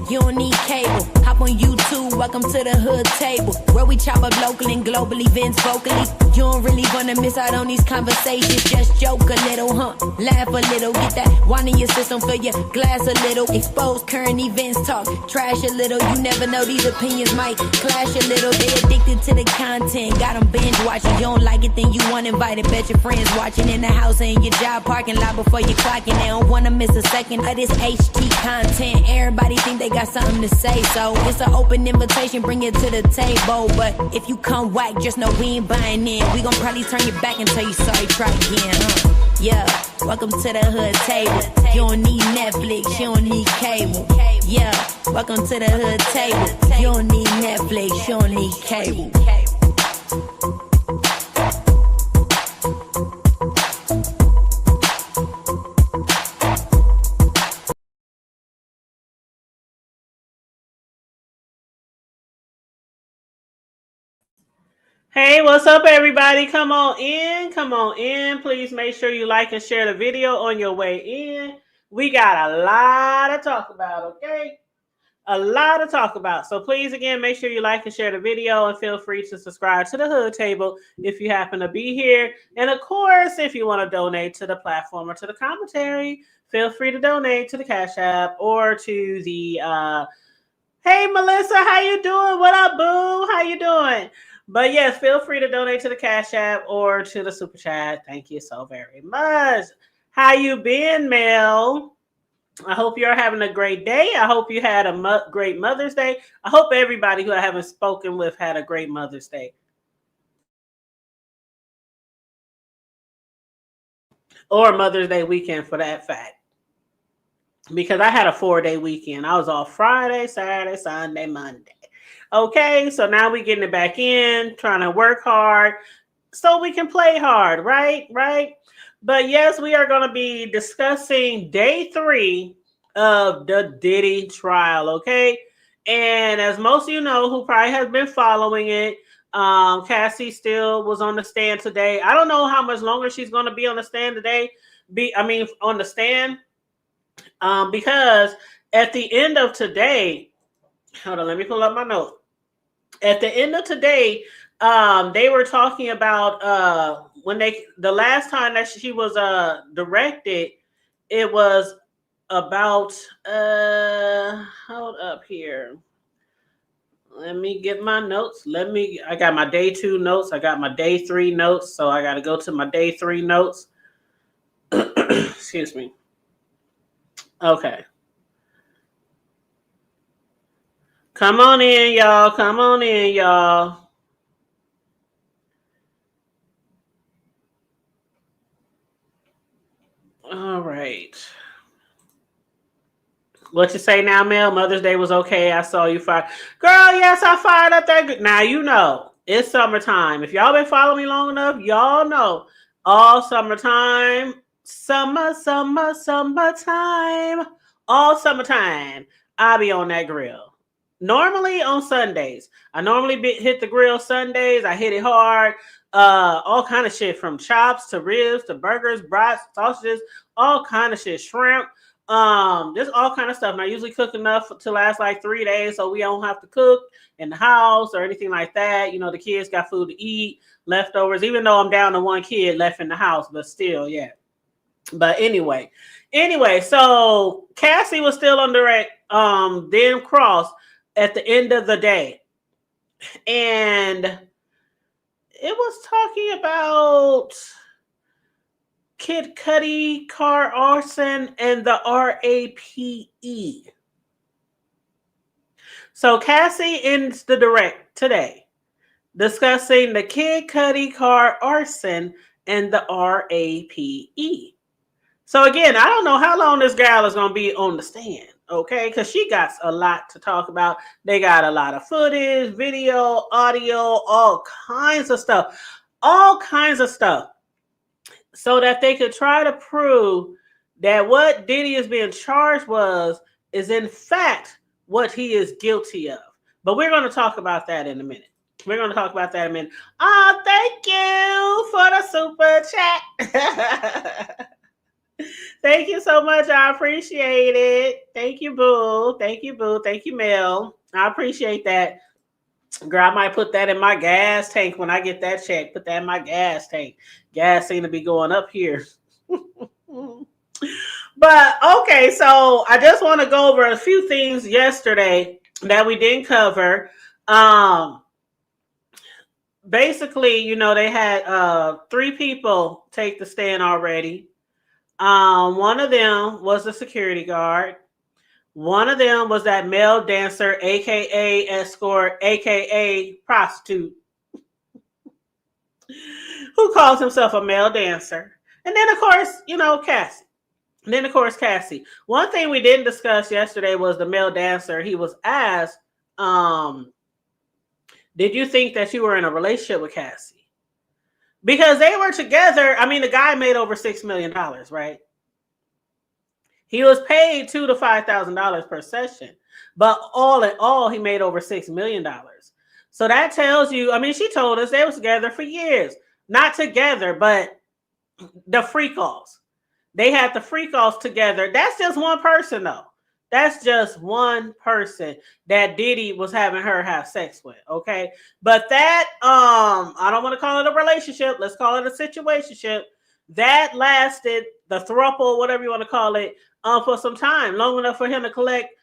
You don't need cable. Hop on YouTube, welcome to the hood table, where we chop up local and global events vocally. You don't really wanna miss out on these conversations. Just joke a little, laugh a little, get that wine in your system, fill your glass a little, expose current events, talk trash a little. You never know, these opinions might clash a little. They addicted to the content, got them binge watching. You don't like it, then you want invited. Bet your friends watching in the house and your job parking lot before you clocking. They don't wanna miss a second of this HT content. Everybody think they got something to say, so it's an open invitation, bring it to the table. But if you come whack, just know we ain't buying in. We gon' probably turn your back and tell you sorry, try again. Yeah, welcome to the hood table. You don't need Netflix, you don't need cable. Yeah, welcome to the hood table. You don't need Netflix, you don't need cable. Hey, what's up, everybody? Come on in. Come on in. Please make sure you like and share the video on your way in. We got a lot to talk about, okay? A lot to talk about. So please, again, make sure you like and share the video, and feel free to subscribe to the Hood Table if you happen to be here. And of course, if you want to donate to the platform or to the commentary, feel free to donate to the Cash App or to the hey, Melissa, how you doing? What up, boo? How you doing? But yes, feel free to donate to the Cash App or to the Super Chat. Thank you so very much. How you been, Mel? I hope you're having a great day. I hope you had a great Mother's Day. I hope everybody who I haven't spoken with had a great Mother's Day. Or Mother's Day weekend, for that fact. Because I had a 4-day weekend. I was off Friday, Saturday, Sunday, Monday. Okay, so now we're getting it back in, trying to work hard so we can play hard, right? But yes, we are going to be discussing day 3 of the Diddy trial, okay? And as most of you know, who probably has been following it, Cassie still was on the stand today. I don't know how much longer she's going to be on the stand today. On the stand, because at the end of today, hold on, let me pull up my notes. At the end of today, they were talking about the last time that she was directed, it was about hold up here. Let me get my notes. I got my day 2 notes. I got my day 3 notes. So I got to go to my day 3 notes. Excuse me. Okay. Come on in, y'all. Come on in, y'all. All right. What you say now, Mel? Mother's Day was okay. I saw you fire. Girl, yes, I fired up that. Now, you know, it's summertime. If y'all been following me long enough, y'all know all summertime. Summertime. All summertime. I'll be on that grill. Normally on Sundays. I normally hit the grill Sundays. I hit it hard. All kind of shit, from chops to ribs to burgers, brats, sausages, all kind of shit, shrimp, just all kind of stuff. And I usually cook enough to last like 3 days, so we don't have to cook in the house or anything like that. You know, the kids got food to eat, leftovers, even though I'm down to 1 kid left in the house, but still, yeah. But anyway, so Cassie was still on direct, then Cross at the end of the day. And it was talking about Kid Cudi, car arson, and the RAPE. So Cassie ends the direct today discussing the Kid Cudi car arson and the RAPE. So again, I don't know how long this gal is going to be on the stand, okay? Because she got a lot to talk about. They got a lot of footage, video, audio, all kinds of stuff. So that they could try to prove that what Diddy is being charged is in fact what he is guilty of. But we're going to talk about that in a minute. Oh, thank you for the super chat. Thank you so much. I appreciate it. Thank you, Boo. Thank you, Boo. Thank you, Mel. I appreciate that. Girl, I might put that in my gas tank when I get that check. Put that in my gas tank. Gas seem to be going up here. But okay, so I just want to go over a few things yesterday that we didn't cover. Um, Basically, they had three people take the stand already. One of them was a security guard. One of them was that male dancer, aka escort, aka prostitute, who calls himself a male dancer. And then, of course, Cassie. And then, of course, Cassie. One thing we didn't discuss yesterday was the male dancer. He was asked, did you think that you were in a relationship with Cassie? Because they were together. I mean, the guy made over $6 million, right? He was paid $2,000 to $5,000 per session. But all in all, he made over $6 million. So that tells you, I mean, she told us they was together for years. Not together, but the freak offs. They had the freak offs together. That's just one person, though. That's just one person that Diddy was having her have sex with, okay? But that, I don't want to call it a relationship. Let's call it a situationship. That lasted, the throuple, whatever you want to call it, for some time, long enough for him to collect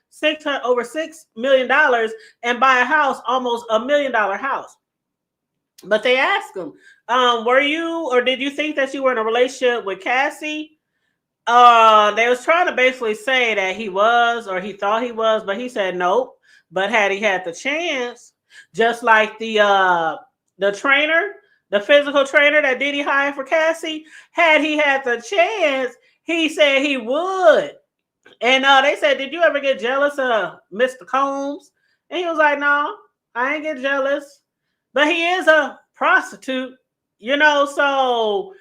over $6 million and buy a house, almost $1 million house. But they asked him, were you, or did you think that you were in a relationship with Cassie? They was trying to basically say that he was, or he thought he was, but he said nope. But had he had the chance, just like the trainer, the physical trainer that Diddy hired for Cassie, had he had the chance, he said he would. And they said, did you ever get jealous of Mr. Combs? And he was like, no, I ain't get jealous. But he is a prostitute, so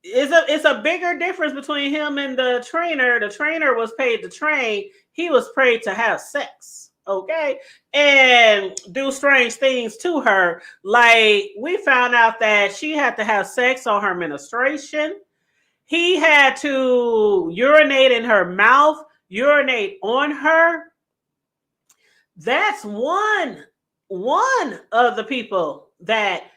it's a bigger difference between him and the trainer. The trainer was paid to train. He was paid to have sex, okay? And do strange things to her. Like, we found out that she had to have sex on her menstruation. He had to urinate in her mouth, urinate on her. That's one of the people that,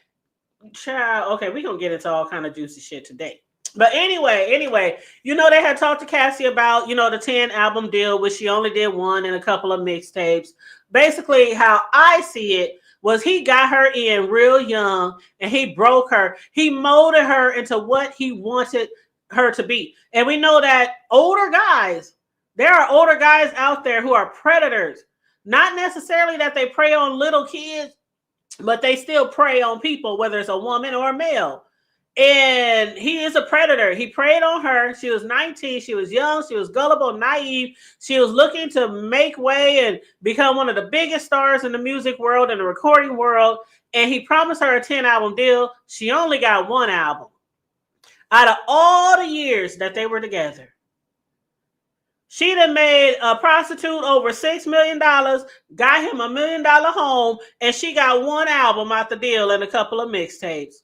child, okay, we're gonna get into all kind of juicy shit today. But anyway, they had talked to Cassie about, the 10 album deal, which she only did one and a couple of mixtapes. Basically, how I see it was he got her in real young and he broke her. He molded her into what he wanted her to be. And we know that there are older guys out there who are predators. Not necessarily that they prey on little kids, but they still prey on people, whether it's a woman or a male. And he is a predator. He preyed on her. She was 19. She was young. She was gullible, naive. She was looking to make way and become one of the biggest stars in the music world and the recording world. And he promised her a 10 album deal. She only got one album. Out of all the years that they were together, she done made a prostitute over $6 million, got him $1 million home, and she got one album out the deal and a couple of mixtapes.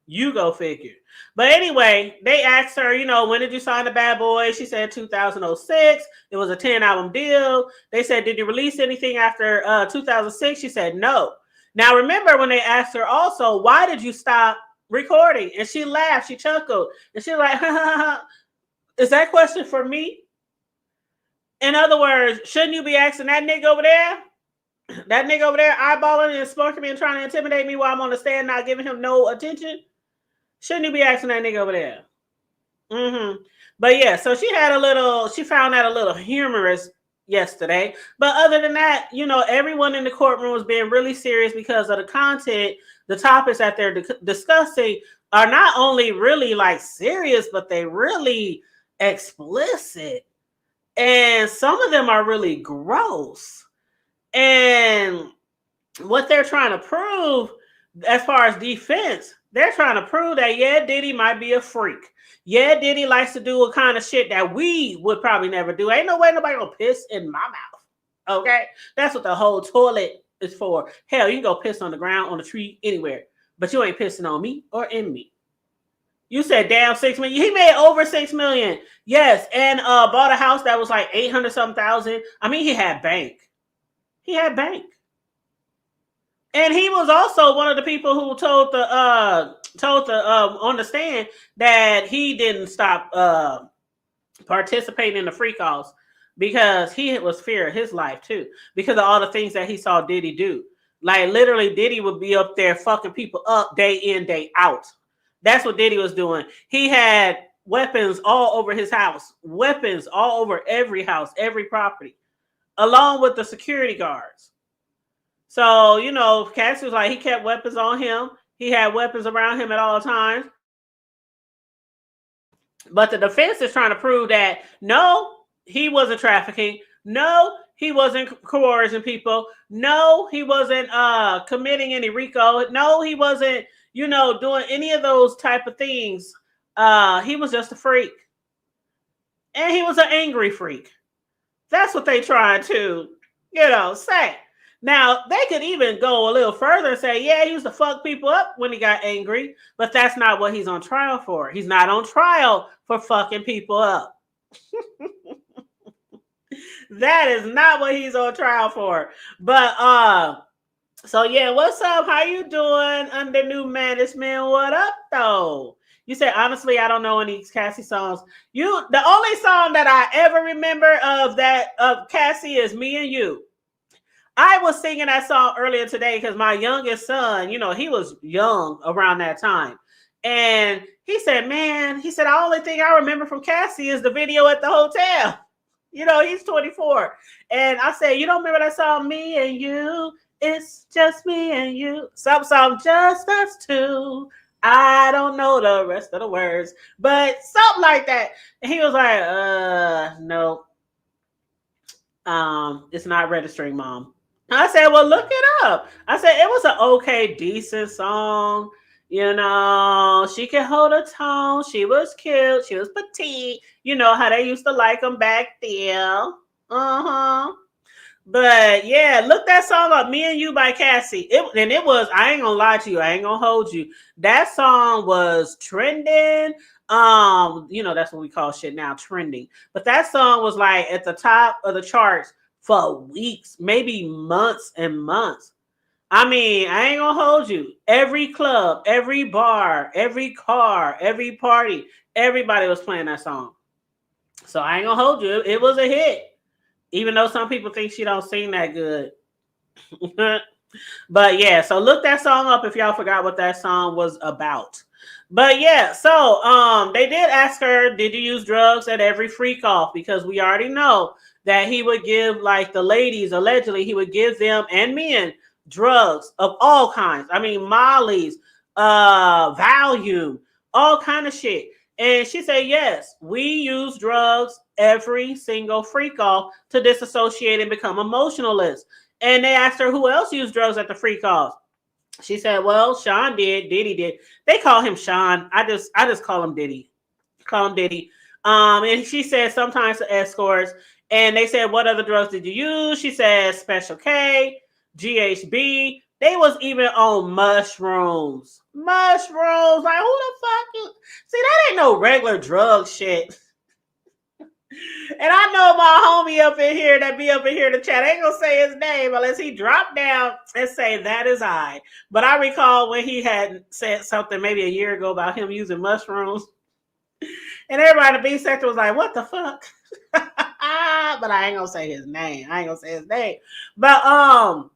You go figure. But anyway, they asked her, when did you sign the Bad Boy? She said 2006. It was a 10 album deal. They said, did you release anything after 2006? She said no. Now, remember when they asked her also, why did you stop recording? And she laughed, she chuckled, and she was like, is that question for me? In other words, shouldn't you be asking that nigga over there? That nigga over there eyeballing and smoking me and trying to intimidate me while I'm on the stand, not giving him no attention? Shouldn't you be asking that nigga over there? But yeah, so she found that a little humorous yesterday. But other than that, everyone in the courtroom was being really serious because of the content, the topics that they're discussing are not only really like serious, but they really explicit. And some of them are really gross. And what they're trying to prove as far as defense, they're trying to prove that, yeah, Diddy might be a freak. Yeah, Diddy likes to do a kind of shit that we would probably never do. Ain't no way nobody gonna piss in my mouth. Okay? That's what the whole toilet is for. Hell, you can go piss on the ground, on a tree, anywhere. But you ain't pissing on me or in me. You said damn 6 million. He made over 6 million. Yes, and bought a house that was like 800 something thousand. I mean, he had bank. He had bank. And he was also one of the people who told the on the stand that he didn't stop participating in the free calls because he was fearing his life too because of all the things that he saw Diddy do. Like literally, Diddy would be up there fucking people up day in, day out. That's what Diddy was doing. He had weapons all over his house, weapons all over every house, every property, along with the security guards. So, you know, Cassie was like, he kept weapons on him. He had weapons around him at all times. But the defense is trying to prove that, no, he wasn't trafficking. No, he wasn't coercing people. No, he wasn't committing any RICO. No, he wasn't, you know, doing any of those type of things. He was just a freak. And he was an angry freak. That's what they trying to, you know, say. Now, they could even go a little further and say, yeah, he used to fuck people up when he got angry, but that's not what he's on trial for. He's not on trial for fucking people up. That is not what he's on trial for. But, so yeah, what's up? How you doing under new management? What up, though? You said, honestly, I don't know any Cassie songs. The only song that I ever remember of Cassie is Me and You. I was singing that song earlier today because my youngest son, you know, he was young around that time. And he said, man, the only thing I remember from Cassie is the video at the hotel. You know, he's 24. And I said, you don't remember that song, Me and You? It's just me and you. Some song, just us two. I don't know the rest of the words, but something like that. And he was like, no. It's not registering, Mom. I said, well, look it up. I said, it was an okay, decent song. You know, she could hold a tone. She was cute. She was petite. You know how they used to like them back then. Uh-huh. But yeah, look that song up, Me and You by Cassie. It was, I ain't gonna lie to you. I ain't gonna hold you. That song was trending. You know, that's what we call shit now, trending. But that song was like at the top of the charts for weeks, maybe months and months. I mean, I ain't gonna hold you. Every club, every bar, every car, every party, everybody was playing that song. So I ain't gonna hold you. It was a hit. Even though some people think she don't sing that good. But yeah, so look that song up if y'all forgot what that song was about. But yeah, so they did ask her, did you use drugs at every freak off? Because we already know that he would give, like, the ladies, allegedly, he would give them and men drugs of all kinds. I mean, Molly's, Valium, all kind of shit. And she said, yes, we use drugs every single freak off to disassociate and become emotionalist. And they asked her who else used drugs at the freak off. She said, well, Sean did, Diddy did. They call him Sean. I just call him Diddy. Call him Diddy. And she said sometimes the escorts. And they said, what other drugs did you use? She said Special K, GHB. They was even on mushrooms. Mushrooms. Like, who the fuck you? See, that ain't no regular drug shit. And I know my homie up in here that be up in here to chat. I ain't gonna say his name unless he dropped down and say that is I. But I recall when he had said something maybe a year ago about him using mushrooms. And everybody in the B sector was like, what the fuck? But I ain't gonna say his name. But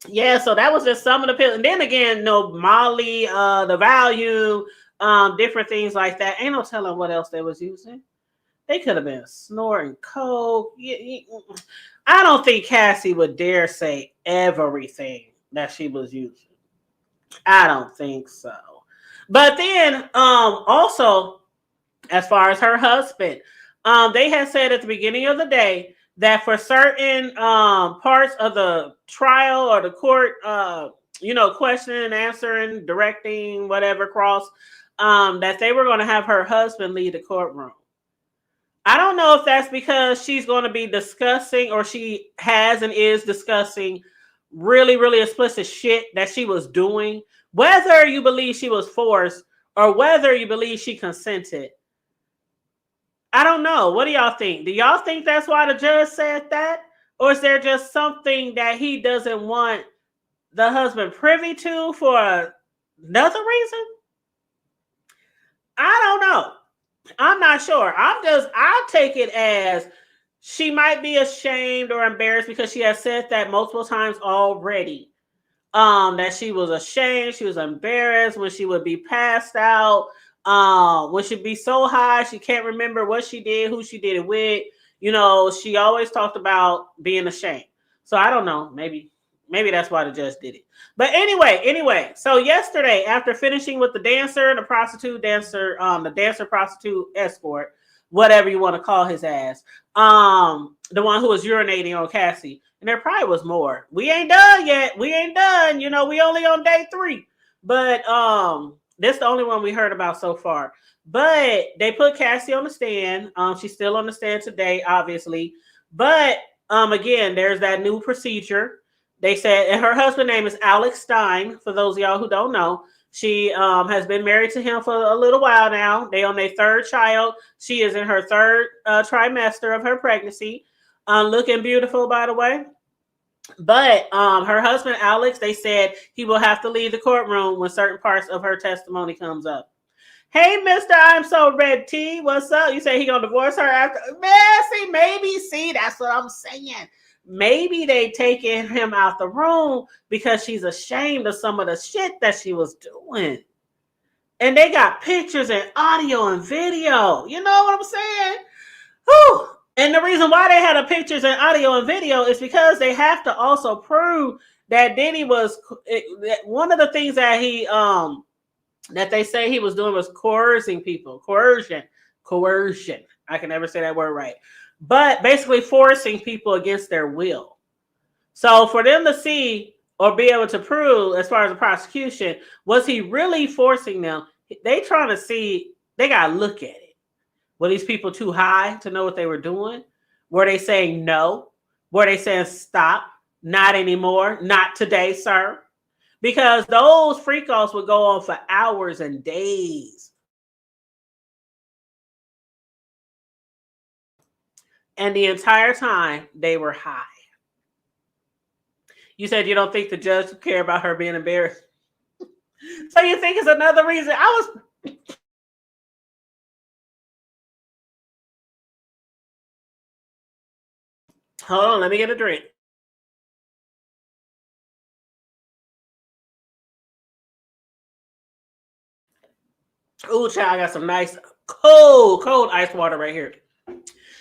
yeah, so that was just some of the pills. And then again, no Molly, the value, different things like that. Ain't no telling what else they was using. They could have been snorting coke. I don't think Cassie would dare say everything that she was using. I don't think so. But then also, as far as her husband, they had said at the beginning of the day that for certain parts of the trial or the court, questioning, answering, directing, whatever cross, that they were going to have her husband lead the courtroom. I don't know if that's because she's going to be discussing, or she has and is discussing really, really explicit shit that she was doing. Whether you believe she was forced or whether you believe she consented. I don't know. What do y'all think? Do y'all think that's why the judge said that? Or is there just something that he doesn't want the husband privy to for another reason? I don't know. I'm not sure. I'll take it as she might be ashamed or embarrassed because she has said that multiple times already. That she was ashamed, she was embarrassed when she would be passed out, when she'd be so high she can't remember what she did, who she did it with. You know, she always talked about being ashamed. So I don't know, maybe that's why the judge did it. But anyway, so yesterday, after finishing with the dancer, the prostitute dancer, the dancer prostitute escort, whatever you want to call his ass, the one who was urinating on Cassie, and there probably was more. We ain't done yet. We ain't done. You know, we only on day 3. But this is the only one we heard about so far. But they put Cassie on the stand. She's still on the stand today, obviously. But again, there's that new procedure. They said, and her husband's name is Alex Stein, for those of y'all who don't know. She has been married to him for a little while now. They on their 3rd child. She is in her 3rd trimester of her pregnancy. Looking beautiful, by the way. But her husband, Alex, they said he will have to leave the courtroom when certain parts of her testimony comes up. Hey, Mr. I'm so red tea. What's up? You say he gonna divorce her after? Man, see, that's what I'm saying. Maybe they taking him out the room because she's ashamed of some of the shit that she was doing. And they got pictures and audio and video. You know what I'm saying? Whew. And the reason why they had the pictures and audio and video is because they have to also prove that Diddy was, one of the things that he that they say he was doing was coercing people. Coercion. I can never say that word right. But basically forcing people against their will. So for them to see or be able to prove, as far as the prosecution, was he really forcing them? They trying to see, they got to look at it. Were these people too high to know what they were doing? Were they saying no? Were they saying stop? Not anymore. Not today, sir. Because those freak-offs would go on for hours and days. And the entire time, they were high. You said you don't think the judge would care about her being embarrassed? So you think it's another reason? Hold on, let me get a drink. Ooh, child, I got some nice cold ice water right here.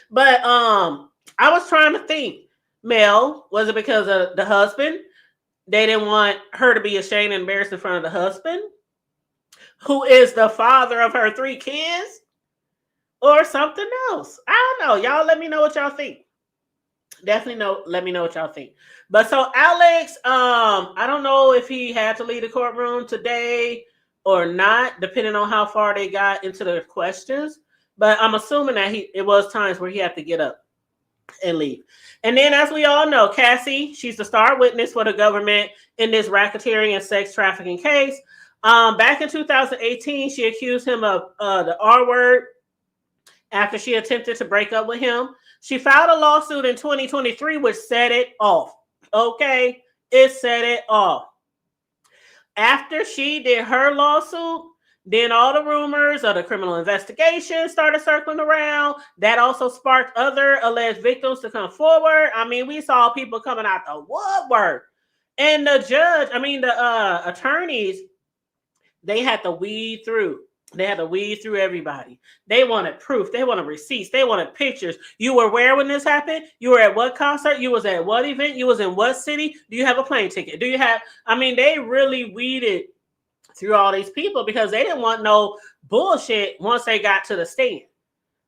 But I was trying to think, Mel, was it because of the husband? They didn't want her to be ashamed and embarrassed in front of the husband, who is the father of her 3 kids, or something else. I don't know. Y'all let me know what y'all think. Definitely let me know what y'all think. But so Alex, I don't know if he had to leave the courtroom today or not, depending on how far they got into the questions. But I'm assuming that it was times where he had to get up and leave. And then, as we all know, Cassie, she's the star witness for the government in this racketeering and sex trafficking case. Back in 2018, she accused him of the R word after she attempted to break up with him. She filed a lawsuit in 2023, which set it off. Okay, it set it off. After she did her lawsuit, then all the rumors of the criminal investigation started circling around. That also sparked other alleged victims to come forward. I mean, we saw people coming out the woodwork. And the judge, the attorneys, they had to weed through. They had to weed through everybody. They wanted proof. They wanted receipts. They wanted pictures. You were where when this happened? You were at what concert? You was at what event? You was in what city? Do you have a plane ticket? Do you have, they really weeded through all these people because they didn't want no bullshit once they got to the stand.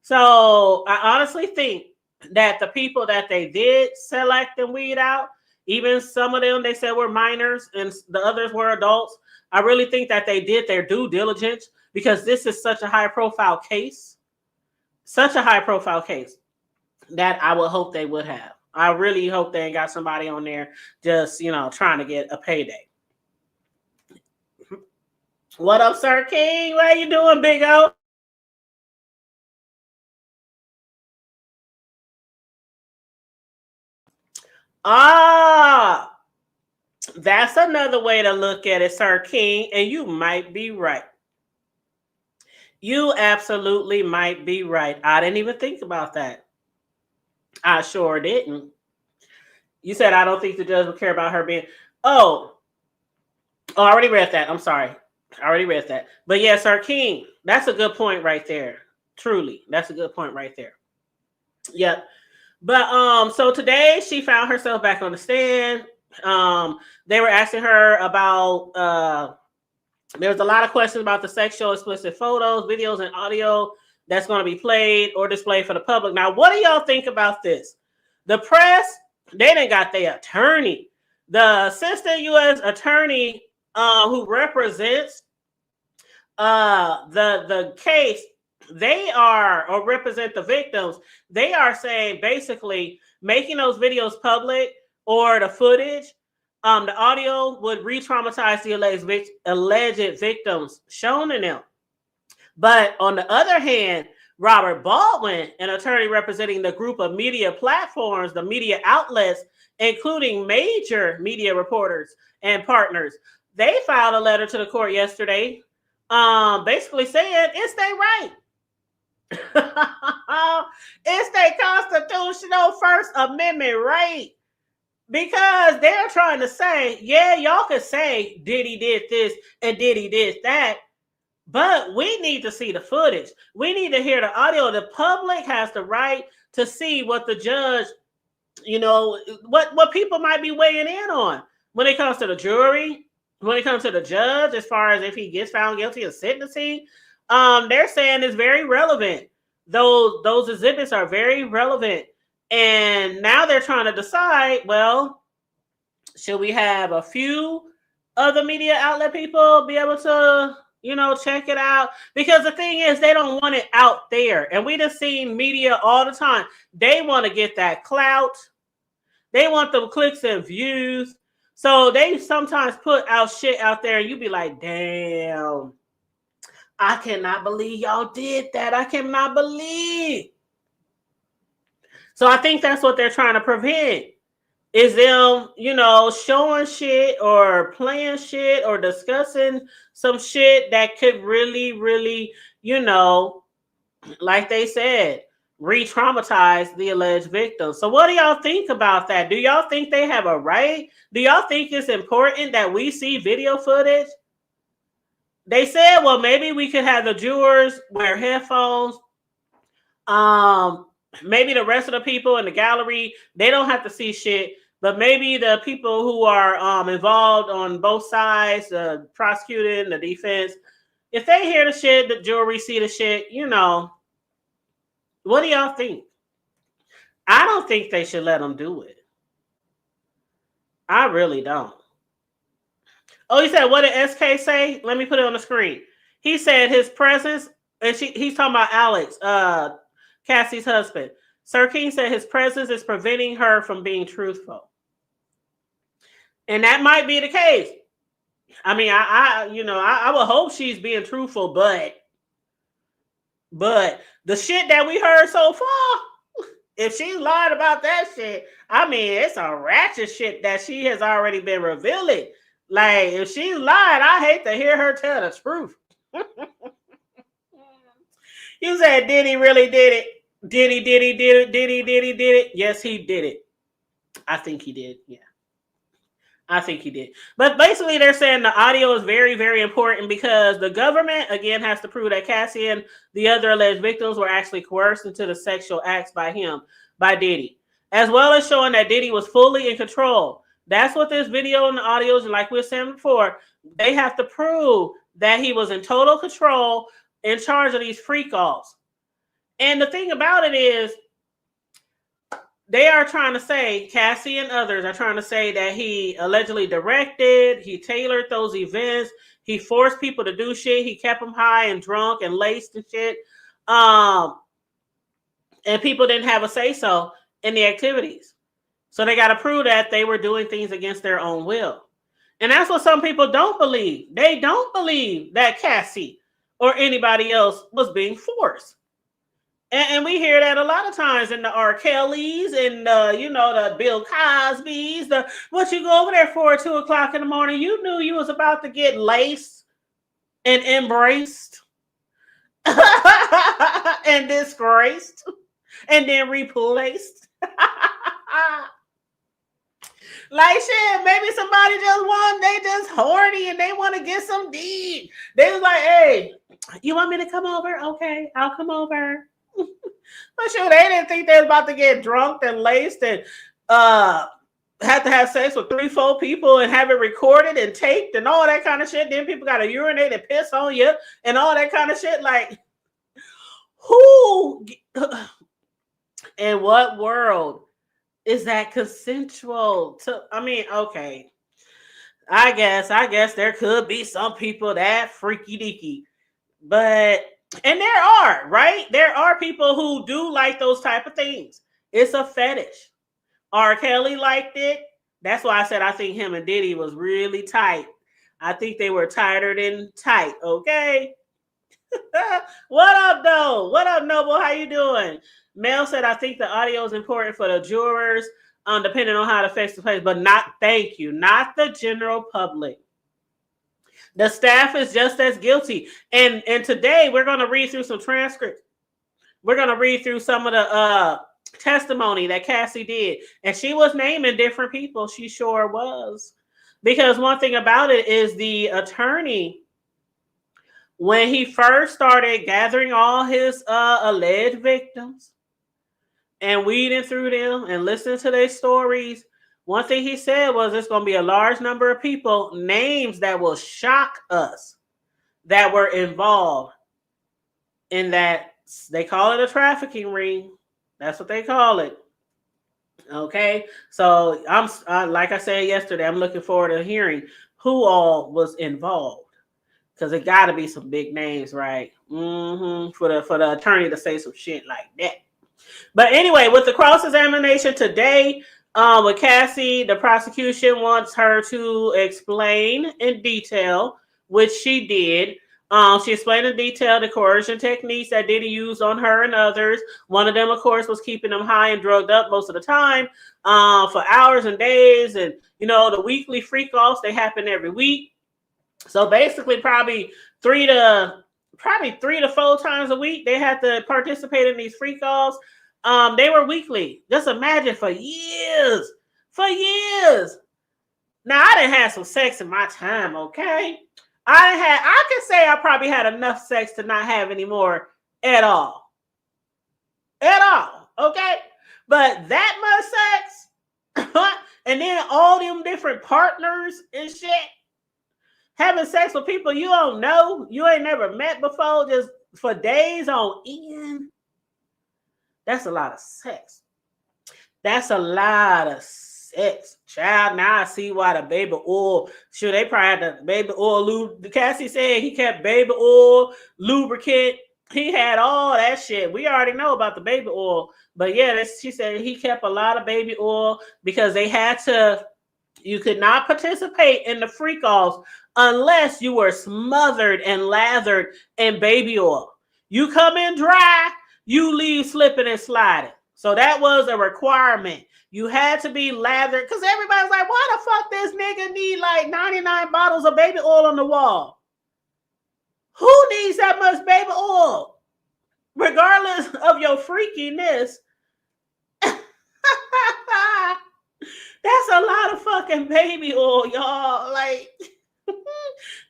So I honestly think that the people that they did select and weed out, even some of them they said were minors and the others were adults. I really think that they did their due diligence because this is such a high profile case. Such a high profile case that I would hope they would have. I really hope they ain't got somebody on there just, trying to get a payday. What up, Sir King? How you doing, Big O? Ah, that's another way to look at it, Sir King, and you might be right. You absolutely might be right. I didn't even think about that. I sure didn't. You said I don't think the judge would care about her being. Oh, I already read that. I'm sorry. I already read that. But yeah, Sir King, that's a good point right there. Truly, that's a good point right there. Yep. But so today she found herself back on the stand. They were asking her about there was a lot of questions about the sexual explicit photos, videos, and audio that's going to be played or displayed for the public. Now, what do y'all think about this? The press, they done got their attorney, the assistant U.S. attorney who represents the case. They are or represent the victims. They are saying basically making those videos public or the footage, the audio would re-traumatize the alleged victims shown in them. But on the other hand, Robert Baldwin, an attorney representing the group of media platforms, the media outlets, including major media reporters and partners, they filed a letter to the court yesterday, basically saying it's their right. It's their constitutional First Amendment right. Because they're trying to say, yeah, y'all could say Diddy did this and Diddy did that, but we need to see the footage. We need to hear the audio. The public has the right to see what the judge, what people might be weighing in on when it comes to the jury, when it comes to the judge, as far as if he gets found guilty of sentencing. They're saying it's very relevant. Those exhibits are very relevant. And now they're trying to decide, well, should we have a few other media outlet people be able to, check it out? Because the thing is, they don't want it out there. And we just seen media all the time. They want to get that clout. They want the clicks and views. So they sometimes put out shit out there and you be like, damn, I cannot believe y'all did that. I cannot believe. So I think that's what they're trying to prevent. Is them, showing shit or playing shit or discussing some shit that could really, really, like they said, re-traumatize the alleged victim. So what do y'all think about that? Do y'all think they have a right? Do y'all think it's important that we see video footage? They said, well, maybe we could have the jurors wear headphones. Maybe the rest of the people in the gallery, they don't have to see shit. But maybe the people who are involved on both sides, the prosecuting, the defense, if they hear the shit, the jury see the shit, what do y'all think? I don't think they should let them do it. I really don't. Oh, he said, what did SK say? Let me put it on the screen. He said his presence, and he's talking about Alex, Cassie's husband. Sir King said his presence is preventing her from being truthful. And that might be the case. I mean, I would hope she's being truthful, but the shit that we heard so far, if she lied about that shit, I mean, it's a ratchet shit that she has already been revealing. Like, if she lied, I hate to hear her tell the truth. You said Diddy really did it. Diddy did it. Yes, he did it. I think he did. Yeah. I think he did. But basically, they're saying the audio is very, very important because the government, again, has to prove that Cassie and the other alleged victims were actually coerced into the sexual acts by Diddy, as well as showing that Diddy was fully in control. That's what this video and the audio is, like we were saying before. They have to prove that he was in total control, in charge of these freak offs. And the thing about it is, they are trying to say, Cassie and others are trying to say that he allegedly directed, he tailored those events, he forced people to do shit, he kept them high and drunk and laced and shit. And people didn't have a say-so in the activities. So they got to prove that they were doing things against their own will. And that's what some people don't believe. They don't believe that Cassie or anybody else was being forced. And we hear that a lot of times in the R. Kellys and the Bill Cosby's. What you go over there for at 2:00 in the morning? You knew you was about to get laced and embraced and disgraced and then replaced. Like shit, maybe somebody they just horny and they want to get some deed. They was like, hey, you want me to come over? Okay, I'll come over. But sure, they didn't think they was about to get drunk and laced and have to have sex with 3-4 people and have it recorded and taped and all that kind of shit. Then people got to urinate and piss on you and all that kind of shit. Like, who in what world is that consensual to? I mean, okay. I guess there could be some people that freaky deaky, but and there are, right? There are people who do like those type of things. It's a fetish. R. Kelly liked it. That's why I said I think him and Diddy was really tight. I think they were tighter than tight. Okay. What up, though? What up, Noble? How you doing? Mel said I think the audio is important for the jurors, depending on how it affects the place, but not the general public. The staff is just as guilty. And today we're going to read through some transcripts. We're going to read through some of the testimony that Cassie did. And she was naming different people. She sure was. Because one thing about it is the attorney, when he first started gathering all his alleged victims and weeding through them and listening to their stories, one thing he said was it's going to be a large number of people, names that will shock us, that were involved in that. They call it a trafficking ring. That's what they call it. Okay. So I'm like I said yesterday, I'm looking forward to hearing who all was involved. Because it got to be some big names, right? For the attorney to say some shit like that. But anyway, with the cross-examination today, with Cassie, the prosecution wants her to explain in detail, which she did. She explained in detail the coercion techniques that Diddy used on her and others. One of them, of course, was keeping them high and drugged up most of the time for hours and days. And, the weekly freak-offs, they happen every week. So basically probably 3 to 4 times a week, they had to participate in these freak-offs. They were weekly. Just imagine for years. Now I done had some sex in my time, okay? I can say I probably had enough sex to not have any more at all. Okay? But that much sex, and then all them different partners and shit, having sex with people you don't know, you ain't never met before, just for days on end. That's a lot of sex. Child, now I see why the baby oil, sure, they probably had the baby oil lube. Cassie said he kept baby oil, lubricant. He had all that shit. We already know about the baby oil. But yeah, she said he kept a lot of baby oil because you could not participate in the freak-offs unless you were smothered and lathered in baby oil. You come in dry, you leave slipping and sliding. So that was a requirement. You had to be lathered because everybody's like, why the fuck this nigga need like 99 bottles of baby oil on the wall? Who needs that much baby oil? Regardless of your freakiness, that's a lot of fucking baby oil, y'all. Like,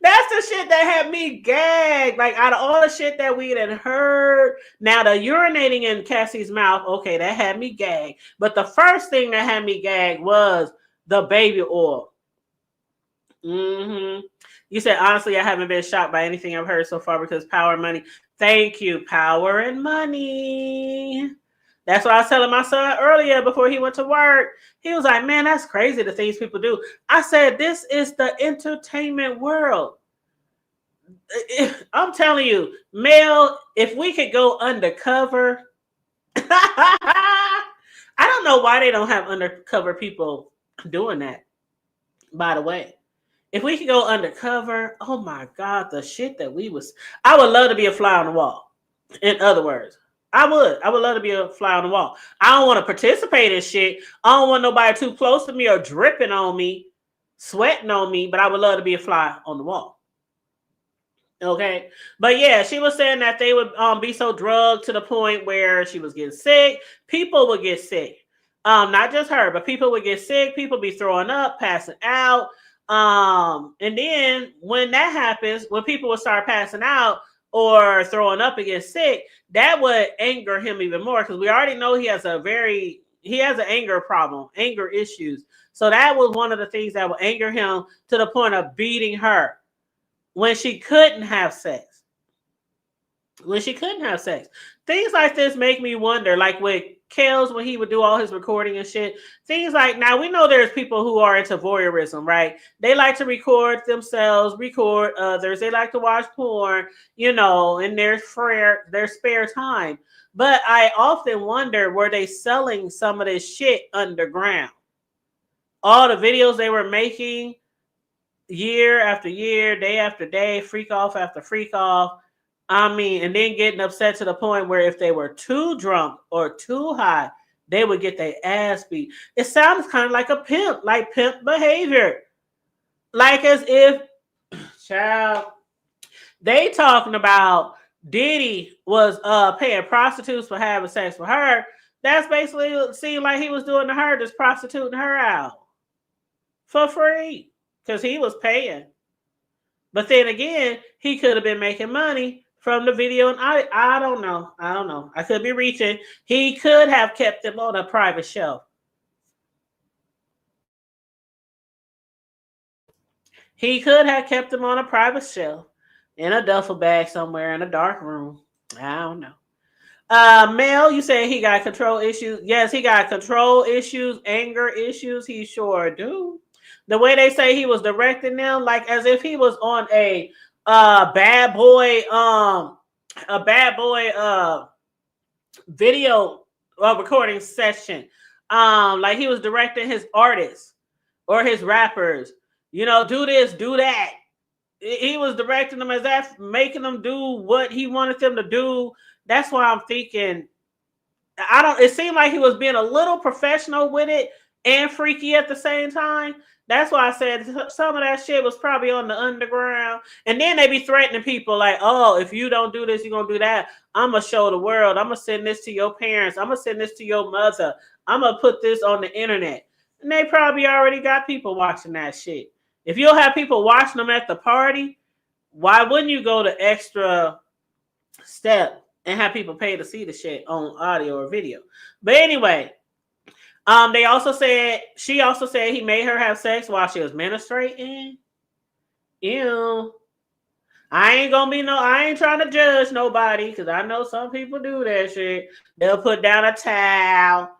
that's the shit that had me gagged. Like, out of all the shit that we done heard, now the urinating in Cassie's mouth, okay, that had me gagged. But the first thing that had me gagged was the baby oil. You said, honestly, I haven't been shocked by anything I've heard so far because power and money. Thank you, power and money. That's what I was telling my son earlier before he went to work. He was like, man, that's crazy the things people do. I said, this is the entertainment world. I'm telling you, Mel, if we could go undercover, I don't know why they don't have undercover people doing that, by the way. If we could go undercover, oh my God, the shit that I would love to be a fly on the wall. In other words, I would love to be a fly on the wall. I don't want to participate in shit. I don't want nobody too close to me or dripping on me, sweating on me, but I would love to be a fly on the wall. Okay. But yeah, she was saying that they would be so drugged to the point where she was getting sick. People would get sick. Not just her, but people would get sick. People be throwing up, passing out. And then when that happens, when people would start passing out or throwing up and get sick, that would anger him even more, because we already know he has an anger problem, anger issues. So that was one of the things that would anger him to the point of beating her when she couldn't have sex. Things like this make me wonder, like with Kels, when he would do all his recording and shit. Things like, now we know there's people who are into voyeurism, right? They like to record themselves, record others. They like to watch porn, in their spare time. But I often wonder, were they selling some of this shit underground? All the videos they were making year after year, day after day, freak off after freak off. And then getting upset to the point where if they were too drunk or too high, they would get their ass beat. It sounds kind of like a pimp, like pimp behavior. Like as if, child, they talking about Diddy was paying prostitutes for having sex with her. That's basically seemed like he was doing to her, just prostituting her out for free, because he was paying. But then again, he could have been making money from the video, and I don't know. I could be reaching. He could have kept them on a private shelf. He could have kept them on a private shelf in a duffel bag somewhere in a dark room. I don't know. Mel, you say he got control issues. Yes, he got control issues, anger issues. He sure do. The way they say he was directing them, like as if he was on a bad boy video recording session. Like he was directing his artists or his rappers. Do this, do that. He was directing them as that, making them do what he wanted them to do. That's why I'm thinking, it seemed like he was being a little professional with it and freaky at the same time. That's why I said some of that shit was probably on the underground. And then they be threatening people like, oh, if you don't do this, you're going to do that. I'm going to show the world. I'm going to send this to your parents. I'm going to send this to your mother. I'm going to put this on the internet. And they probably already got people watching that shit. If you'll have people watching them at the party, why wouldn't you go the extra step and have people pay to see the shit on audio or video? But anyway, she also said he made her have sex while she was menstruating. Ew. I ain't trying to judge nobody, because I know some people do that shit. They'll put down a towel,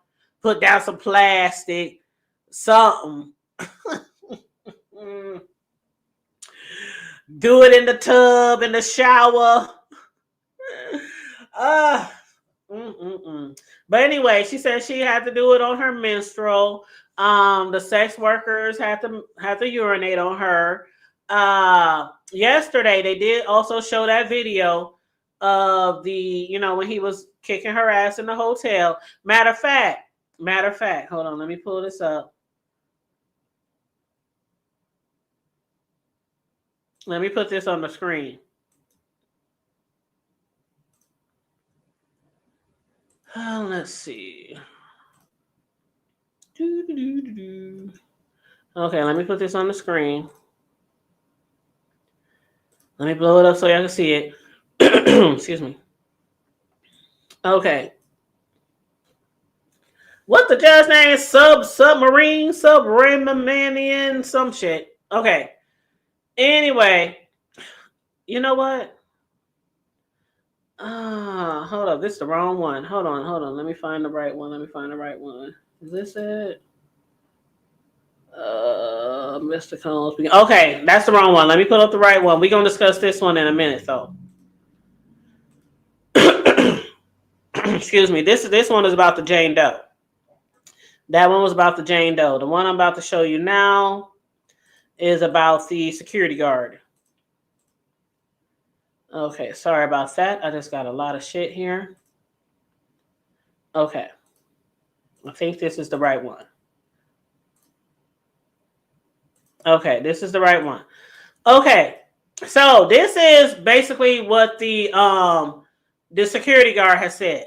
put down some plastic, something. Do it in the tub, in the shower. But anyway, she said she had to do it on her menstrual. The sex workers had to urinate on her. Yesterday they did also show that video of when he was kicking her ass in the hotel. Matter of fact, hold on, let me pull this up. Let me put this on the screen. Let's see. Okay, let me put this on the screen. Let me blow it up so y'all can see it. Excuse me. Okay. What the judge name is? Submarine, some shit. Okay. Anyway, you know what? Hold up. This is the wrong one. Hold on. Let me find the right one. Is this it? Mr. Combs. Okay, that's the wrong one. Let me put up the right one. We're going to discuss this one in a minute, though. Excuse me. This one is about the Jane Doe. That one was about the Jane Doe. The one I'm about to show you now is about the security guard. Okay, sorry about that. I just got a lot of shit here. Okay. I think this is the right one. Okay, this is the right one. Okay. So this is basically what the security guard has said.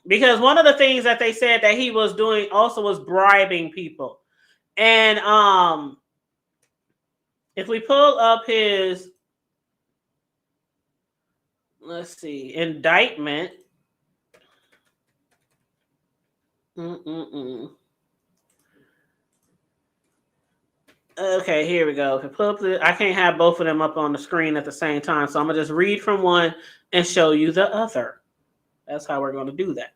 Because one of the things that they said that he was doing also was bribing people. And if we pull up his, let's see, indictment. Okay, here we go. If I pull up I can't have both of them up on the screen at the same time, so I'm gonna just read from one and show you the other. That's how we're gonna do that.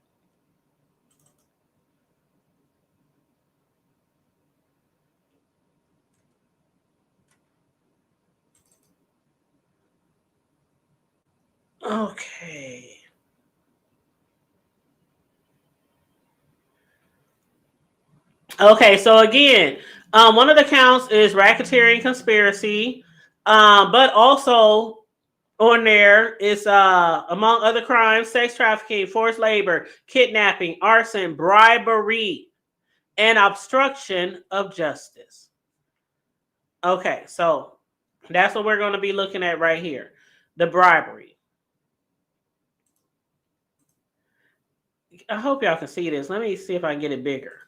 Okay. Okay, so again, one of the counts is racketeering conspiracy, but also on there is among other crimes, sex trafficking, forced labor, kidnapping, arson, bribery, and obstruction of justice. Okay, so that's what we're going to be looking at right here. The bribery. I hope y'all can see this. Let me see if I can get it bigger.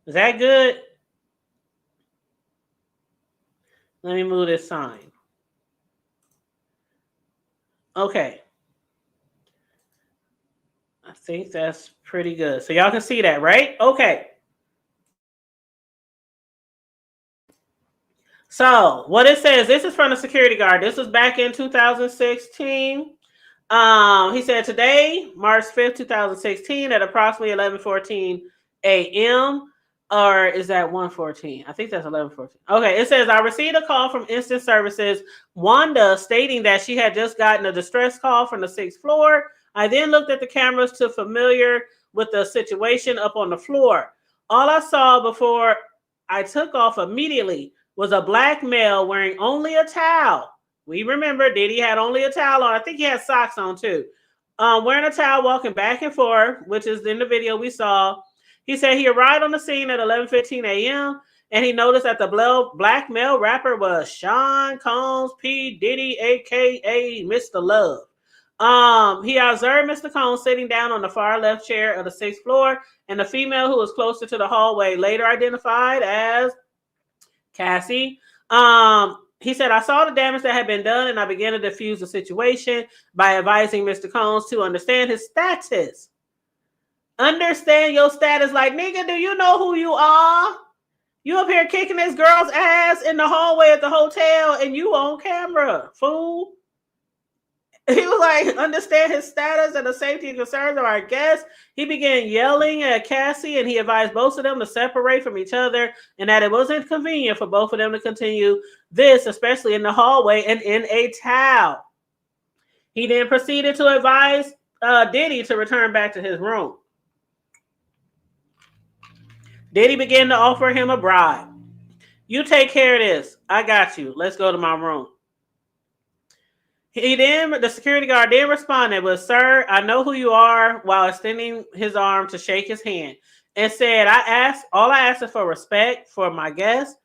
Is that good? Let me move this sign. Okay. I think that's pretty good. So y'all can see that, right? Okay. So what it says, this is from the security guard. This was back in 2016. He said today, March 5th, 2016, at approximately 11:14 a.m. Or is that 1:14? I think that's 11:14. Okay, it says, I received a call from Instant Services, Wanda, stating that she had just gotten a distress call from the 6th floor. I then looked at the cameras to familiar with the situation up on the floor. All I saw before I took off immediately was a black male wearing only a towel. We remember Diddy had only a towel on. I think he had socks on too. Wearing a towel, walking back and forth, which is in the video we saw. He said he arrived on the scene at 11:15 a.m. and he noticed that the black male rapper was Sean Combs P. Diddy, a.k.a. Mr. Love. He observed Mr. Combs sitting down on the far left chair of the 6th floor, and the female who was closer to the hallway, later identified as Cassie. He said, I saw the damage that had been done and I began to diffuse the situation by advising Mr. Combs to understand his status. Understand your status. Like, nigga, do you know who you are? You up here kicking this girl's ass in the hallway at the hotel and you on camera, fool. He was like, understand his status and the safety and concerns of our guests. He began yelling at Cassie and he advised both of them to separate from each other and that it wasn't convenient for both of them to continue this, especially in the hallway and in a towel. He then proceeded to advise Diddy to return back to his room. Diddy began to offer him a bribe. You take care of this. I got you. Let's go to my room. The security guard then responded with, sir, I know who you are, while extending his arm to shake his hand, and said, all I ask is for respect for my guests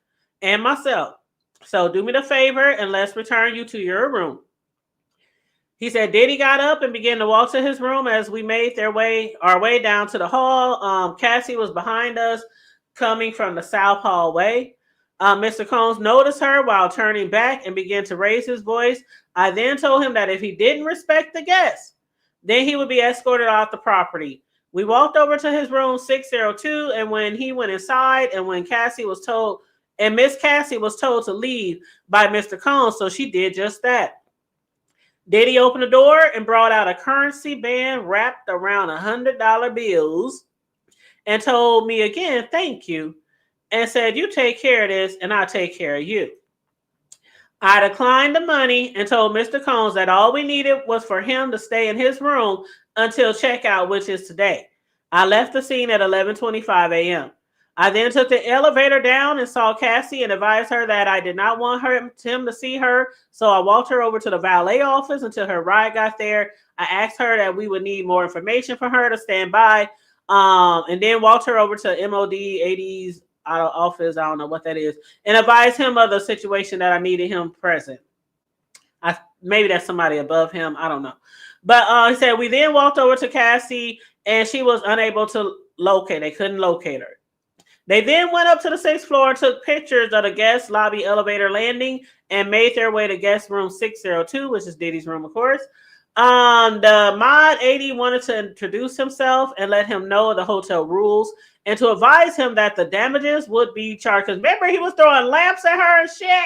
and myself. So do me the favor and let's return you to your room. He said Diddy got up and began to walk to his room as we made our way down to the hall. Cassie was behind us, coming from the south hallway. Mr. Combs noticed her while turning back and began to raise his voice. I then told him that if he didn't respect the guests, then he would be escorted off the property. We walked over to his room 602, and when he went inside, and when Miss Cassie was told to leave by Mr. Combs, so she did just that. Diddy opened the door and brought out a currency band wrapped around $100 bills and told me again, thank you, and said, you take care of this and I'll take care of you. I declined the money and told Mr. Combs that all we needed was for him to stay in his room until checkout, which is today. I left the scene at 11:25 a.m. I then took the elevator down and saw Cassie and advised her that I did not want him to see her. So I walked her over to the valet office until her ride got there. I asked her that we would need more information for her to stand by. And then walked her over to MOD 80's office. I don't know what that is. And advised him of the situation that I needed him present. Maybe that's somebody above him. I don't know. But he said we then walked over to Cassie and she was unable to locate. They couldn't locate her. They then went up to the 6th floor, took pictures of the guest lobby elevator landing, and made their way to guest room 602, which is Diddy's room, of course. The mod 80 wanted to introduce himself and let him know the hotel rules and to advise him that the damages would be charged. Because remember, he was throwing lamps at her and shit.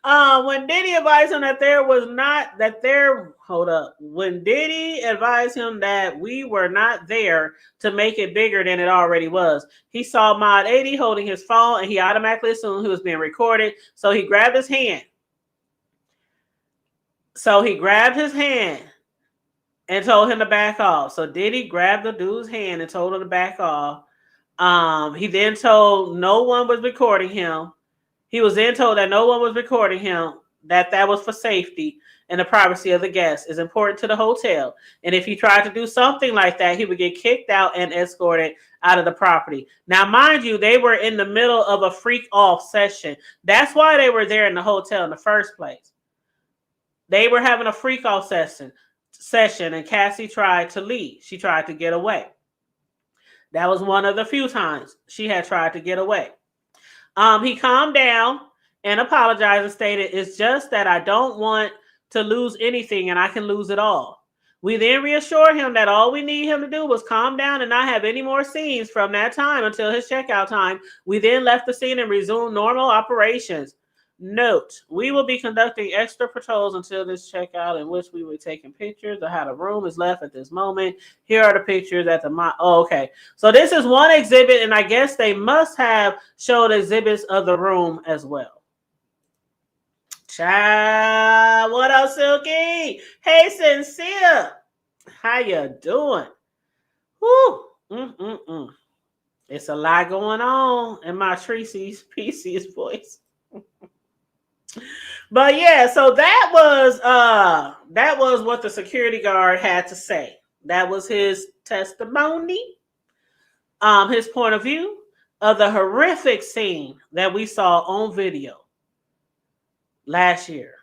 When Diddy advised him that when Diddy advised him that we were not there to make it bigger than it already was, he saw Mod 80 holding his phone and he automatically assumed he was being recorded. So he grabbed his hand. And told him to back off. So Diddy grabbed the dude's hand and told him to back off. He then told no one was recording him. He was then told that no one was recording him, that was for safety and the privacy of the guests is important to the hotel. And if he tried to do something like that, he would get kicked out and escorted out of the property. Now, mind you, they were in the middle of a freak off session. That's why they were there in the hotel in the first place. They were having a freak off session and Cassie tried to leave. She tried to get away. That was one of the few times she had tried to get away. He calmed down and apologized and stated, "It's just that I don't want to lose anything and I can lose it all." We then reassured him that all we need him to do was calm down and not have any more scenes from that time until his checkout time. We then left the scene and resumed normal operations. Note, we will be conducting extra patrols until this checkout in which we will be taking pictures of how the room is left at this moment. Here are the pictures at the okay. So this is one exhibit, and I guess they must have showed exhibits of the room as well. Child, what up, Silky? Hey, Sincere. How you doing? Whoo. It's a lot going on in my Tracy's PC's voice. But yeah, so that was what the security guard had to say. That was his testimony, his point of view of the horrific scene that we saw on video last year.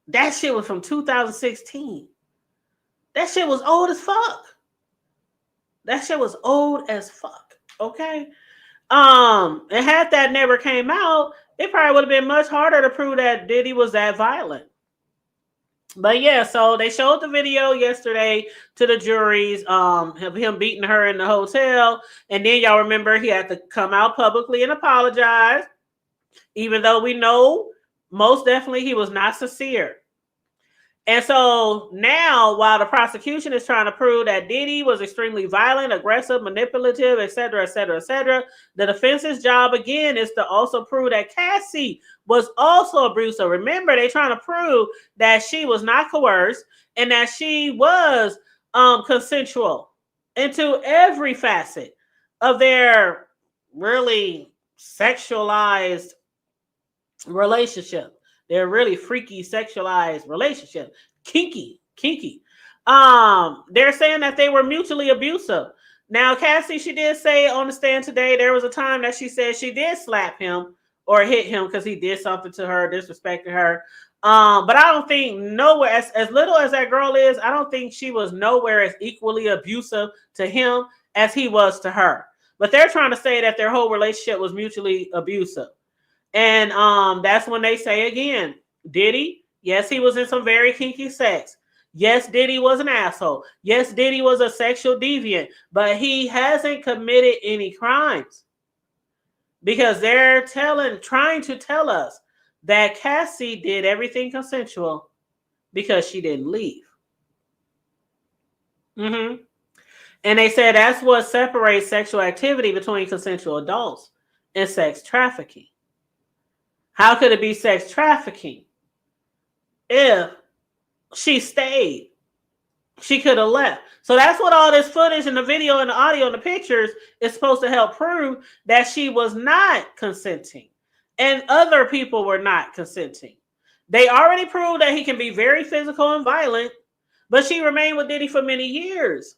That shit was from 2016. That shit was old as fuck. Okay. And had that never came out, it probably would have been much harder to prove that Diddy was that violent. But yeah, so they showed the video yesterday to the juries, of him beating her in the hotel. And then y'all remember he had to come out publicly and apologize, even though we know most definitely he was not sincere. And so now, while the prosecution is trying to prove that Diddy was extremely violent, aggressive, manipulative, etc., the defense's job again is to also prove that Cassie was also abusive. Remember, they're trying to prove that she was not coerced and that she was consensual into every facet of their really sexualized relationship. They're really freaky, sexualized relationship. Kinky. They're saying that they were mutually abusive. Now, Cassie, she did say on the stand today, there was a time that she said she did slap him or hit him because he did something to her, disrespected her. But I don't think nowhere, as little as that girl is, I don't think she was nowhere as equally abusive to him as he was to her. But they're trying to say that their whole relationship was mutually abusive. And that's when they say again, Diddy, yes, he was in some very kinky sex. Yes, Diddy was an asshole. Yes, Diddy was a sexual deviant, but he hasn't committed any crimes. Because they're trying to tell us that Cassie did everything consensual because she didn't leave. And they said that's what separates sexual activity between consensual adults and sex trafficking. How could it be sex trafficking if she stayed? she could have left. So that's what all this footage and the video and the audio and the pictures is supposed to help prove, that she was not consenting and other people were not consenting. They already proved that he can be very physical and violent, but she remained with Diddy for many years.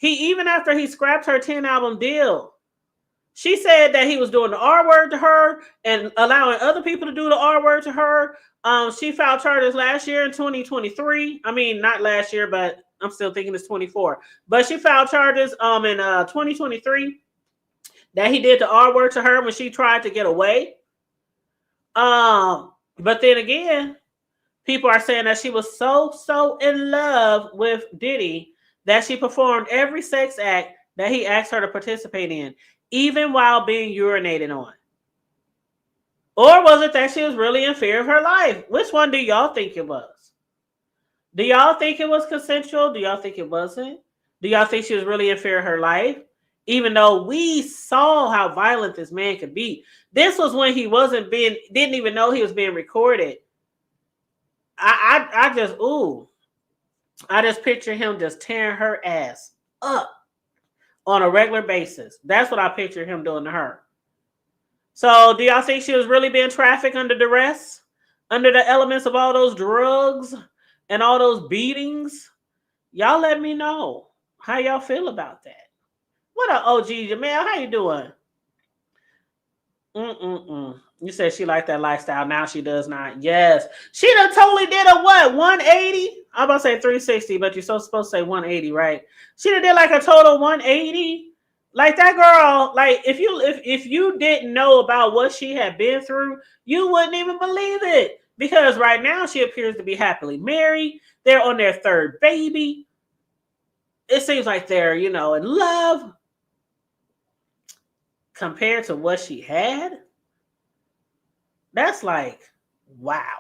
Even after he scrapped her 10-album deal, she said that he was doing the R word to her and allowing other people to do the R word to her. She filed charges last year in 2023. I mean, not last year, but I'm still thinking it's 24. But she filed charges in 2023 that he did the R word to her when she tried to get away. But then again, people are saying that she was so in love with Diddy that she performed every sex act that he asked her to participate in, even while being urinated on. Or was it that she was really in fear of her life? Which one do y'all think it was? Do y'all think it was consensual? Do y'all think it wasn't? Do y'all think she was really in fear of her life? Even though we saw how violent this man could be. This was when he didn't even know he was being recorded. I just picture him just tearing her ass up on a regular basis. That's what I picture him doing to her. So do y'all think she was really being trafficked under duress? Under the elements of all those drugs and all those beatings? Y'all let me know how y'all feel about that. What up, OG Jamel? How you doing? You said she liked that lifestyle. Now she does not. Yes. She done totally did a what? 180? I'm about to say 360, but you're supposed to say 180, right? She done did like a total 180. Like that girl, like if you didn't know about what she had been through, you wouldn't even believe it. Because right now she appears to be happily married. They're on their third baby. It seems like they're, in love. Compared to what she had, that's like, wow.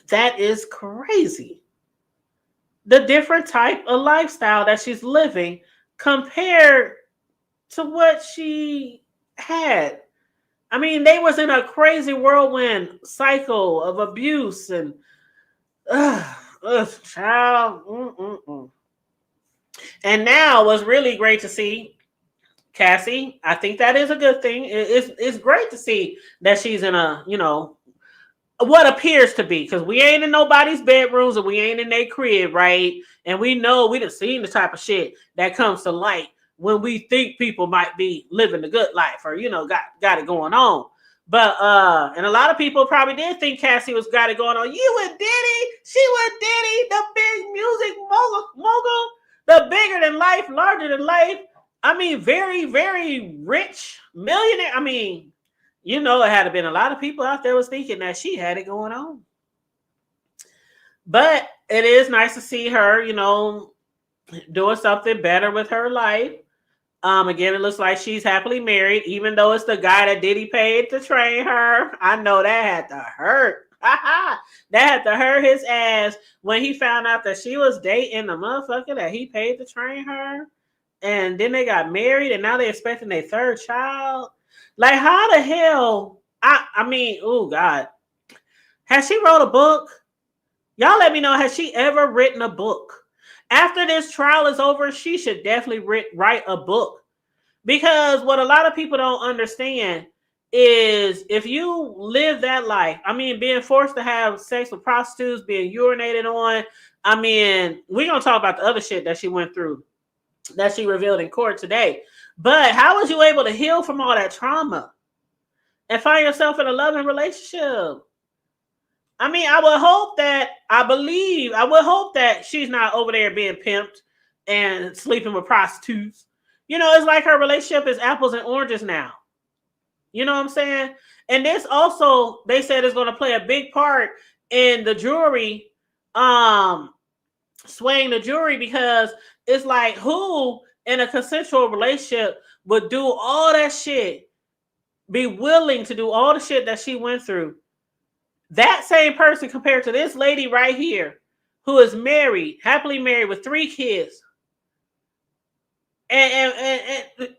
That is crazy. The different type of lifestyle that she's living compared to what she had. I mean, they was in a crazy whirlwind cycle of abuse and child. And now what's really great to see, Cassie, I think that is a good thing. It's great to see that she's in a, what appears to be, because we ain't in nobody's bedrooms and we ain't in their crib, right? And we know we done seen the type of shit that comes to light when we think people might be living the good life or, got it going on. But and a lot of people probably did think Cassie got it going on. You with Diddy? She with Diddy, the big music mogul, the bigger than life, larger than life. I mean, very, very rich millionaire. I mean, it had to been a lot of people out there was thinking that she had it going on. But it is nice to see her, doing something better with her life. Again, it looks like she's happily married, even though it's the guy that Diddy paid to train her. I know that had to hurt. That had to hurt his ass when he found out that she was dating the motherfucker that he paid to train her. And then they got married and now they're expecting their third child. Like, how the hell? I mean, oh God. Has she wrote a book? Y'all let me know. Has she ever written a book? After this trial is over, she should definitely write a book. Because what a lot of people don't understand is if you live that life, I mean, being forced to have sex with prostitutes, being urinated on, I mean, we're going to talk about the other shit that she went through, that she revealed in court today. But how was you able to heal from all that trauma and find yourself in a loving relationship? I mean, I would hope that she's not over there being pimped and sleeping with prostitutes. It's like her relationship is apples and oranges now. You know what I'm saying? And this also, they said, is going to play a big part in the jury, swaying the jury, because it's like, who in a consensual relationship would do all that shit, be willing to do all the shit that she went through? That same person compared to this lady right here, who is married, happily married with 3 kids. And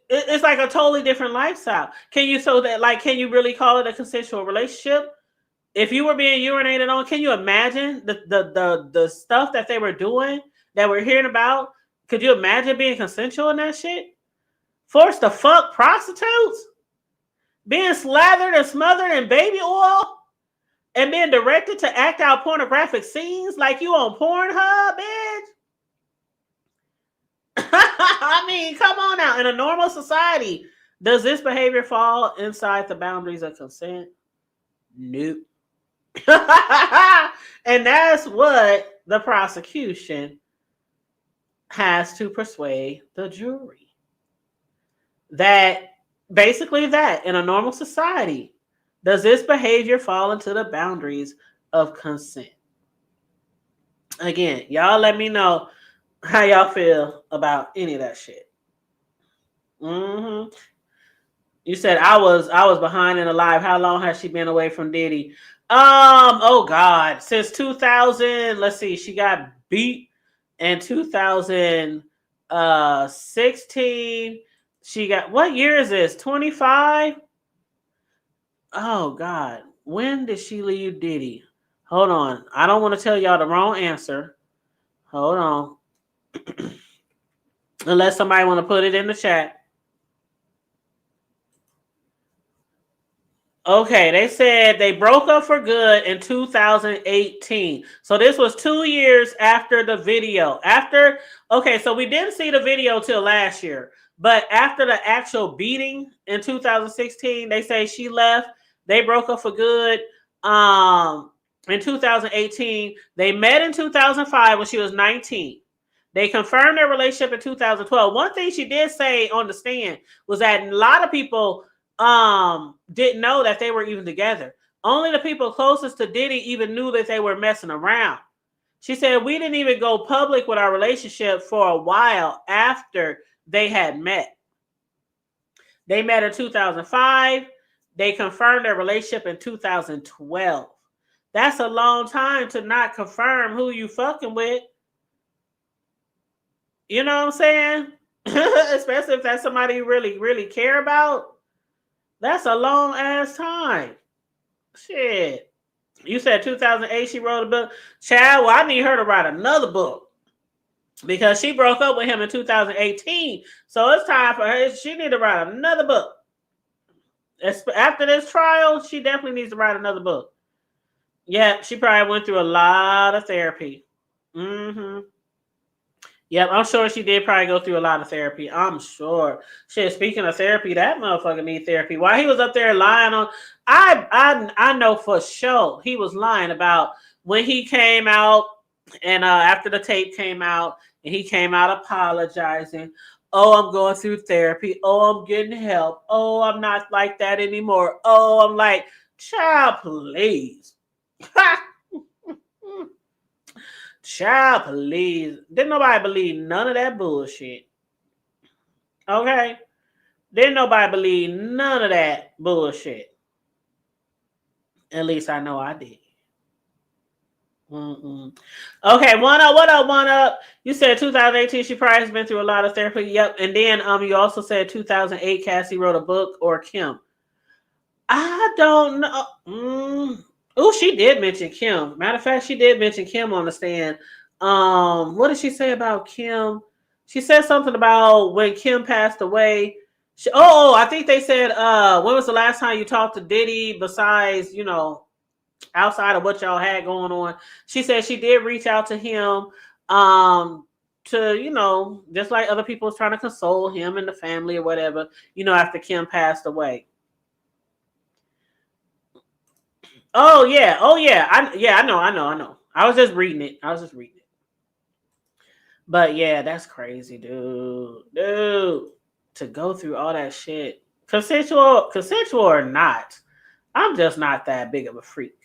it's like a totally different lifestyle. Can you really call it a consensual relationship? If you were being urinated on, can you imagine the stuff that they were doing that we're hearing about? Could you imagine being consensual in that shit? Forced to fuck prostitutes? Being slathered and smothered in baby oil? And being directed to act out pornographic scenes like you on Pornhub, bitch? I mean, come on now. In a normal society, does this behavior fall inside the boundaries of consent? Nope. And that's what the prosecution has to persuade the jury. That basically that in a normal society, does this behavior fall into the boundaries of consent? Again, y'all let me know how y'all feel about any of that shit. You said I was behind and alive. How long has she been away from Diddy? Oh God, since 2000. Let's see, she got beat in 2016. She got, what year is this? 25. Oh God, when did she leave Diddy? Hold on, I don't want to tell y'all the wrong answer. Hold on, unless somebody want to put it in the chat. Okay, they said they broke up for good in 2018. So this was 2 years after the video. Okay, so we didn't see the video till last year. But after the actual beating in 2016, they say she left. They broke up for good in 2018. They met in 2005 when she was 19. They confirmed their relationship in 2012. One thing she did say on the stand was that a lot of people didn't know that they were even together. Only the people closest to Diddy even knew that they were messing around. She said, we didn't even go public with our relationship for a while after they had met. They met in 2005. They confirmed their relationship in 2012. That's a long time to not confirm who you fucking with. You know what I'm saying? Especially if that's somebody you really, really care about. That's a long ass time. Shit. You said 2008 she wrote a book. Child, well, I need her to write another book. Because she broke up with him in 2018. So it's time for her. She need to write another book. After this trial, she definitely needs to write another book. Yeah, she probably went through a lot of therapy. Yep, I'm sure she did probably go through a lot of therapy. I'm sure. Shit, speaking of therapy, that motherfucker need therapy. While he was up there lying on, I know for sure he was lying about when he came out and after the tape came out and he came out apologizing. Oh, I'm going through therapy. Oh, I'm getting help. Oh, I'm not like that anymore. Oh, I'm like, child, please. Child, please. Didn't nobody believe none of that bullshit. Okay? Didn't nobody believe none of that bullshit. At least I know I did. Okay, what up? You said 2018, she probably has been through a lot of therapy. Yep. And then you also said 2008, Cassie wrote a book, or Kim. I don't know. Oh, she did mention Kim. Matter of fact, she did mention Kim on the stand. What did she say about Kim? She said something about when Kim passed away. I think they said, when was the last time you talked to Diddy besides, outside of what y'all had going on? She said she did reach out to him to, just like other people was trying to console him and the family or whatever, after Kim passed away. Oh yeah. I know. I was just reading it. But yeah, that's crazy, dude. To go through all that shit, consensual or not, I'm just not that big of a freak.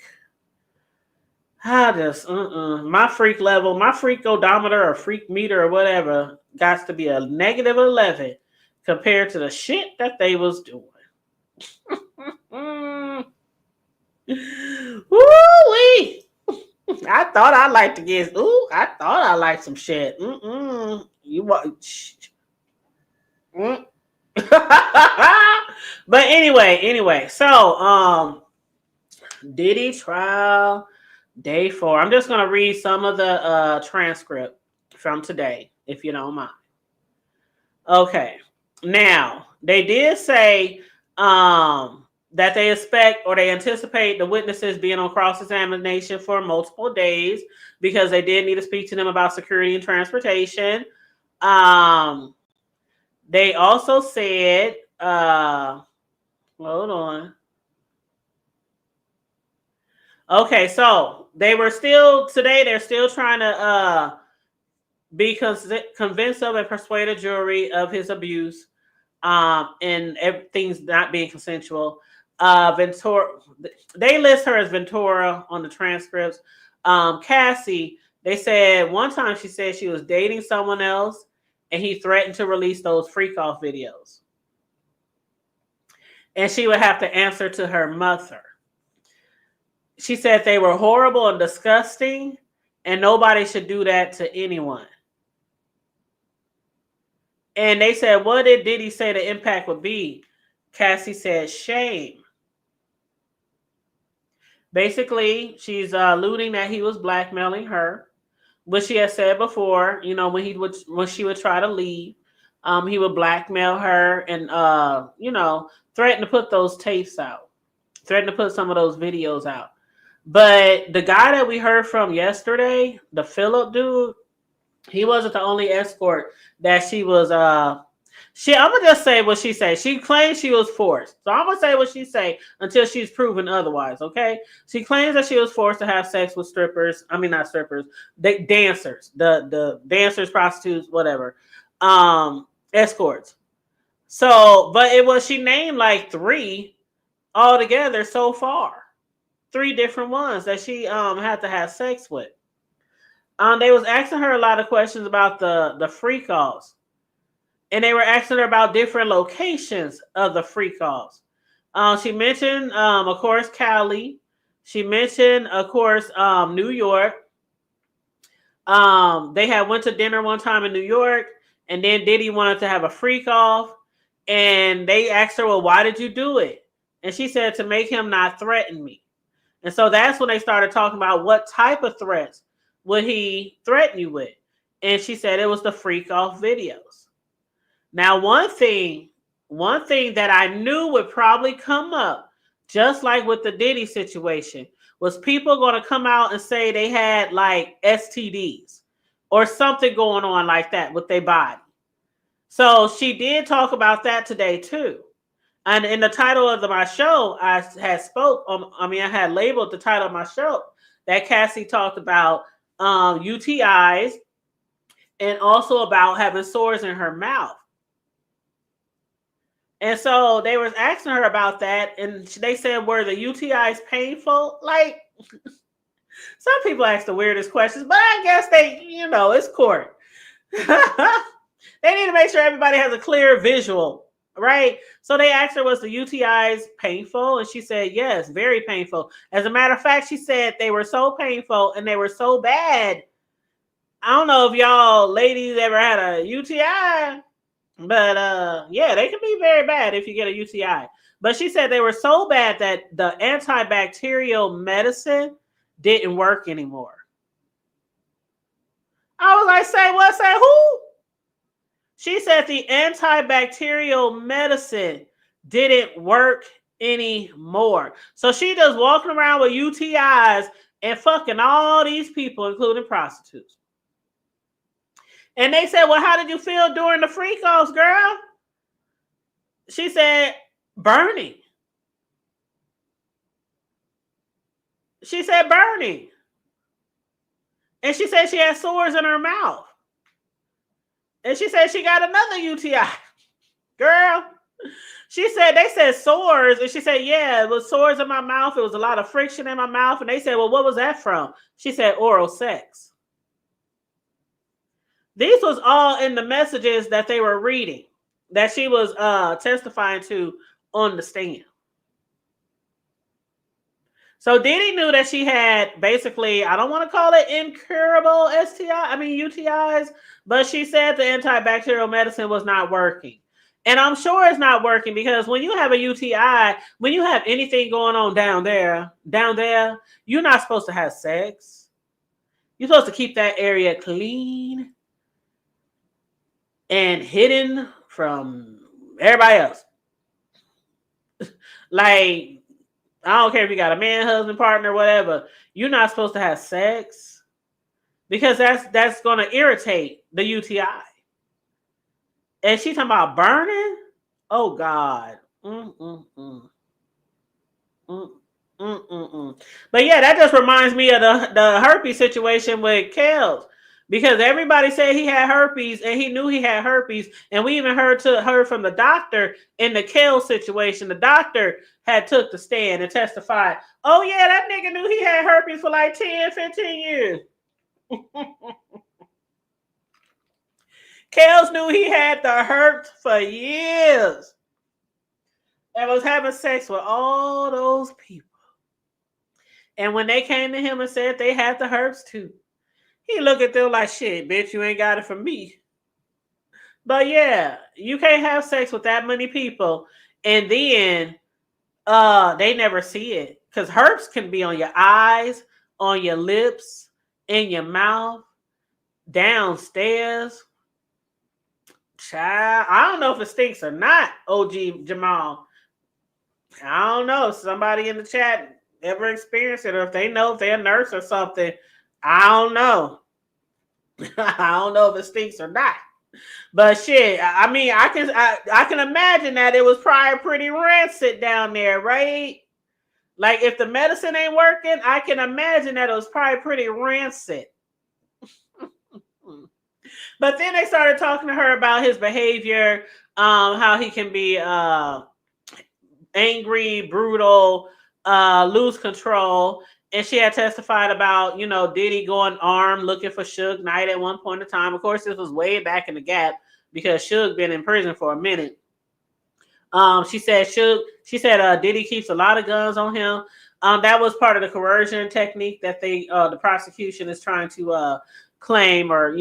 I just my freak level, my freak odometer or freak meter or whatever, got to be a -11 compared to the shit that they was doing. Woo-wee. I thought I liked to get. I thought I liked some shit. You want? But anyway. So Diddy Trial, day 4. I'm just going to read some of the transcript from today, if you don't mind. Okay. Now, they did say that they expect or they anticipate the witnesses being on cross-examination for multiple days because they did need to speak to them about security and transportation. They also said, hold on. Okay, so they're still trying to be convinced of and persuade a jury of his abuse, and everything's not being consensual. Ventura, they list her as Ventura on the transcripts. Cassie, they said one time she said she was dating someone else, and he threatened to release those freak off videos, and she would have to answer to her mother. She said they were horrible and disgusting, and nobody should do that to anyone. And they said, what did Diddy say the impact would be? Cassie said, shame. Basically, she's alluding that he was blackmailing her, which she had said before. You know, when she would try to leave, he would blackmail her and threaten to put those tapes out, threaten to put some of those videos out. But the guy that we heard from yesterday, the Philip dude, he wasn't the only escort that she was. I'm gonna just say what she said. She claims she was forced, so I'm gonna say what she say until she's proven otherwise. Okay? She claims that she was forced to have sex with strippers. I mean, not strippers, dancers, the dancers, prostitutes, whatever, escorts. So, but she named like 3 altogether so far. 3 different ones that she had to have sex with. They was asking her a lot of questions about the freak offs, and they were asking her about different locations of the freak offs. She mentioned, of course, Cali. She mentioned, of course, New York. They had went to dinner one time in New York, and then Diddy wanted to have a freak off, and they asked her, "Well, why did you do it?" And she said, "To make him not threaten me." And so that's when they started talking about what type of threats would he threaten you with. And she said it was the freak off videos. Now, one thing that I knew would probably come up, just like with the Diddy situation, was people going to come out and say they had like STDs or something going on like that with their body. So she did talk about that today too. And in the title of my show, I had labeled the title of my show that Cassie talked about UTIs and also about having sores in her mouth. And so they were asking her about that, and they said, were the UTIs painful? Like, some people ask the weirdest questions, but I guess it's court. They need to make sure everybody has a clear visual, right? So they asked her, was the UTIs painful? And she said, yes, very painful. As a matter of fact, she said they were so painful and they were so bad. I don't know if y'all ladies ever had a UTI, but yeah, they can be very bad if you get a UTI. But she said they were so bad that the antibacterial medicine didn't work anymore. I was like, say what? Say who? She said the antibacterial medicine didn't work anymore. So she just walking around with UTIs and fucking all these people, including prostitutes. And they said, well, how did you feel during the freak offs, girl? She said, burning. She said, burning. And she said she had sores in her mouth. And she said she got another UTI. Girl, she said, they said sores. And she said, yeah, it was sores in my mouth. It was a lot of friction in my mouth. And they said, well, what was that from? She said, oral sex. These was all in the messages that they were reading, that she was testifying to on the stand. So Diddy knew that she had basically, I don't want to call it incurable UTIs, but she said the antibacterial medicine was not working. And I'm sure it's not working because when you have a UTI, when you have anything going on down there, you're not supposed to have sex. You're supposed to keep that area clean and hidden from everybody else. Like, I don't care if you got a man, husband, partner, whatever. You're not supposed to have sex because that's going to irritate the UTI. And she talking about burning? Oh God. Mm-mm-mm. Mm-mm-mm. But yeah, that just reminds me of the herpes situation with Kels. Because everybody said he had herpes and he knew he had herpes. And we even heard from the doctor in the Kels situation. The doctor had took the stand and testified, oh yeah, that nigga knew he had herpes for like 10, 15 years. Kels knew he had the herpes for years. And was having sex with all those people. And when they came to him and said they had the herpes too, he looked at them like, shit, bitch, you ain't got it from me. But yeah, you can't have sex with that many people and then they never see it. Because herpes can be on your eyes, on your lips, in your mouth, downstairs. Child, I don't know if it stinks or not, OG Jamal. I don't know. Somebody in the chat ever experienced it, or if they know, if they're a nurse or something. I don't know. I don't know if it stinks or not. But shit, I mean, I can imagine that it was probably pretty rancid down there, right? Like if the medicine ain't working, I can imagine that it was probably pretty rancid. But then they started talking to her about his behavior, how he can be angry, brutal, lose control. And she had testified about, Diddy going armed looking for Suge Knight at one point in time. Of course, this was way back in the gap because Suge been in prison for a minute. She said Diddy keeps a lot of guns on him. That was part of the coercion technique that the prosecution is trying to claim or,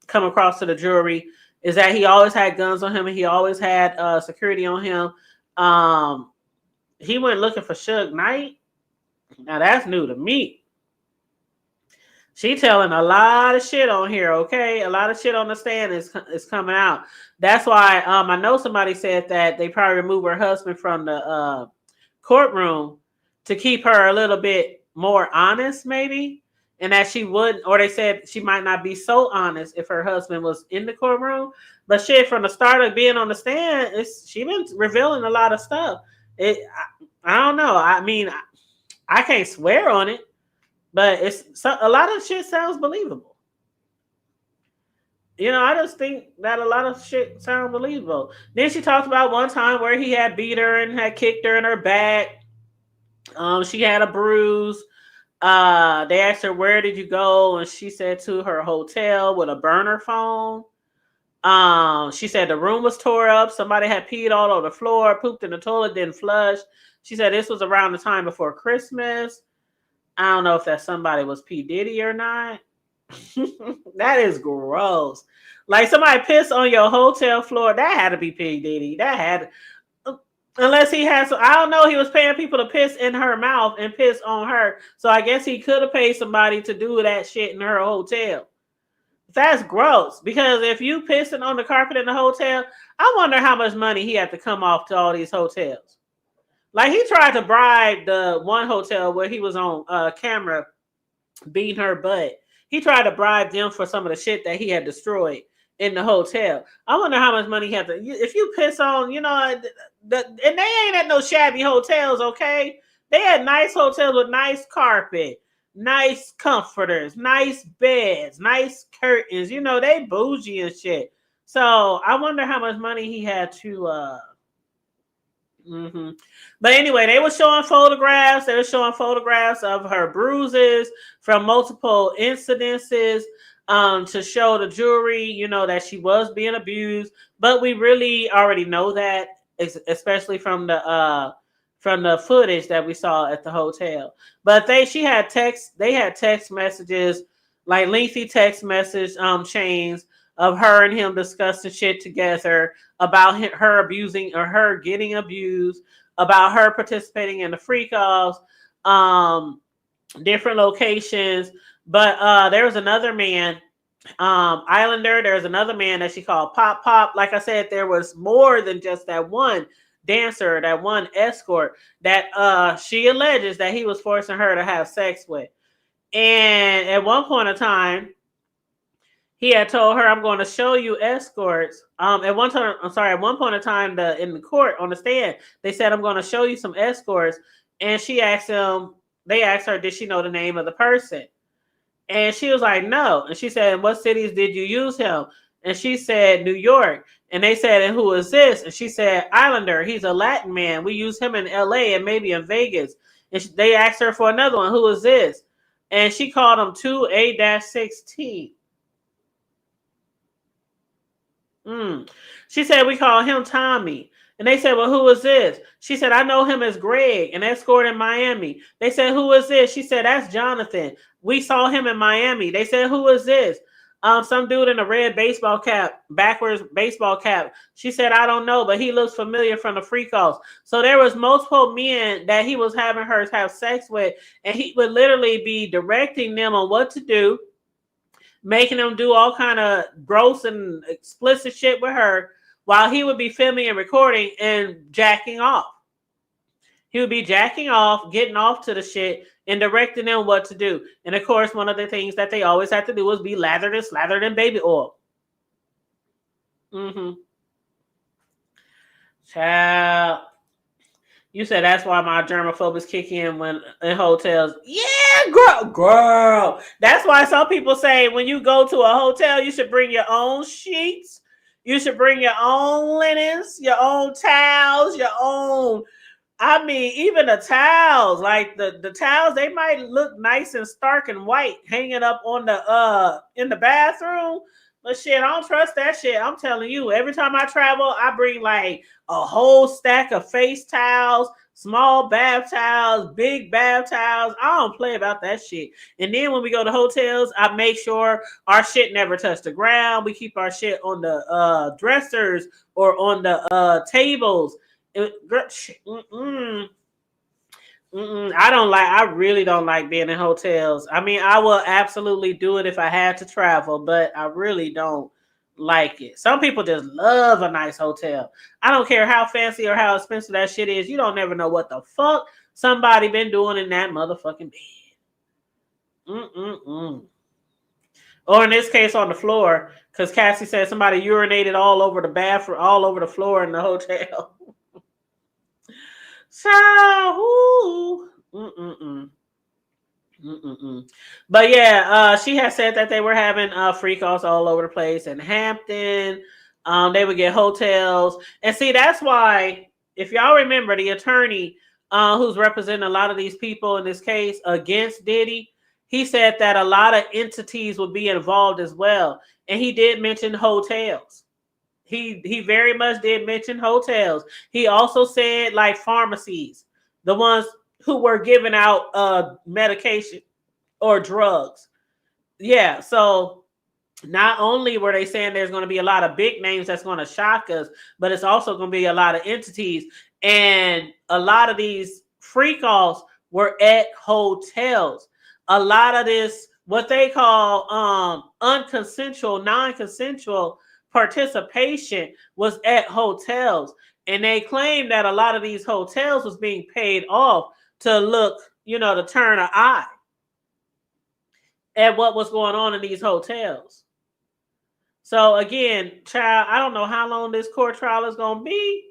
come across to the jury, is that he always had guns on him and he always had security on him. He went looking for Suge Knight. Now that's new to me. She telling a lot of shit on here, okay? A lot of shit on the stand is coming out. That's why I know somebody said that they probably removed her husband from the courtroom to keep her a little bit more honest, maybe, and that she wouldn't, or they said she might not be so honest if her husband was in the courtroom. But shit, from the start of being on the stand, she been revealing a lot of stuff. I don't know. I mean, I can't swear on it, but a lot of shit sounds believable. I just think that a lot of shit sounds believable. Then she talked about one time where he had beat her and had kicked her in her back. She had a bruise. They asked her, where did you go? And she said to her hotel with a burner phone. She said the room was tore up. Somebody had peed all over the floor, pooped in the toilet, didn't flush. She said this was around the time before Christmas. I don't know if that somebody was P. Diddy or not. That is gross. Like somebody pissed on your hotel floor. That had to be P. Diddy. That had, unless he has, I don't know. He was paying people to piss in her mouth and piss on her. So I guess he could have paid somebody to do that shit in her hotel. That's gross. Because if you pissing on the carpet in the hotel, I wonder how much money he had to come off to all these hotels. Like he tried to bribe the one hotel where he was on camera beating her butt. He tried to bribe them for some of the shit that he had destroyed in the hotel. I wonder how much money he had to. If you piss on, and they ain't at no shabby hotels, okay? They had nice hotels with nice carpet, nice comforters, nice beds, nice curtains. They bougie and shit. So I wonder how much money he had to. But anyway, they were showing photographs. They were showing photographs of her bruises from multiple incidences to show the jury, that she was being abused. But we really already know that, especially from the footage that we saw at the hotel. But they had text messages, like lengthy text message chains of her and him discussing shit together about her abusing or her getting abused, about her participating in the freak offs, different locations. But there was another man, Islander. There's another man that she called Pop Pop. Like I said, there was more than just that one dancer, that one escort that she alleges that he was forcing her to have sex with. And at one point in time, he had told her, "I'm going to show you escorts." At one time, I'm sorry, at one point in time, in the court on the stand, they said, "I'm going to show you some escorts," and she asked him. They asked her, "Did she know the name of the person?" And she was like, "No." And she said, "In what cities did you use him?" And she said, "New York." And they said, "And who is this?" And she said, "Islander. He's a Latin man. We use him in LA and maybe in Vegas." And they asked her for another one. "Who is this?" And she called him 2A-16. She said, "We call him Tommy." And they said, "Well, who is this?" She said, "I know him as Greg, an escort in Miami." They said, "Who is this?" She said, "That's Jonathan. We saw him in Miami." They said, "Who is this?" Some dude in a red baseball cap, backwards baseball cap. She said, "I don't know, but he looks familiar from the free calls." So there was multiple men that he was having her have sex with, and he would literally be directing them on what to do, making them do all kind of gross and explicit shit with her, while he would be filming and recording and jacking off. He would be jacking off, getting off to the shit, and directing them what to do. And of course, one of the things that they always have to do is be lathered and slathered in baby oil. Child. You said that's why my germophobes kick in when in hotels. Yeah, girl. That's why some people say when you go to a hotel, you should bring your own sheets. You should bring your own linens, your own towels, your own. I mean, even the towels, like the towels, they might look nice and stark and white hanging up on the in the bathroom. But shit, I don't trust that shit. I'm telling you, every time I travel, I bring like a whole stack of face towels, small bath towels, big bath towels. I don't play about that shit. And then when we go to hotels, I make sure our shit never touch the ground. We keep our shit on the dressers or on the tables. I really don't like being in hotels. I mean, I will absolutely do it if I had to travel, but I really don't like it. Some people just love a nice hotel. I don't care how fancy or how expensive that shit is. You don't never know what the fuck somebody been doing in that motherfucking bed. Or in this case, on the floor, because Cassie said somebody urinated all over the bathroom, all over the floor in the hotel. So, But yeah, she had said that they were having freak offs all over the place in Hampton. They would get hotels, and see that's why, if y'all remember, the attorney who's representing a lot of these people in this case against Diddy, he said that a lot of entities would be involved as well, and he did mention hotels. He very much did mention hotels. He also said like pharmacies, the ones who were giving out medication or drugs. Yeah, so not only were they saying there's going to be a lot of big names that's going to shock us, but it's also going to be a lot of entities. And a lot of these freak offs were at hotels. A lot of this, what they call unconsensual, non-consensual participation, was at hotels. And they claimed that a lot of these hotels was being paid off to look, to turn an eye at what was going on in these hotels. So again, child, I don't know how long this court trial is going to be.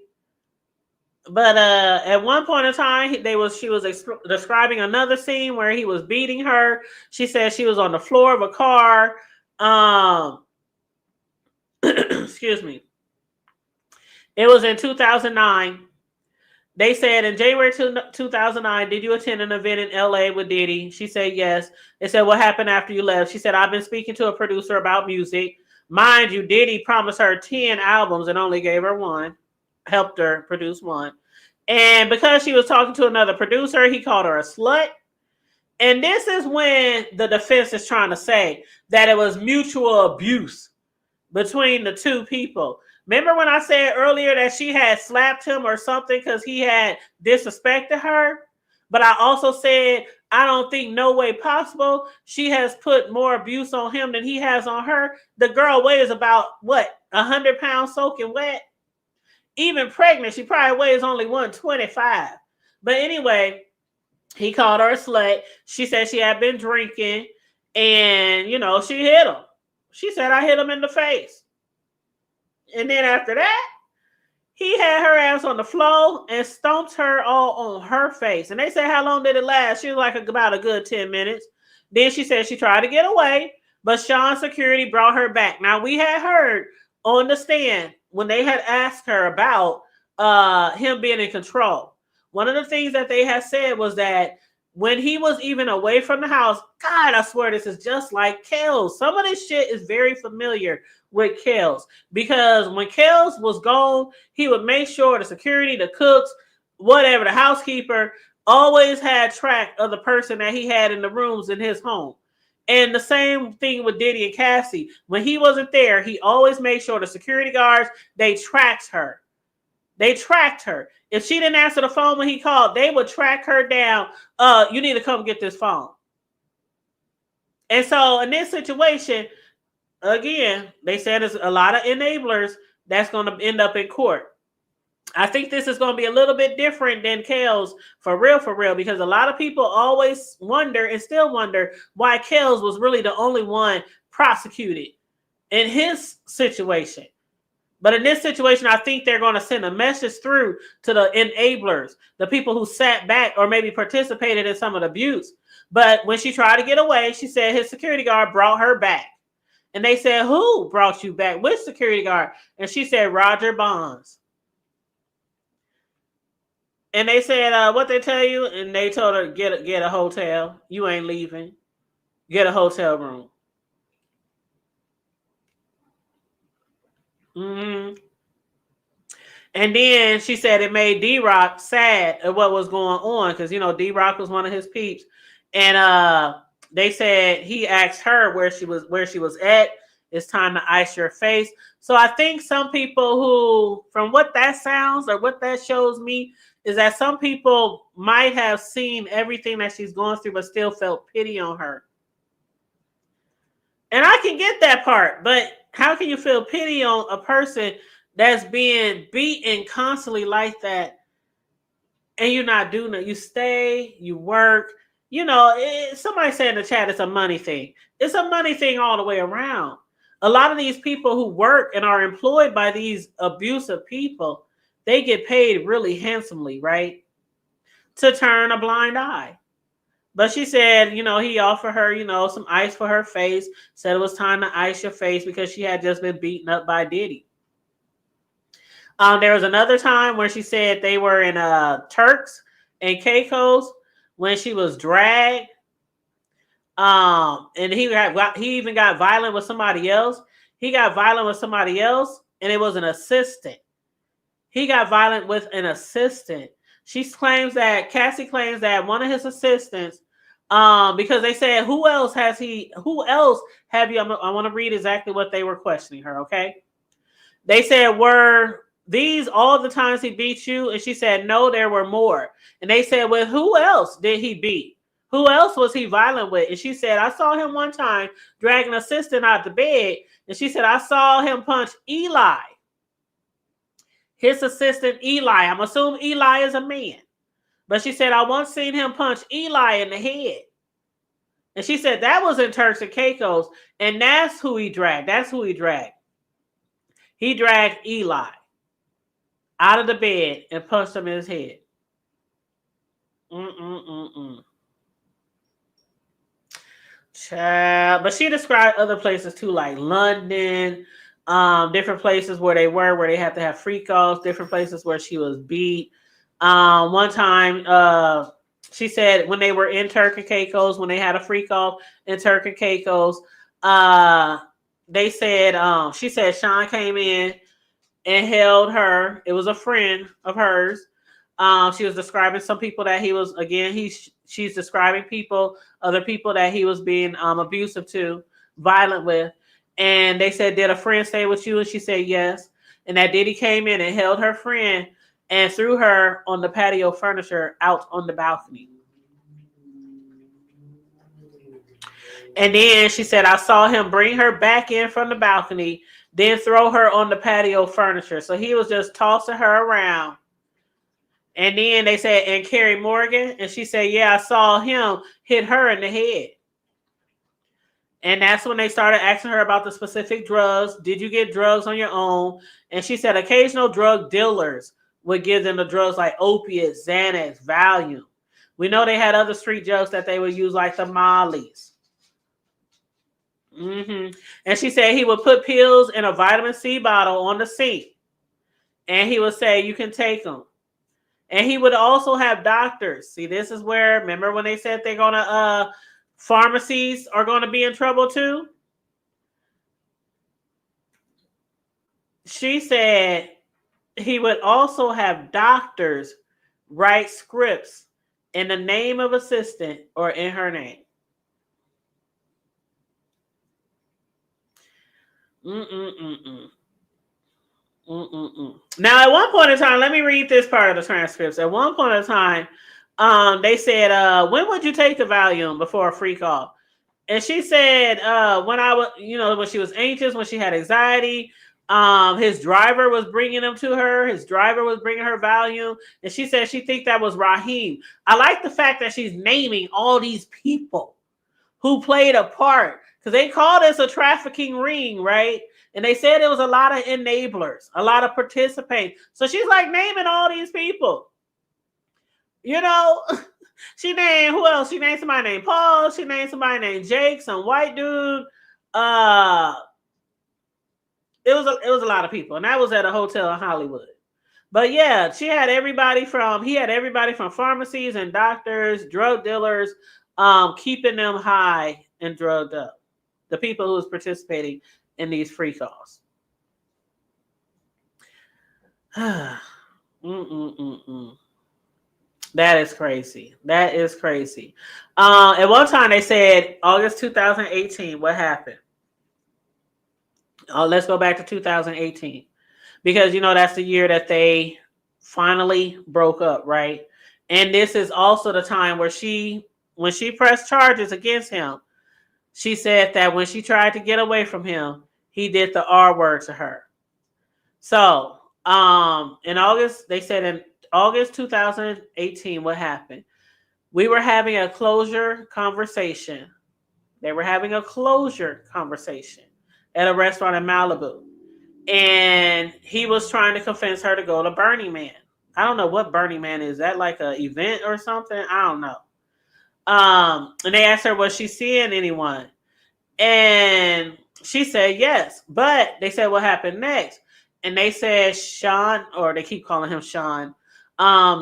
But at one point in time, she was describing another scene where he was beating her. She said she was on the floor of a car. Excuse me. It was in 2009. They said in January 2009, did you attend an event in LA with Diddy? She said yes. They said, what happened after you left? She said, I've been speaking to a producer about music. Mind you, Diddy promised her 10 albums and only gave her one, helped her produce one. And because she was talking to another producer, he called her a slut. And this is when the defense is trying to say that it was mutual abuse. between the two people. Remember when I said earlier that she had slapped him or something because he had disrespected her? But I also said, I don't think no way possible she has put more abuse on him than he has on her. The girl weighs about, what, 100 pounds soaking wet? Even pregnant, she probably weighs only 125. But anyway, he called her a slut. She said she had been drinking and, she hit him. She said, I hit him in the face. And then after that, he had her ass on the floor and stomped her all on her face. And they said, how long did it last? She was like about a good 10 minutes. Then she said she tried to get away, but Sean's security brought her back. Now, we had heard on the stand when they had asked her about him being in control. One of the things that they had said was that when he was even away from the house, God, I swear this is just like Kels. Some of this shit is very familiar with Kels, because when Kels was gone, he would make sure the security, the cooks, whatever, the housekeeper always had track of the person that he had in the rooms in his home. And the same thing with Diddy and Cassie. When he wasn't there, he always made sure the security guards, they tracked her. They tracked her. If she didn't answer the phone when he called, they would track her down. You need to come get this phone. And so in this situation, again, they said there's a lot of enablers that's going to end up in court. I think this is going to be a little bit different than Kels, for real, because a lot of people always wonder and still wonder why Kels was really the only one prosecuted in his situation. But in this situation, I think they're going to send a message through to the enablers, the people who sat back or maybe participated in some of the abuse. But when she tried to get away, she said his security guard brought her back. And they said, who brought you back? Which security guard? And she said, Roger Bonds. And they said, what they tell you? And they told her, get a hotel. You ain't leaving. Get a hotel room. Mm-hmm. And then she said it made D-Rock sad at what was going on, because, D-Rock was one of his peeps. And they said he asked her where she was at. It's time to ice your face. So I think some people who, from what that sounds or what that shows me, is that some people might have seen everything that she's going through, but still felt pity on her. And I can get that part, but how can you feel pity on a person that's being beaten constantly like that, and you're not doing it? You stay, you work. Somebody said in the chat it's a money thing. It's a money thing all the way around. A lot of these people who work and are employed by these abusive people, they get paid really handsomely, right? To turn a blind eye. But she said, he offered her, some ice for her face, said it was time to ice your face because she had just been beaten up by Diddy. There was another time where she said they were in Turks and Caicos when she was dragged. And he even got violent with somebody else. He got violent with somebody else, and it was an assistant. He got violent with an assistant. Cassie claims that one of his assistants, because they said, who else have you? I want to read exactly what they were questioning her, okay? They said, were these all the times he beat you? And she said, no, there were more. And they said, well, who else did he beat? Who else was he violent with? And she said, I saw him one time drag an assistant out the bed. And she said, I saw him punch Eli. His assistant, Eli. I'm assuming Eli is a man. But she said, I once seen him punch Eli in the head. And she said, that was in Turks and Caicos. And that's who he dragged. He dragged Eli out of the bed and punched him in his head. Child. But she described other places too, like London, different places where they have to have freak offs, different places where she was beat. One time, she said when they were in Turk and Caicos, when they had a freak off in Turk and Caicos, they said, she said Sean came in and held her. It was a friend of hers. She was describing some people that he was, again, she's describing other people that he was being abusive to, violent with. And they said, did a friend stay with you? And she said, yes. And that Diddy came in and held her friend and threw her on the patio furniture out on the balcony. And then she said, I saw him bring her back in from the balcony, then throw her on the patio furniture. So he was just tossing her around. And then they said, and Carrie Morgan, and she said, yeah, I saw him hit her in the head. And that's when they started asking her about the specific drugs. Did you get drugs on your own? And she said occasional drug dealers would give them the drugs like opiates, Xanax, Valium. We know they had other street drugs that they would use like the Mollies. And she said he would put pills in a vitamin C bottle on the sink. And he would say, you can take them. And he would also have doctors. See, this is where, remember when they said they're going to, pharmacies are going to be in trouble too? She said he would also have doctors write scripts in the name of assistant or in her name. Now, at one point in time, let me read this part of the transcripts. At one point in time, they said, when would you take the Valium before a free call? And she said, when I was, when she was anxious, when she had anxiety, his driver was bringing them to her. His driver was bringing her Valium. And she said she think that was Raheem. I like the fact that she's naming all these people who played a part, because they call this a trafficking ring, right? And they said it was a lot of enablers, a lot of participants. So she's like naming all these people. She named, who else? She named somebody named Paul. She named somebody named Jake, some white dude. It was a lot of people, and that was at a hotel in Hollywood. But yeah, he had everybody from pharmacies and doctors, drug dealers, keeping them high and drugged up. The people who was participating in these free calls. That is crazy. That is crazy. At one time they said August 2018. What happened? Let's go back to 2018, because that's the year that they finally broke up, right? And this is also the time where when she pressed charges against him, she said that when she tried to get away from him, he did the R word to her. So, in August, they said in August 2018, what happened? We were having a closure conversation. They were having a closure conversation at a restaurant in Malibu. And he was trying to convince her to go to Burning Man. I don't know what Burning Man is. Is that like an event or something? I don't know. And they asked her, was she seeing anyone? And she said yes. But they said, what happened next? And they said Sean, or they keep calling him Sean,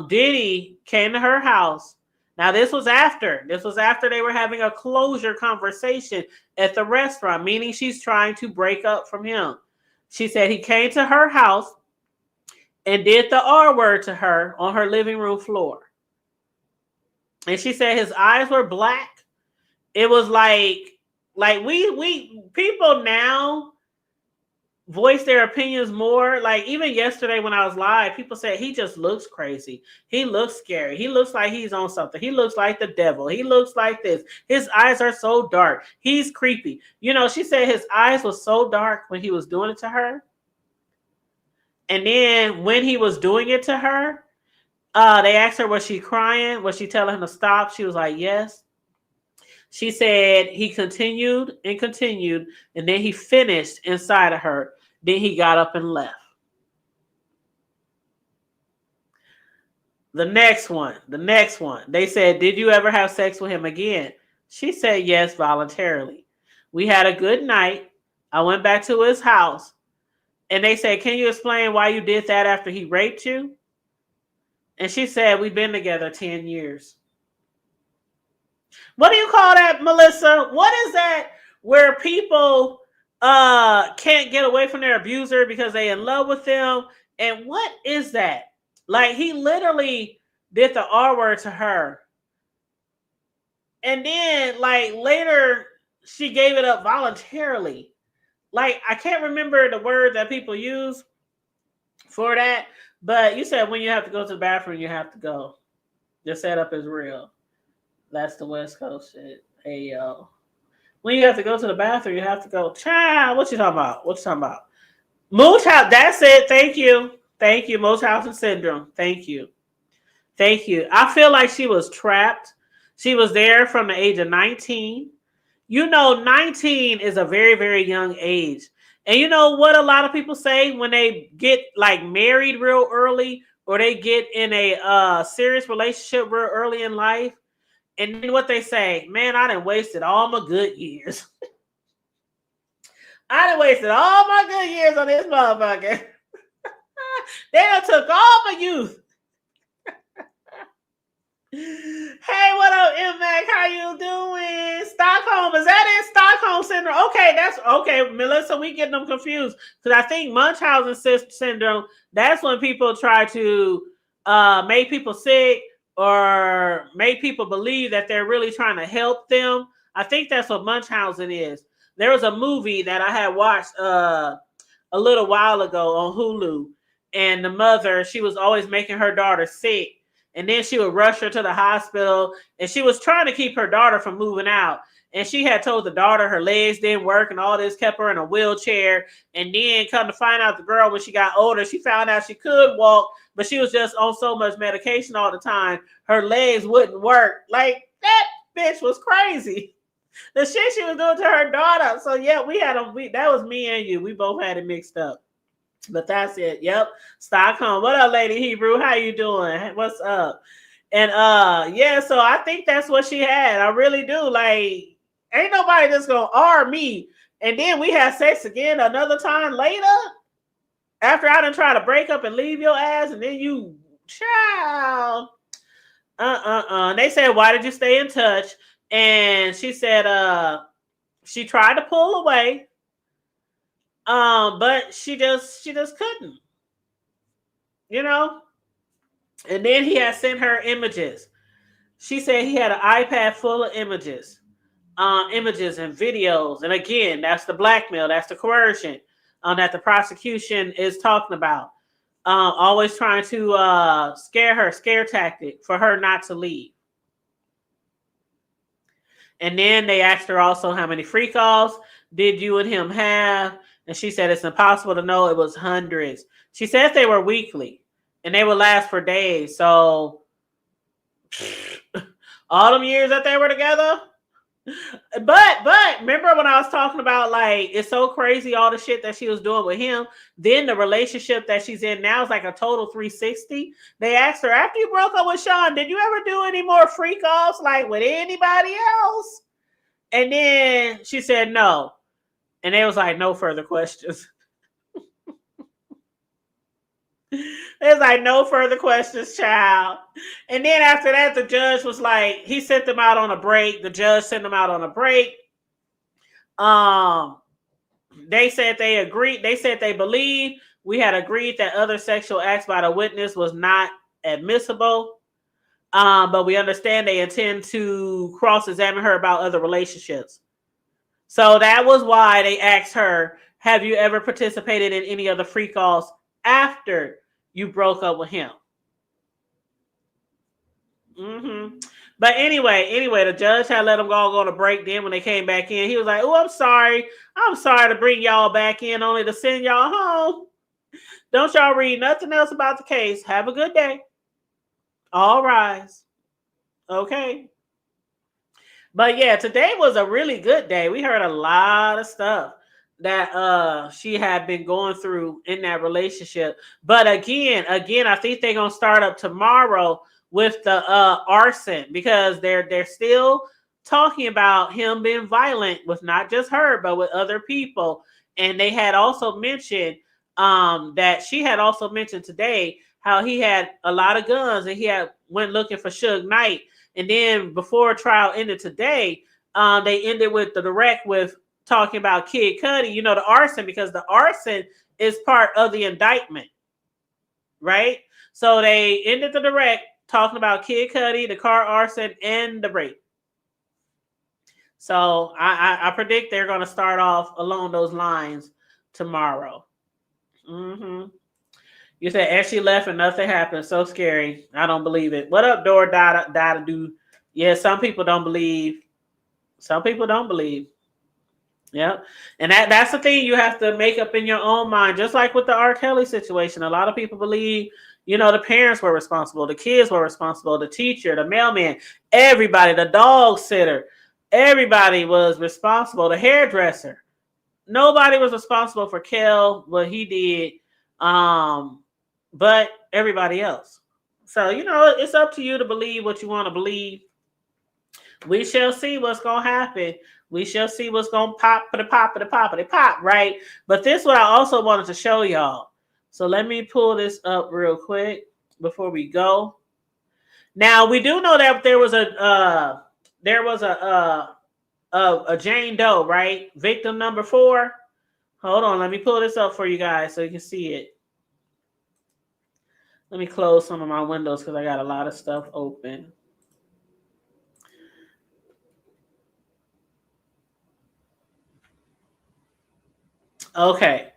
Diddy came to her house. Now, this was after they were having a closure conversation at the restaurant, meaning she's trying to break up from him. She said he came to her house and did the R word to her on her living room floor. And she said his eyes were black. It was like we people now voice their opinions more. Like even yesterday when I was live, people said he just looks crazy. He looks scary. He looks like he's on something. He looks like the devil. He looks like this. His eyes are so dark. He's creepy. She said his eyes were so dark when he was doing it to her. And then when he was doing it to her, they asked her, was she crying? Was she telling him to stop? She was like, yes. She said he continued, and then he finished inside of her. Then he got up and left. The next one. They said, did you ever have sex with him again? She said yes, voluntarily. We had a good night. I went back to his house. And they said, can you explain why you did that after he raped you? And she said, we've been together 10 years. What do you call that, Melissa? What is that where people can't get away from their abuser because they in love with them? And what is that? Like, he literally did the R word to her. And then, like, later, she gave it up voluntarily. like I can't remember the word that people use for that, but you said when you have to go to the bathroom, you have to go. The setup is real. That's the West Coast shit. Hey yo. When you have to go to the bathroom, you have to go. Child, what you talking about? What you talking about? Munchausen. That's it. Thank you. Thank you. Munchausen syndrome. Thank you. Thank you. I feel like she was trapped. She was there from the age of 19. You know, 19 is a very, very young age. And you know what a lot of people say when they get like married real early or they get in a serious relationship real early in life? And then what they say, man, I done wasted all my good years. I done wasted all my good years on this motherfucker. They done took all my youth. Hey, what up, M-Mac? How you doing? Stockholm, is that it? Stockholm syndrome. Okay, that's okay, Melissa. We getting them confused because I think Munchausen syndrome. That's when people try to make people sick or make people believe that they're really trying to help them. I think that's what Munchausen is. There was a movie that I had watched a little while ago on Hulu, and the mother, she was always making her daughter sick. And then she would rush her to the hospital, and she was trying to keep her daughter from moving out. And she had told the daughter her legs didn't work and all this, kept her in a wheelchair. And then come to find out the girl, when she got older, she found out she could walk, but she was just on so much medication all the time, her legs wouldn't work. Like, that bitch was crazy. The shit she was doing to her daughter. So yeah, that was me and you. We both had it mixed up. But that's it. Yep. Stockholm. What up, Lady Hebrew? How you doing? What's up? And yeah, so I think that's what she had. I really do. Like, ain't nobody just gonna R me. And then we had sex again another time later. After I done try to break up and leave your ass, and then you child. They said, why did you stay in touch? And she said, she tried to pull away. But she just couldn't, you know. And then he had sent her images. She said he had an iPad full of images, images and videos. And again, that's the blackmail, that's the coercion that the prosecution is talking about. Always trying to scare tactic for her not to leave. And then they asked her also how many free calls did you and him have? And she said it's impossible to know. It was hundreds. She said they were weekly and they would last for days. So all them years that they were together. But remember when I was talking about, like, it's so crazy all the shit that she was doing with him. Then the relationship that she's in now is like a total 360. They asked her, after you broke up with Sean, did you ever do any more freak offs like with anybody else? And then she said no. And they was like, no further questions. There's like no further questions, child. And then after that, the judge was like, he sent them out on a break. The judge sent them out on a break. They said they agreed. They said they believe we had agreed that other sexual acts by the witness was not admissible. But we understand they intend to cross-examine her about other relationships. So that was why they asked her, have you ever participated in any other free calls after you broke up with him? Mm-hmm. But anyway, the judge had let them all go to break. Then when they came back in, he was like, oh, I'm sorry to bring y'all back in, only to send y'all home. Don't y'all read nothing else about the case. Have a good day. All rise. Okay. But yeah, today was a really good day. We heard a lot of stuff that she had been going through in that relationship. But again, I think they're gonna start up tomorrow with the arson, because they're still talking about him being violent with not just her but with other people. And they had also mentioned that she had also mentioned today how he had a lot of guns and he had went looking for Suge Knight. And then before trial ended today, they ended with the direct with talking about Kid Cudi, you know, the arson, because the arson is part of the indictment, right? So they ended the direct talking about Kid Cudi, the car arson, and the rape. So I predict they're going to start off along those lines tomorrow. You said as she left and nothing happened. So scary. I don't believe it. What up, Door Dada do? Yeah, some people don't believe. Some people don't believe. Yeah. And that's the thing you have to make up in your own mind. Just like with the R. Kelly situation. A lot of people believe, the parents were responsible, the kids were responsible, the teacher, the mailman, everybody, the dog sitter, everybody was responsible, the hairdresser. Nobody was responsible for Kel, what he did, but everybody else. So, it's up to you to believe what you want to believe. We shall see what's going to happen. We shall see what's going to pop, right? But this is what I also wanted to show y'all. So let me pull this up real quick before we go. Now, we do know that there was a Jane Doe, right? Victim number 4. Hold on. Let me pull this up for you guys so you can see it. Let me close some of my windows because I got a lot of stuff open. Okay.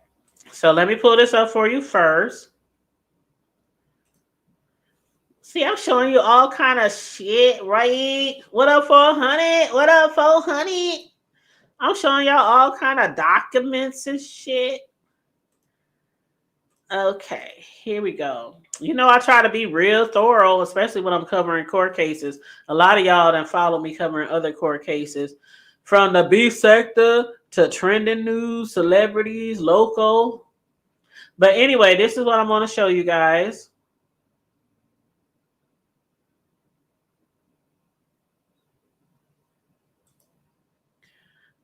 So let me pull this up for you first. See, I'm showing you all kind of shit, right? What up, 400? What up, 400? I'm showing y'all all kind of documents and shit. Okay, here we go. I try to be real thorough, especially when I'm covering court cases. A lot of y'all that follow me covering other court cases, from the beef sector to trending news, celebrities, local. But anyway, this is what I'm going to show you guys.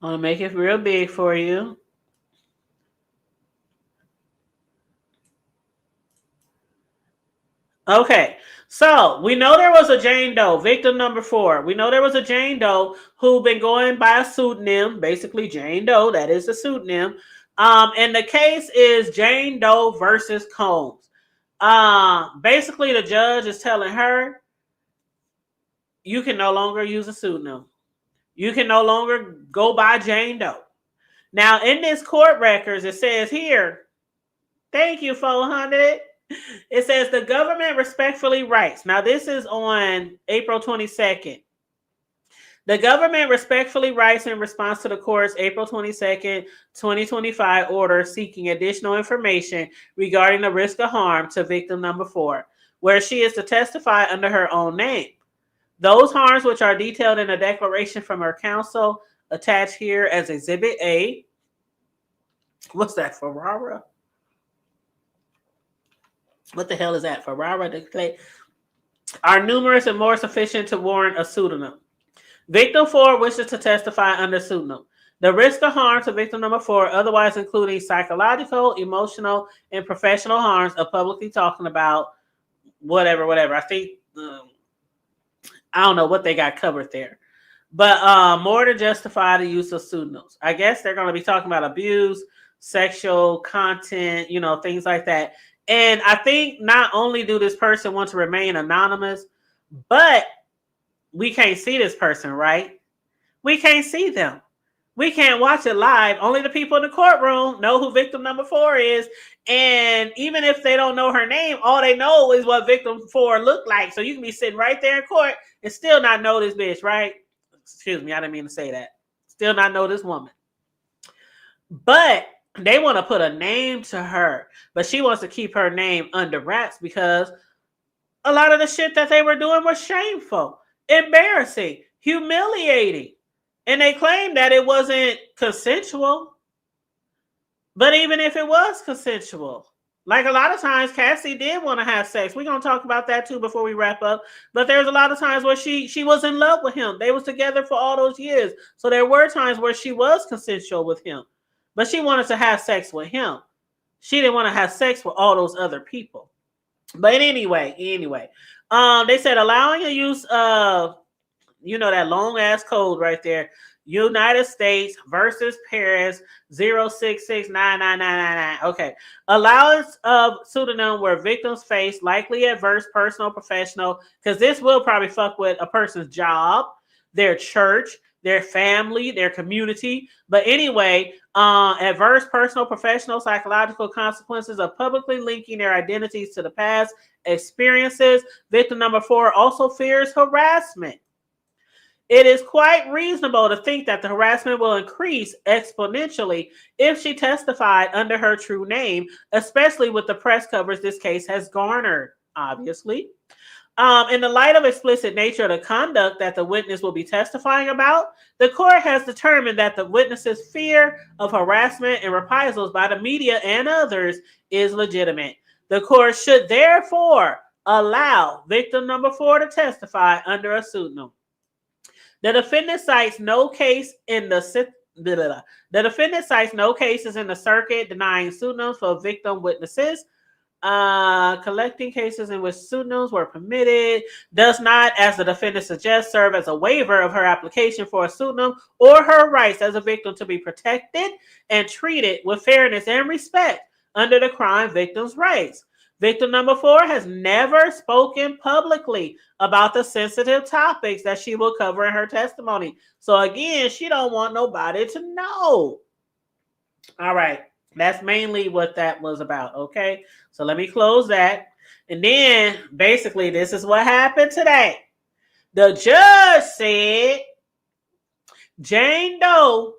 I'm going to make it real big for you. Okay, so we know there was a Jane Doe, victim number 4. We know there was a Jane Doe who been going by a pseudonym, basically Jane Doe, that is the pseudonym. And the case is Jane Doe versus Combs. Basically, the judge is telling her, you can no longer use a pseudonym. You can no longer go by Jane Doe. Now, in this court records, it says here, thank you, 400. It says the government respectfully writes. Now, this is on April 22nd. The government respectfully writes in response to the court's April 22nd, 2025 order seeking additional information regarding the risk of harm to victim number 4, where she is to testify under her own name. Those harms which are detailed in a declaration from her counsel attached here as Exhibit A. What's that, Ferrara? What the hell is that? Ferrara declared are numerous and more sufficient to warrant a pseudonym. Victim 4 wishes to testify under pseudonym. The risk of harm to victim number 4, otherwise including psychological, emotional, and professional harms of publicly talking about whatever. I think, I don't know what they got covered there. But more to justify the use of pseudonyms. I guess they're going to be talking about abuse, sexual content, things like that. And I think not only do this person want to remain anonymous, but we can't see this person, right? We can't see them. We can't watch it live. Only the people in the courtroom know who victim number 4 is. And even if they don't know her name, all they know is what victim 4 looked like. So you can be sitting right there in court and still not know this bitch, right? Excuse me, I didn't mean to say that. Still not know this woman. But they want to put a name to her. But she wants to keep her name under wraps because a lot of the shit that they were doing was shameful, embarrassing, humiliating. And they claimed that it wasn't consensual. But even if it was consensual, like a lot of times Cassie did want to have sex. We're going to talk about that too before we wrap up. But there's a lot of times where she was in love with him. They was together for all those years. So there were times where she was consensual with him. But she wanted to have sex with him. She didn't want to have sex with all those other people. But anyway, they said allowing the use of, that long ass code right there, United States versus Paris 0669999. Okay. Allowance of pseudonym where victims face likely adverse personal, professional, because this will probably fuck with a person's job, their church, their family, their community. But anyway, adverse personal, professional, psychological consequences of publicly linking their identities to the past experiences. Victim number 4 also fears harassment. It is quite reasonable to think that the harassment will increase exponentially if she testified under her true name, especially with the press coverage this case has garnered, obviously. In the light of explicit nature of the conduct that the witness will be testifying about, the court has determined that the witness's fear of harassment and reprisals by the media and others is legitimate. The court should therefore allow victim number 4 to testify under a pseudonym. The defendant cites no case in the defendant cites no cases in the circuit denying pseudonyms for victim witnesses. Collecting cases in which pseudonyms were permitted does not, as the defendant suggests, serve as a waiver of her application for a pseudonym or her rights as a victim to be protected and treated with fairness and respect under the Crime Victims' Rights. Victim number 4 has never spoken publicly about the sensitive topics that she will cover in her testimony. So again, she don't want nobody to know. All right. That's mainly what that was about. Okay. So let me close that. And then basically this is what happened today. The judge said Jane Doe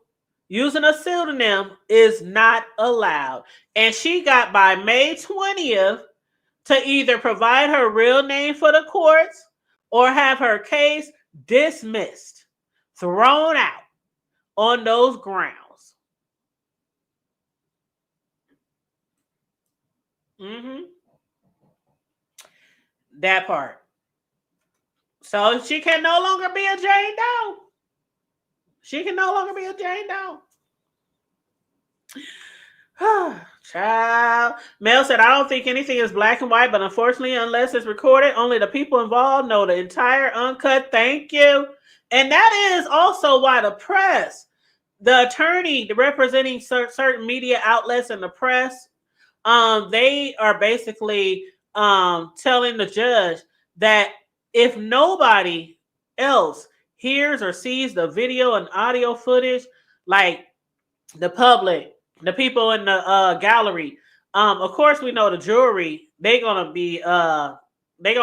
using a pseudonym is not allowed. And she got by May 20th to either provide her real name for the courts or have her case dismissed, thrown out on those grounds. That part. So she can no longer be a Jane Doe. She can no longer be a Jane Doe. Child. Mel said, I don't think anything is black and white, but unfortunately, unless it's recorded, only the people involved know the entire uncut. Thank you. And that is also why the press, the attorney representing certain media outlets and the press, they are basically telling the judge that if nobody else hears or sees the video and audio footage, like the public, the people in the gallery, of course we know the jury, they're gonna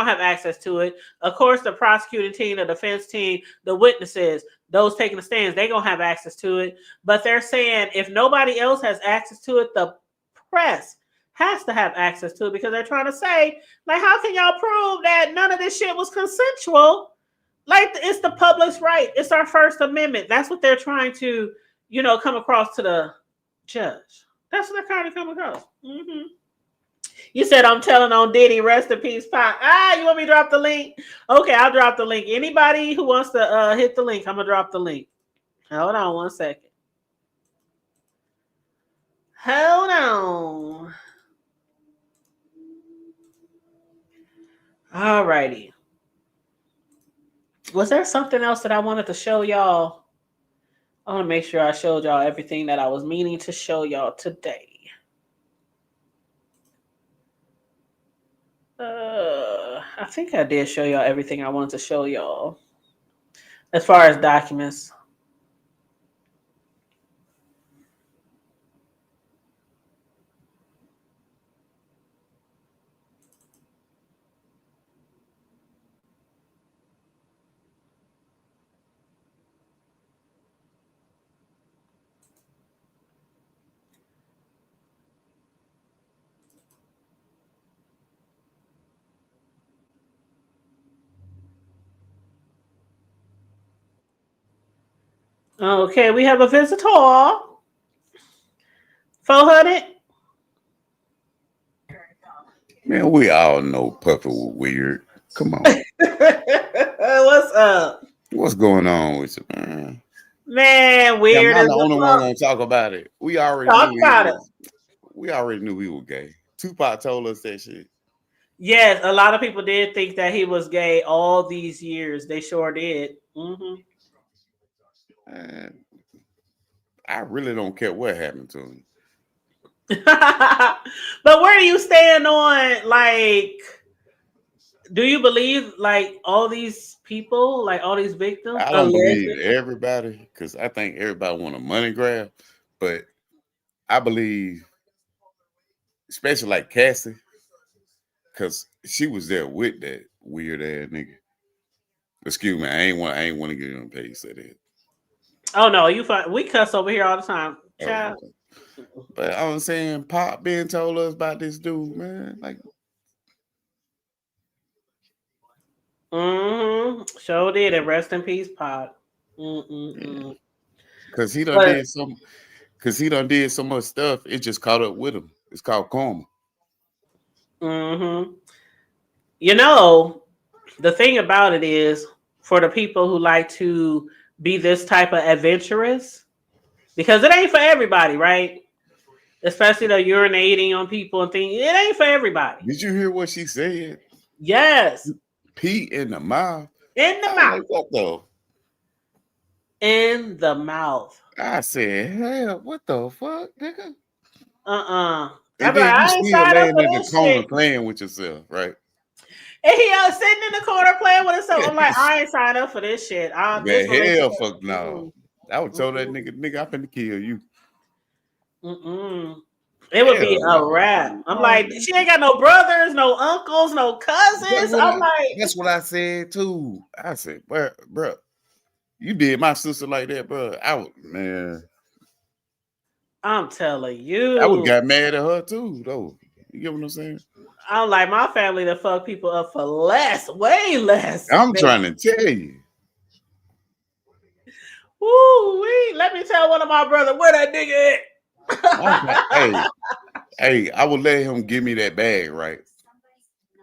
have access to it. Of course, the prosecuting team, the defense team, the witnesses, those taking the stands, they're gonna have access to it. But they're saying if nobody else has access to it, the press has to have access to it, because they're trying to say, like, how can y'all prove that none of this shit was consensual? Like, it's the public's right. It's our First Amendment. That's what they're trying to, come across to the judge. That's what they're trying to come across. Mm-hmm. You said I'm telling on Diddy, rest in peace, Pop. You want me to drop the link? Okay, I'll drop the link. Anybody who wants to hit the link, I'm gonna drop the link. Hold on 1 second. Hold on. All righty. Was there something else that I wanted to show y'all? I want to make sure I showed y'all everything that I was meaning to show y'all today. I think I did show y'all everything I wanted to show y'all as far as documents. Okay, we have a visitor. 400. Man, we all know Puffy was weird. Come on. What's up? What's going on with you, man? Man, weird. I'm not the only one gonna talk about it. We already knew he was gay. Tupac told us that shit. Yes, a lot of people did think that he was gay all these years. They sure did. Mm-hmm. I really don't care what happened to him. But where do you stand on, like, Do you believe like all these people, like all these victims, I don't believe alleged? everybody because I think everybody want a money grab, but I believe, especially like Cassie, because she was there with that weird ass nigga. Excuse me, I ain't want to get on page say that. Oh no, you fine. We cuss over here all the time, Oh, child. okay. But I was saying, Pop being told us about this dude, man, like, Sure did, and rest in peace, Pop. yeah, Mm-mm-mm. because he done But did some, because he done did so much stuff, it just caught up with him. It's called karma. mm-hmm. You know, the thing about it is, for the people who like to be this type of adventurous, because it ain't for everybody, right? Especially the urinating on people and things. It ain't for everybody. Did you hear what she said? Yes, Pee in the mouth. in the I was mouth. like, what the? In the mouth. I said, hell, what the fuck, nigga? I And be like, then you I ain't still signed up laying for in the this shit. corner playing with yourself, right? And he sitting in the corner playing with himself. I'm like, I ain't signed up for this shit. This Man, hell, relationship. fuck no. Mm-mm, I would tell that mm-mm, nigga, I'm finna kill you. mm-mm. It would be Hell a no. wrap. I'm No, like, she ain't got no brothers, no uncles, no That's cousins. what I'm I. like, That's what I said too. I said, bro, you did my sister like that, bro. I'm telling I would you. got mad at her too, though. You get what I'm saying? I'm like, my family to fuck people up for less, way less. I'm trying to tell you. Woo wee. Let me tell one of my brother where that nigga Hey, at. I would let him give me that bag, right?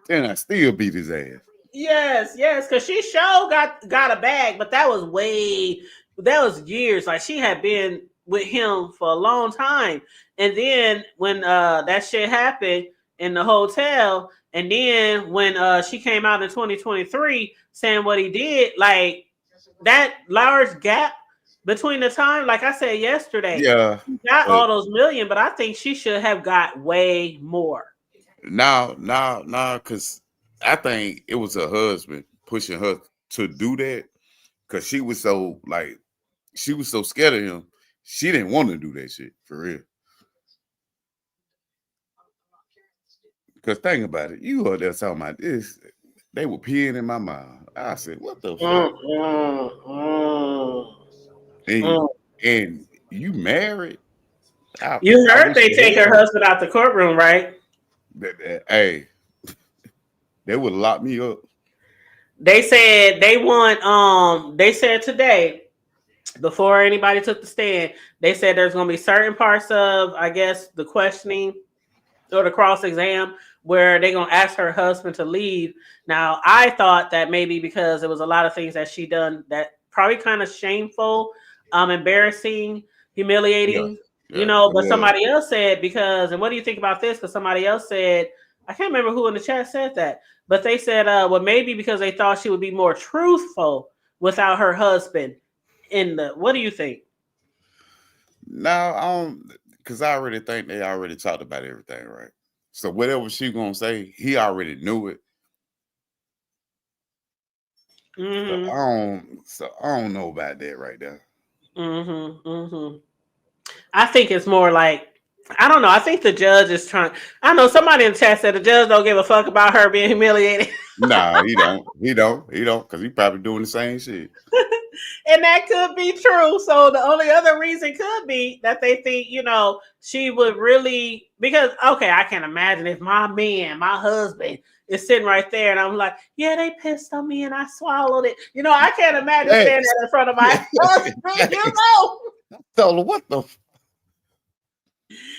Then I still beat his ass. Yes, because she sure got a bag, but that was years. Like she had been with him for a long time, and then when that shit happened in the hotel, and then when she came out in 2023 saying what he did, like that large gap between the time, like I said yesterday, Yeah, he got but all those million, but I think she should have got way more. now, because I think it was her husband pushing her to do that because she was so scared of him. She didn't want to do that shit for real. Because think about it, you heard that talking about this. They were peeing in my mouth. I said, "What the fuck?" Mm, mm, mm, And mm. and you married? You I heard wish they take you her had. husband out the courtroom, right? Hey, they would lock me up. They said they want they said today, before anybody took the stand, they said there's gonna be certain parts of, I guess, the questioning or the cross exam where they're gonna ask her husband to leave. Now I thought that maybe because there was a lot of things that she done that probably kind of shameful, embarrassing, Yeah, humiliating, yeah, it but was. somebody else said, because, and what do you think about this? Because somebody else said, I can't remember who in the chat said that, but they said, well, maybe because they thought she would be more truthful without her husband in the, what do you think? No, because I already think they already talked about everything, right? So whatever she gonna say, he already knew it. Mm-hmm. So I don't know about that right there. Mm-hmm. Mm-hmm. I think it's more like, I don't know. I think the judge is trying. I know somebody in the chat said the judge don't give a fuck about her being humiliated, Nah, he don't. He don't, because he probably doing the same shit. and that could be true. So the only other reason could be that they think, she would really, because okay, I can imagine if my man, my husband, is sitting right there, and I'm like, yeah, they pissed on me, and I swallowed it. I can't imagine standing Thanks. in front of my husband. Thanks. Tell her what the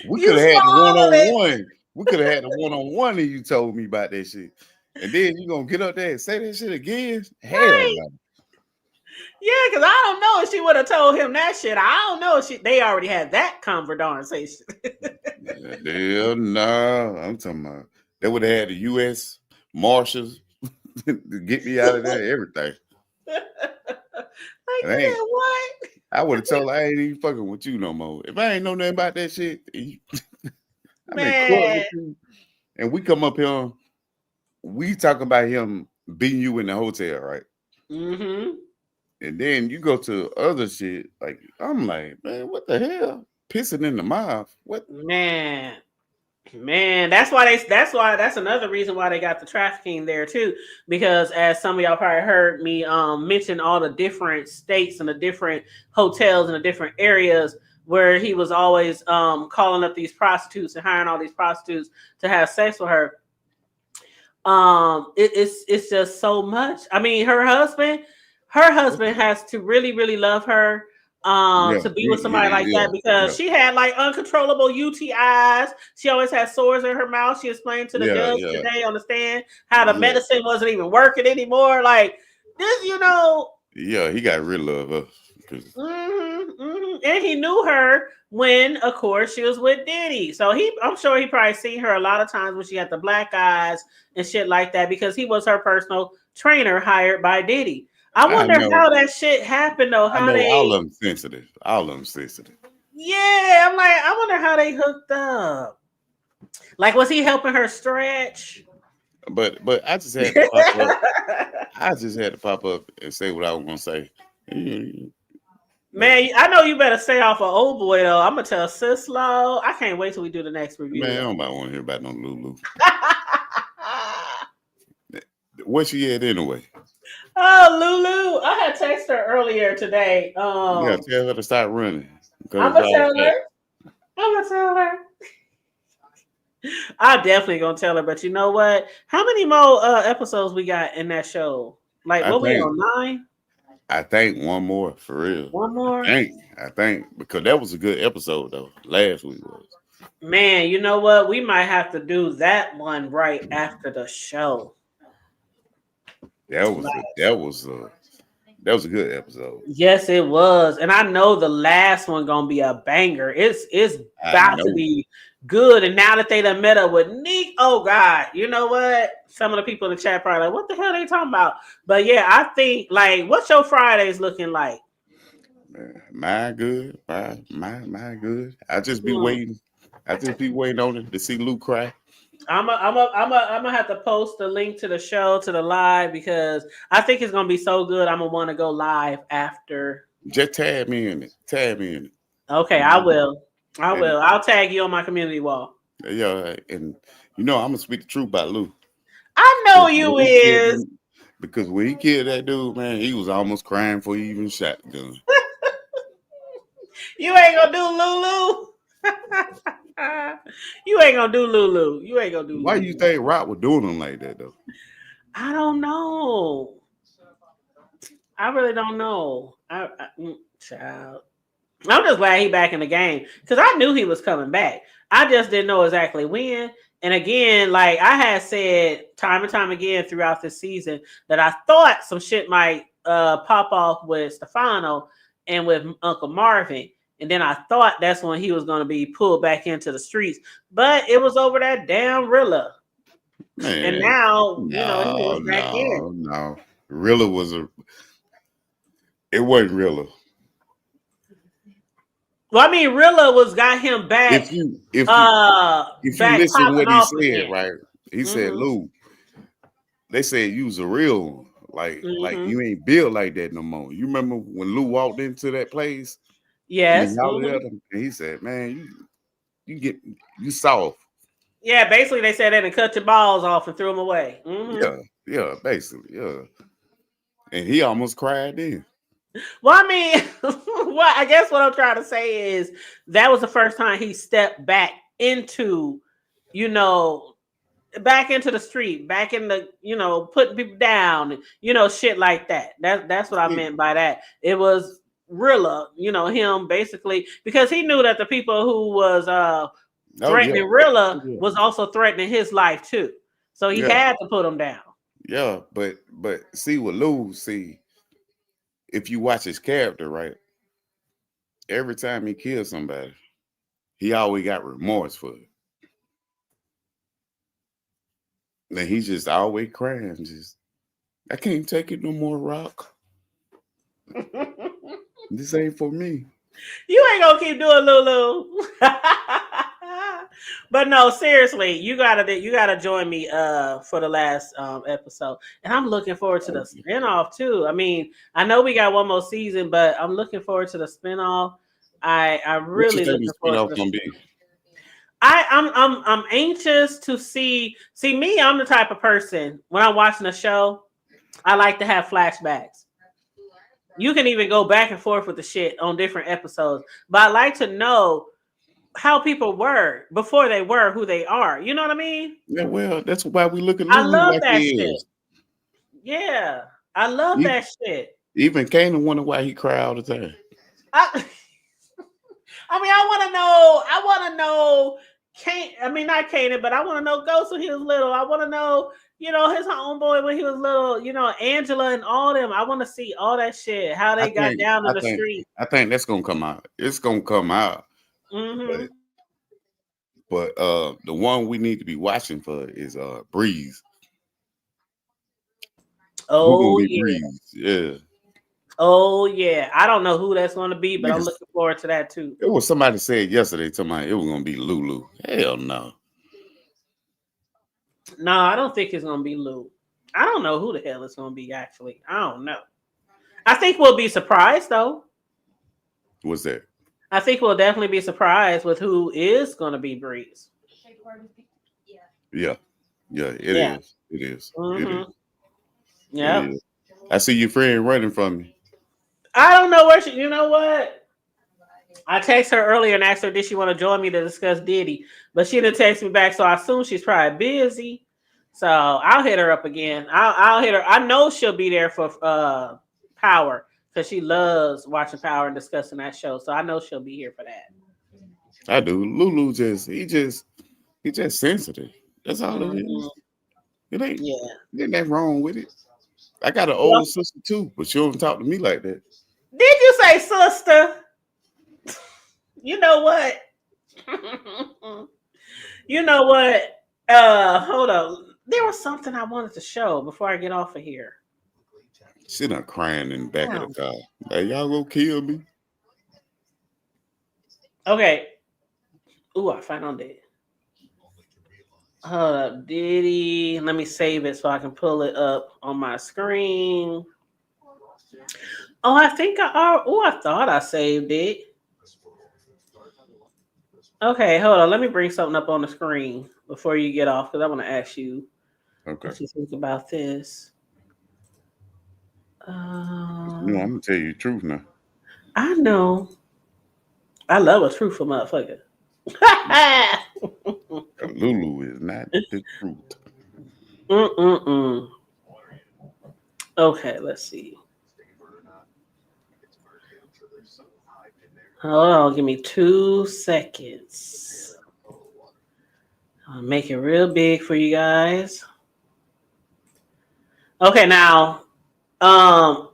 we could You have had the one swallowed on it, one. We could have had the one on one and you told me about that shit. And then you gonna get up there and say that shit again? Hell right? no. Yeah, because I don't know if she would have told him that shit. I don't know if they already had that conversation. Hell no. I'm talking about they would have had the US Marshals to get me out of there, everything. Like, And you did what? I would have told her I ain't even fucking with you no more. If I ain't know nothing about that shit, I'm in court Man, with you. And we come up here we talk about him beating you in the hotel, right? Mm-hmm. And then you go to other shit. Like, I'm like, man, what the hell? Pissing in the mouth. What? Man, that's another reason why they got the trafficking there too. Because as some of y'all probably heard me mention all the different states and the different hotels and the different areas where he was always calling up these prostitutes and hiring all these prostitutes to have sex with her. It's just so much. I mean, her husband has to really, really love her Yeah, to be with somebody like yeah, that, because yeah, she had like uncontrollable UTIs. She always had sores in her mouth. She explained to the yeah, judge yeah, today, understand how the yeah, medicine wasn't even working anymore. Like this, yeah. He got rid of her. And he knew her when, of course, she was with Diddy. So I'm sure he probably seen her a lot of times when she had the black eyes and shit like that, because he was her personal trainer hired by Diddy. I I wonder know. how that shit happened though. I How know all they? of them sensitive. All of them sensitive. Yeah, I'm like, I wonder how they hooked up. Like, was he helping her stretch? But I just had to pop up. I just had to pop up and say what I was gonna say. Man, I know you better stay off of old boy though. I'm gonna tell Sis Low. I can't wait till we do the next review. Man, nobody want to hear about no Lulu. Where she at anyway? Oh, Lulu. I had texted her earlier today. Yeah, tell her to start running. I'm gonna tell her. I'm gonna tell her. I'm definitely gonna tell her. But you know what? How many more episodes we got in that show? Like, I what we think on 9? I think one more for real. One more? I think because that was a good episode though. Last week was. Man, you know what? We might have to do that one right after the show. That was a good episode. Yes, it was, and I know the last one gonna be a banger. It's about to be good. And now that they done met up with Nick, oh God, you know what? Some of the people in the chat probably like, what the hell are they talking about? But yeah, I think like, what's your Fridays looking like? My good, my good. I just be waiting. I just be waiting on it to see Luke cry. I'm gonna have to post the link to the show, to the live, because I think it's gonna be so good. I'm gonna want to go live after. Just tag me in it. Tag me in it. Okay, I will. I'll tag you on my community wall. Yeah, and I'm gonna speak the truth about Luke. I know you is. Because when he killed that dude, man, he was almost crying before he even shot the gun. You ain't gonna do Lulu. You ain't gonna do Lulu. You ain't gonna do Lulu. Why you think Rock was doing him like that though? I don't know. I really don't know. Child. I'm just glad he back in the game, because I knew he was coming back. I just didn't know exactly when. And again, like I had said time and time again throughout this season, that I thought some shit might pop off with Stefano and with Uncle Marvin. And then I thought that's when he was going to be pulled back into the streets. But it was over that damn Rilla. Man, and now, he was back in. No. Rilla it wasn't Rilla. Well, I mean, Rilla got him back. If you listen to what he said, again. Right? He said, Lou, they said you was a real one. Like you ain't built like that no more. You remember when Lou walked into that place? Yes. And he said, man, you soft. Yeah, basically they said that and cut your balls off and threw them away. Yeah, basically, yeah. And he almost cried then. Well, I mean, I guess what I'm trying to say is that was the first time he stepped back into, back into the street, back in the, putting people down, shit like that. That's what I meant by that. It was Rilla, him basically, because he knew that the people who was threatening Rilla was also threatening his life too. So he had to put him down. Yeah, but see what Lou see. If you watch his character, right, every time he kills somebody, he always got remorse for it. And he's just always crying. Just, I can't take it no more, Rock. This ain't for me. You ain't gonna keep doing Lulu. But no, seriously, you gotta join me for the last episode. And I'm looking forward to the spinoff too. I mean, I know we got one more season, but I'm looking forward to the spinoff. I'm What you really think the looking forward to spinoff gonna be? I'm anxious to see me, I'm the type of person when I'm watching a show, I like to have flashbacks. You can even go back and forth with the shit on different episodes, but I like to know how people were before they were who they are. You know what I mean? Yeah, well, that's why we look at I Lulu love like that he shit. is. Yeah, I love Even, that shit. even Kanan wonder why he cry all the time. I, I mean, I want to know. I want to know. I mean, not Kanan, but I want to know Ghost when he was little. I want to know, his homeboy when he was little. Angela and all them. I want to see all that shit. How they got down in the street. I think that's gonna come out. It's gonna come out. Mm-hmm. But the one we need to be watching for is Breeze. Who gonna Oh be yeah. Breeze? Yeah. Oh yeah. I don't know who that's going to be, but I'm Niggas, looking forward to that too. it was somebody said yesterday to me it was gonna be Lulu. Hell no. No, I don't think it's going to be Lou. I don't know who the hell it's going to be. Actually, I don't know. I think we'll be surprised though. What's that? I think we'll definitely be surprised with who is going to be Breeze. Yeah. It is. It is. Mm-hmm. It is. Yeah. I see your friend running from me. I don't know where she. You know what? I texted her earlier and asked her did she want to join me to discuss Diddy, but she didn't text me back, so I assume she's probably busy. So I'll hit her up again. I'll hit her. I know she'll be there for Power because she loves watching Power and discussing that show. So I know she'll be here for that. I do. Lulu he just sensitive. That's all it is. It ain't that wrong with it. I got an old sister too, but she don't talk to me like that. Did you say sister? You know what? You know what? Hold on. There was something I wanted to show before I get off of here. She done crying in the back of the car. Hey, y'all gonna kill me? Okay. Ooh, I found it. Hold up, Diddy. Let me save it so I can pull it up on my screen. Oh, I think I thought I saved it. Okay, hold on. Let me bring something up on the screen before you get off because I want to ask you what you think about this. I'm gonna tell you the truth now. I know. I love a truthful motherfucker. Lulu is not the truth. Okay, let's see. Hold on, give me 2 seconds. I'll make it real big for you guys. Okay, now,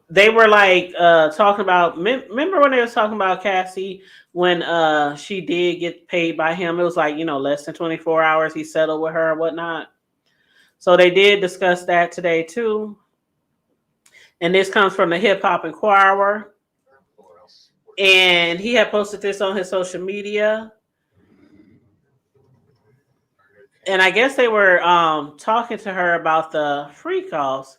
they were like talking about. Remember when they was talking about Cassie when she did get paid by him? It was like less than 24 hours. He settled with her and whatnot. So they did discuss that today too. And this comes from the Hip Hop Inquirer. And he had posted this on his social media. And I guess they were talking to her about the free calls.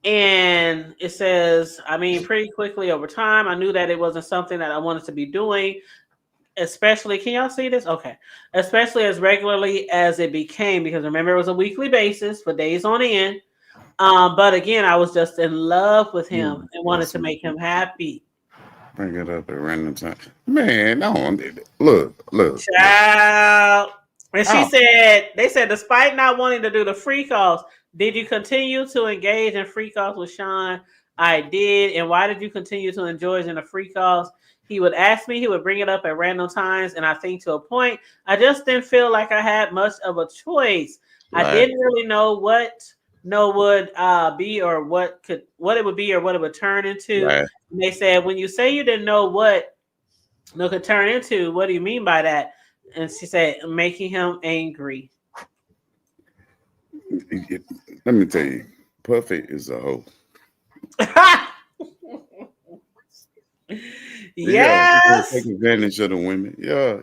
And it says, I mean, pretty quickly over time, I knew that it wasn't something that I wanted to be doing, especially, can y'all see this? Okay. Especially as regularly as it became, because remember, it was a weekly basis for days on end. But again, I was just in love with him and wanted to make him happy. Bring it up at random time. Man, no, look. Child. And they said, despite not wanting to do the free calls, did you continue to engage in free calls with Sean? I did. And why did you continue to engage in the free calls? He would ask me, he would bring it up at random times. And I think to a point, I just didn't feel like I had much of a choice. Right. I didn't really know what would be or what it would be or what it would turn into. Right. And they said, when you say you didn't know what it could turn into, what do you mean by that? And she said, making him angry. Let me tell you, Puffy is a hoe. Yes. Take advantage of the women. Yeah.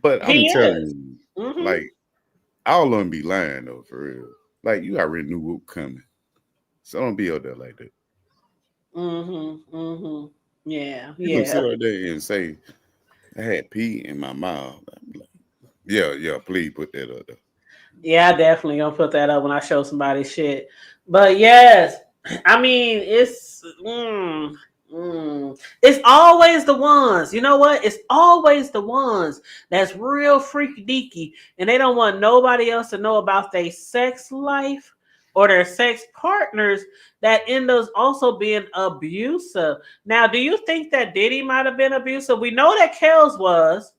But I'm He telling is. you, Mm-hmm. like, all of them be lying though, for real. Like, you already knew what was coming. So don't be out there like that. Mm-hmm. Mm-hmm. Yeah. You can Yeah. sit out there and say, I had pee in my mouth. I'm like, yeah, please put that up there. Yeah, I definitely gonna put that up when I show somebody shit. But yes, I mean it's always the ones. You know what? It's always the ones that's real freaky deaky, and they don't want nobody else to know about their sex life or their sex partners that end up also being abusive. Now, do you think that Diddy might have been abusive? We know that Kels was.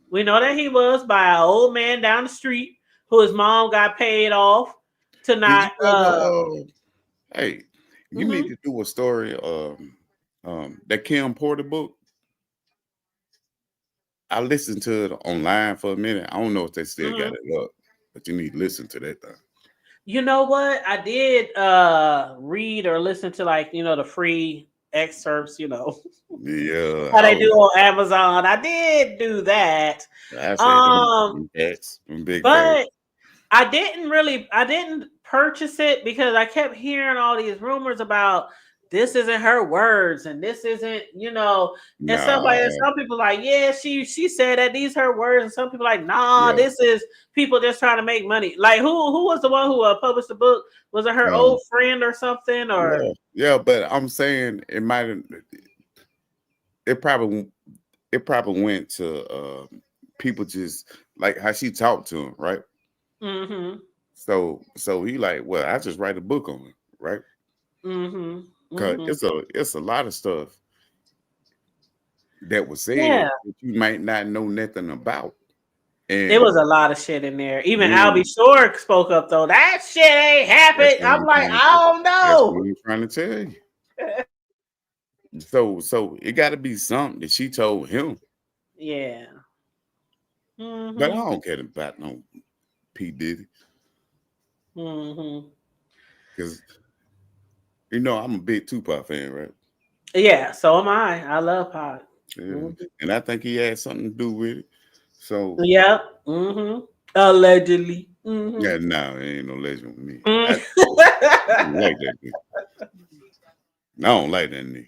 We know that he was by an old man down the street who his mom got paid off to Did you not. ever, hey, you need Mhm, to do a story, that Kim Porter book. I listened to it online for a minute. I don't know if they still got mhm. it up, but you need to listen to that thing. You know what? I did read or listen to, like, the free excerpts. Yeah, How I they do was. on Amazon. I did do that. I said Um, them cats, them big fat. but I didn't purchase it because I kept hearing all these rumors about this isn't her words and this isn't, and stuff like that. Nah, Some people like, yeah, she said that these her words, and some people like, nah, yeah, this is people just trying to make money. Like, who was the one who published the book? Was it her um, old friend or something? Or yeah, yeah. But I'm saying it might have. It probably it probably went to people just like how she talked to him, right? mm-hmm, So he like, well, I just write a book on it, right? mm-hmm, Cause mm-hmm. it's a lot of stuff that was said Yeah. that you might not know nothing about. It was And a lot of shit in there. Even Albie then Shore spoke up though. That shit ain't that's happened. what I'm I'm like, trying I to don't that's know. what I'm trying to tell you. So it gotta be something that she told him. Yeah. But I Mhm. don't care about no P. Diddy. Mhm. Cause I'm a big Tupac fan, right? Yeah. So am I. I love Pac. Yeah. Mhm. And I think he had something to do with it. So Yep. Mhm. Allegedly. yeah, Mhm. no, it ain't no legend with me. I Mm. don't like that nigga. I don't like that nigga.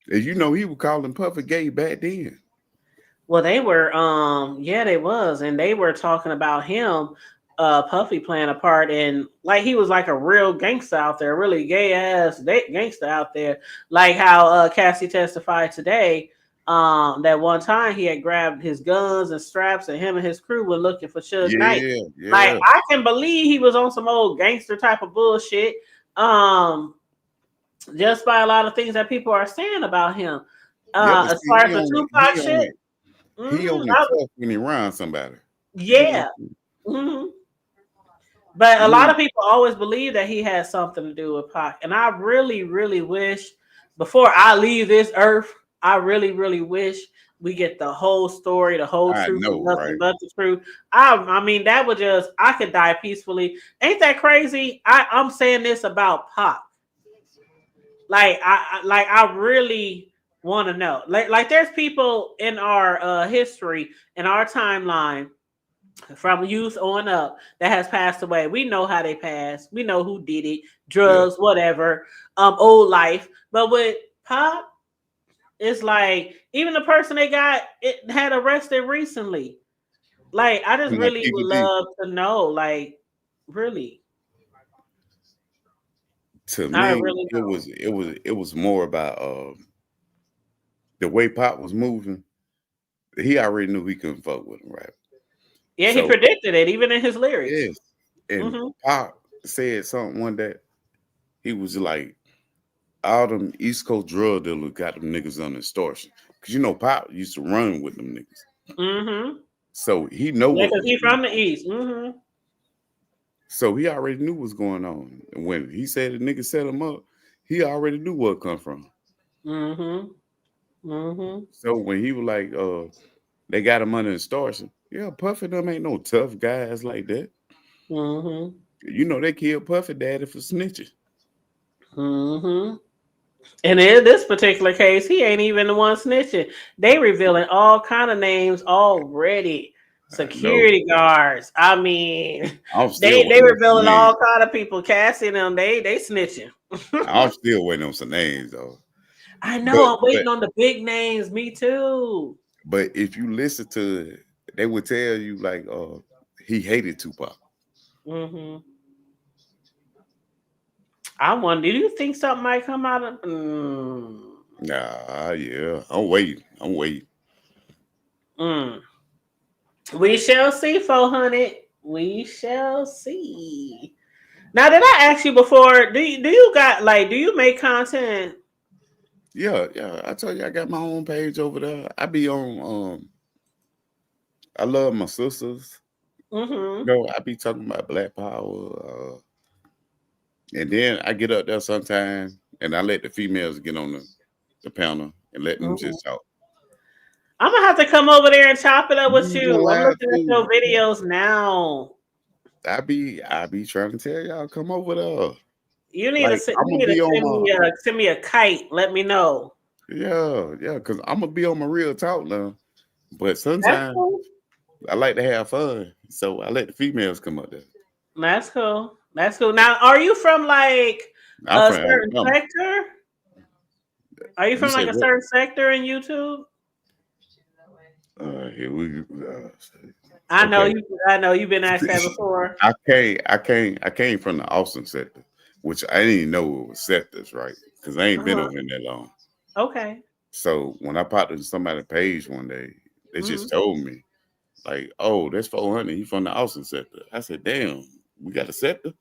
And he was calling Puffy gay back then. Well, they were. Yeah, they was, and they were talking about him. Puffy playing a part in, like, he was like a real gangster out there, really gay ass gangster out there, like how Cassie testified today. That one time he had grabbed his guns and straps, and him and his crew were looking for Suge Knight. Yeah, Like, yeah. I can believe he was on some old gangster type of bullshit. Um, just by a lot of things that people are saying about him. Yeah, but As see, far as the Tupac shit, he mhm, only tough when he around somebody. You know, yeah. Hmm. But a lot you of people always believe that he has something to do with Pac. And I really, really wish, before I leave this earth, I really, really wish we get the whole story, the whole I truth, and know, right? nothing but the truth. I mean, that would just, I could die peacefully. Ain't that crazy? I'm saying this about Pac. Like, I really want to know. Like, there's people in our history, in our timeline, from youth on up, that has passed away. We know how they passed. We know who did it, Yeah. drugs, whatever, old life. But with Pop, it's like even the person they got it had arrested recently. Like, I just My really would PVD. love to know. Like, really, To I me, really know. it was more about the way Pop was moving. He already knew he couldn't fuck with him, right? Yeah, he So predicted it even in his lyrics. yes, and Hmm. Pop said something one day. He was like, all them East Coast drug dealers got them niggas on extortion. Cause Pop used to run with them niggas. Hmm. So he know Yeah, what because was he's going from the on. East. Hmm. So he already knew what's going on. And when he said the nigga set him up, he already knew where it come from. Hmm. Hmm. So when he was like, they got him under extortion. Yeah, Puffy them ain't no tough guys like that. Hmm. They killed Puffy daddy for snitching. Hmm. And in this particular case, he ain't even the one snitching. They revealing all kind of names already. I know. Security guards. I mean, I'm they still they waiting on some revealing names. all kind of people. Cassie and them, they snitching. I'm still waiting on some names though. I But know. I'm but waiting on the big names. Me too. but if you listen to it, they would tell you like he hated Tupac. Hmm. I wonder. Do you think something might come out of? Nah, yeah. I'm waiting. I'm waiting. Mm. We shall see, 400. We shall see. Now, did I ask you before? Do you got like? Do you make content? Yeah, yeah. I told you I got my own page over there. I be on I love my sisters. Mm-hmm. You know, I be talking about Black Power. And then I get up there sometime and I let the females get on the panel and let them Mm-hmm. just talk. I'm gonna have to come over there and chop it up You with be going you. I'm live looking at too. your videos now. I be trying to tell y'all come over there. You need to Like send. I'm You gonna need to be on my send me a kite. Let me know. yeah, yeah, because I'm gonna be on my real talk now. But That's sometimes cool. I like to have fun. So I let the females come up there. That's cool. That's cool. Now, are you from like I'm a from certain Alabama. sector? Are you You from say like a what? certain sector in YouTube? Here we I know okay. you. I know you've been asked that before. I came from the Austin sector, which I didn't even know it was sectors, right? Because I ain't been Uh-huh. over here that long. Okay. So when I popped into somebody's page one day, they Hmm. just told me, like, oh, that's 400. He from the Austin sector. I said, damn, we got a sector?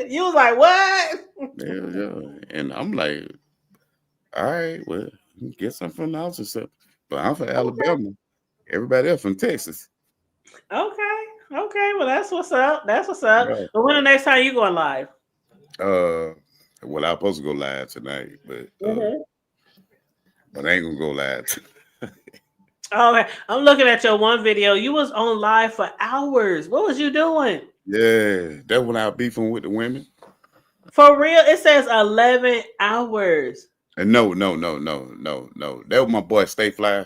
You was like, what? Yeah, yeah. And I'm like, all right, well, guess I'm from the Austin sector. But I'm from Okay. Alabama. Everybody else from Texas. Okay. Okay. Well, that's what's up. That's what's up. Yeah. But when the next time you going live? Uh, well, I was supposed to go live tonight, Hmm. but I ain't gonna go live. Okay. I'm looking at your one video. You was on live for hours. What was you doing? Yeah, that's when I was beefing with the women. For real? It says 11 hours. And no, no, no, no, no, no. That was my boy Stay Fly.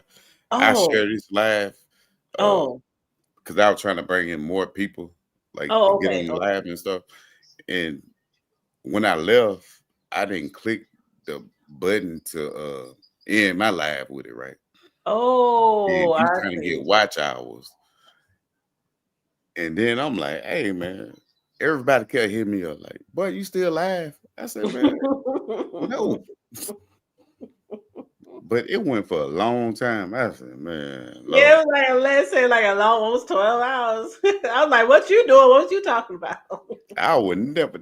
I Oh. share this live Oh. because I was trying to bring in more people, like to Oh, get okay. on the Okay. live and stuff. And when I left, I didn't click the button to end my live with it, right? And Oh, you I kind of see. get watch hours. And then I'm like, hey man, everybody kept hitting me up like, boy, you still live? I said, man, no. But it went for a long time. I said, man, Yeah, Lord, it was like let's say like a long, almost 12 hours. I was like, "What you doing? What you talking about?" I would never,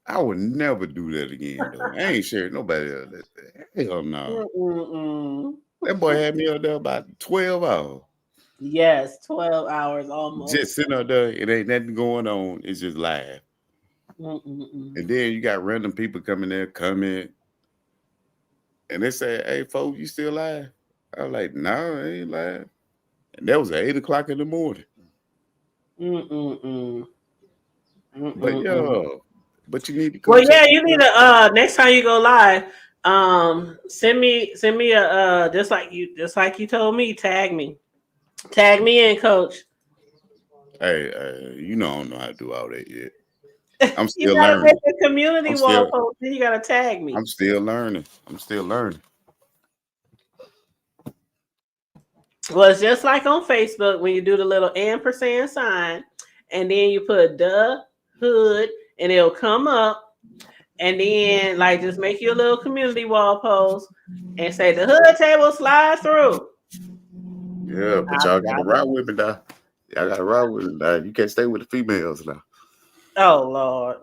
I would never do that again though. I ain't sharing nobody else. Hell no. Mm-mm-mm. That boy had me up there about 12 hours. Yes, 12 hours Just almost. sitting up there, it ain't nothing going on. It's just live. Mm-mm-mm. And then you got random people coming there, comment, and they say, hey, folks, you still live? I was like, no, I ain't live. And that was at 8 o'clock in the morning. Mm-mm-mm. But Mm-mm-mm. yeah, but you need to come Well, check yeah, this you need out. to next time you go live, send me a just like you told me, tag me in, coach. Hey, you know I don't know how to do all that yet. I'm You still gotta make learning. a community I'm wall still post. Then you gotta tag me. I'm still learning. I'm still learning. Well, it's just like on Facebook when you do the little ampersand sign, and then you put the hood, and it'll come up, and then like just make your little community wall post and say the hood table slide through. Yeah, but y'all gotta ride with me now. Y'all gotta ride with me now. You can't stay with the females now. Oh Lord,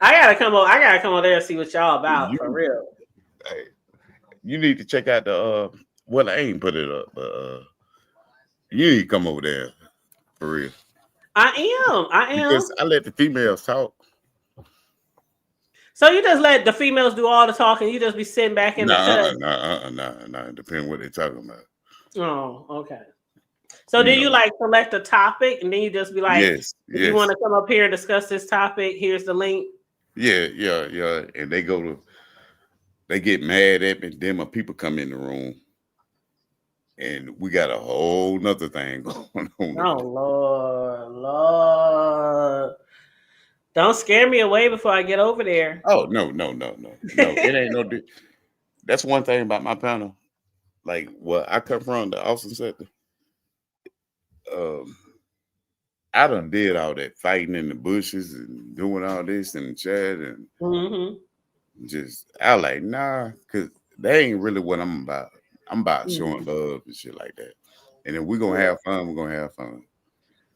I gotta come over there and see what y'all about for You real. hey, you need to check out the well, I ain't put it up, but you need to come over there for real. I am. Because I let the females talk. So you just let the females do all the talking. You just be sitting back in the cut. Nah. Depending what they talking about. Oh, okay. So do you like select a topic and then you just be like, Yes, if you want yes. to come up here and discuss this topic, here's the link. Yeah, yeah, yeah. And they get mad at me. Then my people come in the room and we got a whole nother thing going on. Oh Lord. Don't scare me away before I get over there. Oh, no. It ain't no that's one thing about my panel. Like where I come from, the Austin sector. Um, I done did all that fighting in the bushes and doing all this in the chat and just I like because they ain't really what I'm about. I'm about showing love and shit like that. And if we're gonna have fun, we're gonna have fun.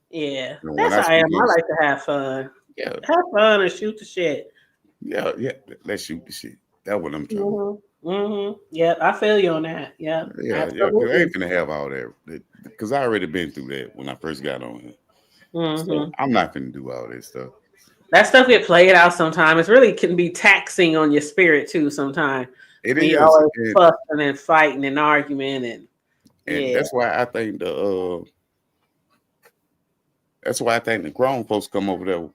Yeah, And when that's I how I speak am. I on, like to have fun. yeah, Have fun and shoot the shit. yeah, let's shoot the shit. That's what I'm talking about. Yep, I feel you on that. Yep, Yeah, because I absolutely. ain't finna have all that. Because I already been through that when I first got on here. So Mm-hmm. I'm not finna do all this stuff. That stuff get played out sometimes. It really can be taxing on your spirit too. Sometimes It when you're is, always fussing and fighting and arguing and and yeah. that's why I think the grown folks come over there,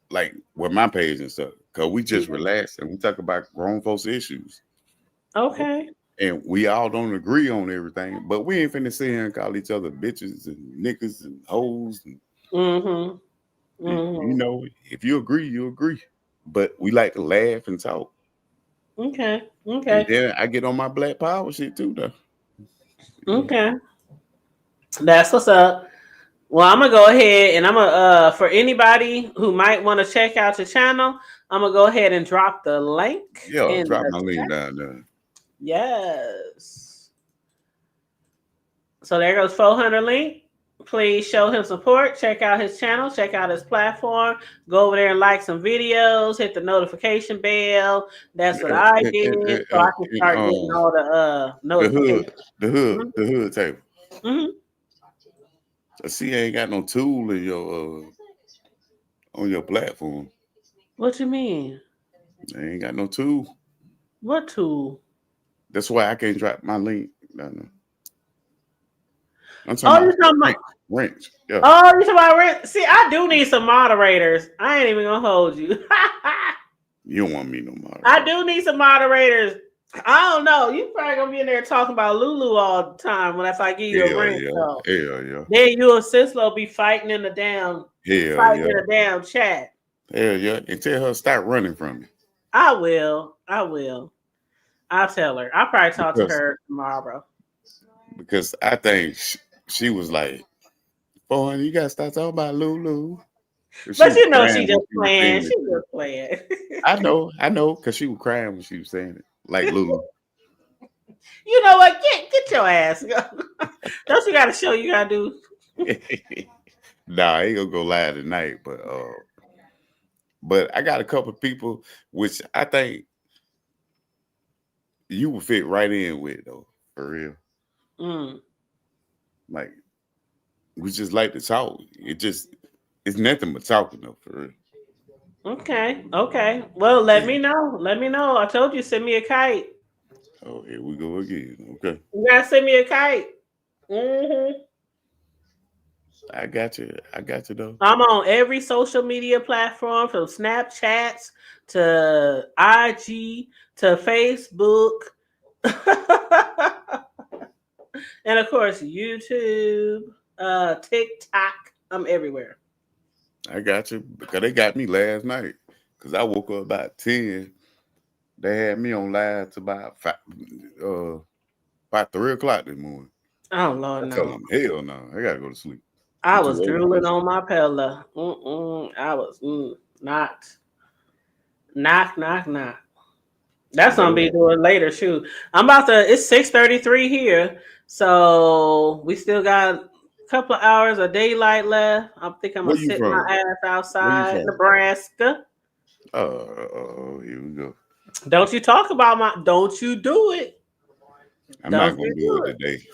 like with my page and stuff, because we just relax and we talk about grown folks issues. Okay. And we all don't agree on everything, but we ain't finna sit here and call each other bitches and niggas and hoes. And, you know, if you agree, you agree. But we like to laugh and talk. Okay. And then I get on my black power shit too, though. Okay. That's what's up. Well, I'm gonna go ahead and I'm gonna for anybody who might want to check out your channel, I'm gonna go ahead and drop the link Yeah, in drop the my link chat. down there. Yes. So there goes 400 link. Please show him support. Check out his channel. Check out his platform. Go over there and like some videos. Hit the notification bell. That's what I did, so I can start getting all the notifications. The hood table. Mm-hmm. I see, ain't got no tool in your on your platform. What you mean? I ain't got no tool. What tool? That's why I can't drop my link down there. I'm Oh, talking you talking about wrench. Yeah. Oh, you talking about rent? See, I do need some moderators. I ain't even gonna hold you. You don't want me no more. I do need some moderators. I don't know. You probably gonna be in there talking about Lulu all the time when if I give you a ring. So. Yeah. Then you and Sislo be fighting in the damn in a damn chat. Hell yeah. And tell her to stop running from me. I will. I'll tell her. I'll probably talk to her tomorrow. Because I think she was like, boy, you gotta stop talking about Lulu. But you know she just playing. She just playing. I know, because she was crying when she was saying it. Like Lulu. You know what? Get your ass. Don't you gotta show you gotta do? Nah, I ain't gonna go live tonight, but I got a couple of people which I think you would fit right in with though, for real. Like we just like to talk. It's nothing but talking though, for real. Okay. Well, let me know. I told you, send me a kite. Oh, here we go again. Okay. You gotta send me a kite. I got you though. I'm on every social media platform from Snapchats to IG to Facebook. And of course, YouTube, TikTok. I'm everywhere. I got you because they got me last night because I woke up about 10. They had me on live to about 3 o'clock this morning. Oh Lord, I no! tell them, hell no, I gotta go to sleep. I was drooling on my pillow. I was not. Knock. That's what I'm be doing later. Shoot, I'm about to. It's 6:33 here, so we still got a couple of hours of daylight left. I think I'm gonna sit my ass outside Nebraska. Here we go. Don't you talk about my? Don't you do it? I'm not gonna do it today.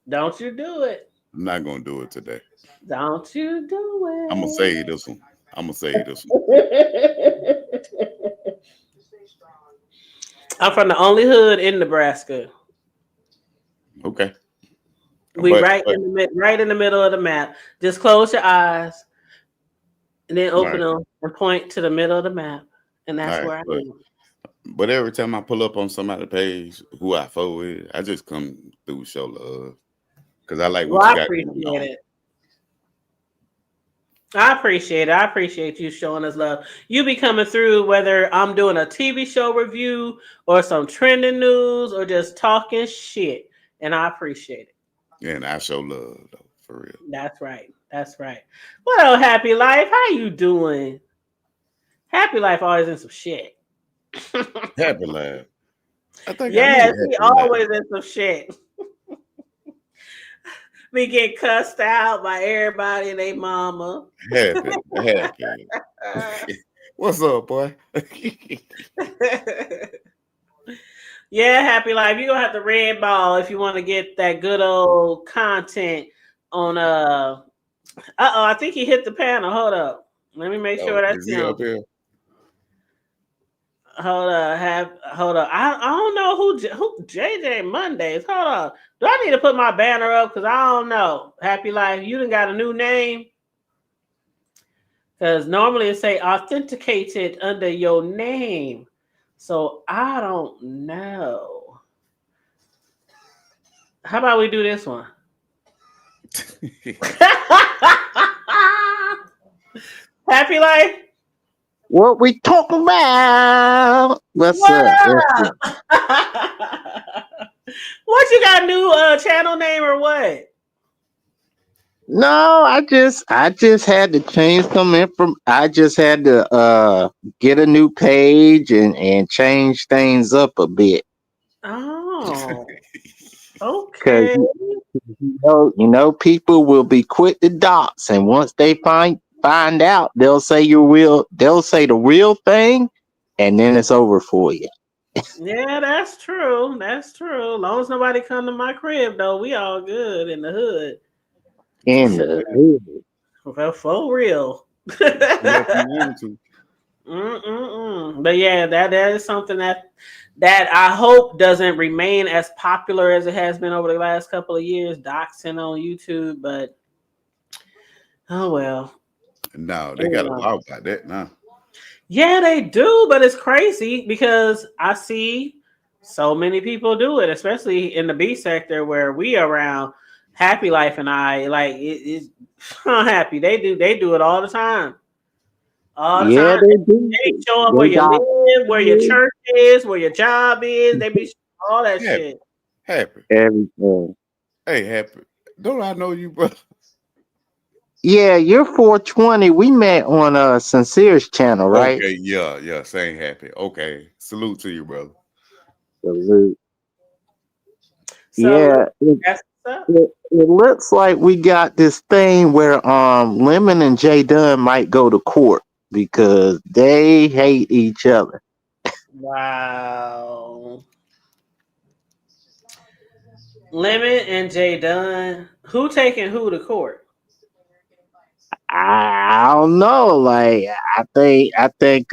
Don't you do it? I'm not gonna do it today. Don't you do it? I'm gonna say this one. I'm from the only hood in Nebraska. Okay. We but right in the middle of the map. Just close your eyes and then all open right, them and point to the middle of the map, and all that's right, where I am. but every time I pull up on somebody's page who I fuck with, I just come through show love because I like Well, what you I got going appreciate on. it. I appreciate it. I appreciate you showing us love. You be coming through whether I'm doing a TV show review or some trending news or just talking shit, and I appreciate it. And I show love though, for real. That's right. That's right. What up, Happy Life? How you doing? Happy Life always in some shit. Happy laugh. I think I know Yes, he happy laugh. always in some shit. Me get cussed out by everybody and they mama. Happy. What's up, boy? Yeah, Happy Life. You're gonna have to red ball if you want to get that good old content on I think he hit the panel. Hold up. Let me make Oh, sure that's is he him. up here? Hold up. I don't know who JJ Mondays. Hold up. Do I need to put my banner up? Because I don't know. Happy Life, you done got a new name. Because normally it say authenticated under your name. So I don't know. How about we do this one? Happy Life? What we talking about? What's What up? What's up? What you got a new channel name or what? No, I just had to change some info. I just had to get a new page and change things up a bit Oh, because okay. you know people will be quick to dots, and once they find out, they'll say the real thing, and then it's over for you. Yeah, that's true. That's true. As long as nobody come to my crib though, we all good in the hood. In the hood. For real. Pull up if you want to. Mm-mm-mm. But yeah, that is something that I hope doesn't remain as popular as it has been over the last couple of years, doxing on YouTube. But oh well. No, they got a Anyway. law about that now. Yeah, they do, but it's crazy because I see so many people do it, especially in the B sector where we around. Happy Life and I like it's happy. They do it all the time. All the Yeah, time. they do. They show up where They you got live, where your church is, where your job is. They be all that Happy, shit. happy. everything. Hey, happy. Don't I know you, brother? Yeah, you're 420. We met on Sincere's channel, right? Okay, yeah, same happy. Okay, salute to you, brother. Salute. So Yeah, that's what's up. it looks like we got this thing where Lemon and Jay Dunn might go to court because they hate each other. Wow. Lemon and Jay Dunn. Who taking who to court? I don't know. Like I think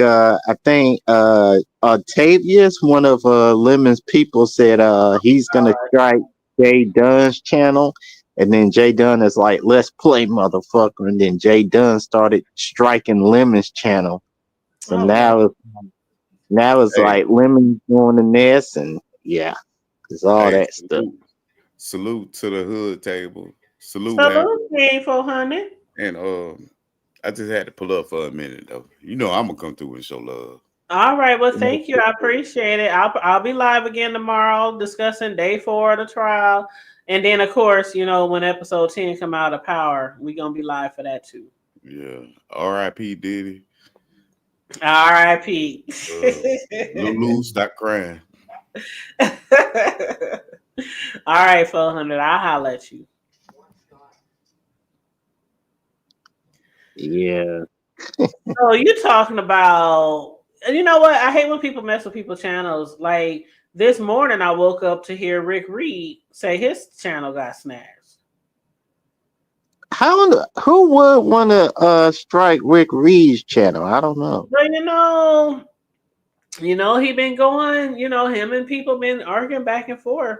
Octavius, one of Lemon's people, said he's gonna strike Jay Dunn's channel, and then Jay Dunn is like, "Let's play, motherfucker," and then Jay Dunn started striking Lemon's channel. So Oh Lord. now it's Hey, like Lemon doing the nest, and yeah, it's all hey, that stuff. salute to the hood table. Salute, happy. Salute, King 400. And I just had to pull up for a minute though. You know I'm gonna come through and show love. All right. Well, thank you. I appreciate it. I'll be live again tomorrow discussing day 4 of the trial. And then of course, when episode 10 come out of Power, we're gonna be live for that too. Yeah. R.I.P. Diddy. R.I.P. Lulu, stop crying. All right, 400. I'll holler at you. Yeah. So you talking about, and you know what? I hate when people mess with people's channels. Like this morning, I woke up to hear Rick Reed say his channel got snatched. Who would want to strike Rick Reed's channel? I don't know. But he been going. Him and people been arguing back and forth.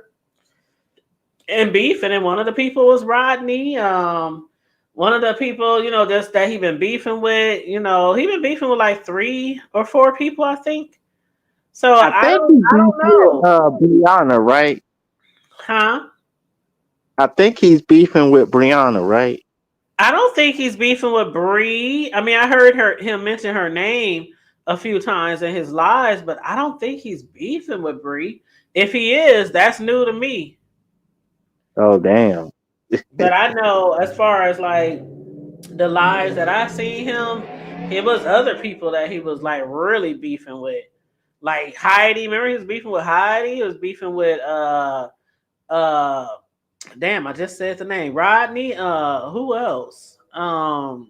and beefing, and one of the people was Rodney. One of the people, just that he been beefing with, he been beefing with like 3 or 4 people, I think. So I I think don't, he I beef don't with know, Brianna, right? huh? I think he's beefing with Brianna, right? I don't think he's beefing with Bree. I mean, I heard him mention her name a few times in his lives, but I don't think he's beefing with Bree. If he is, that's new to me. Oh damn. But I know as far as like the lives that I seen him, it was other people that he was like really beefing with. Like Heidi, remember he was beefing with Heidi? He was beefing with uh damn, I just said the name. Rodney, who else? I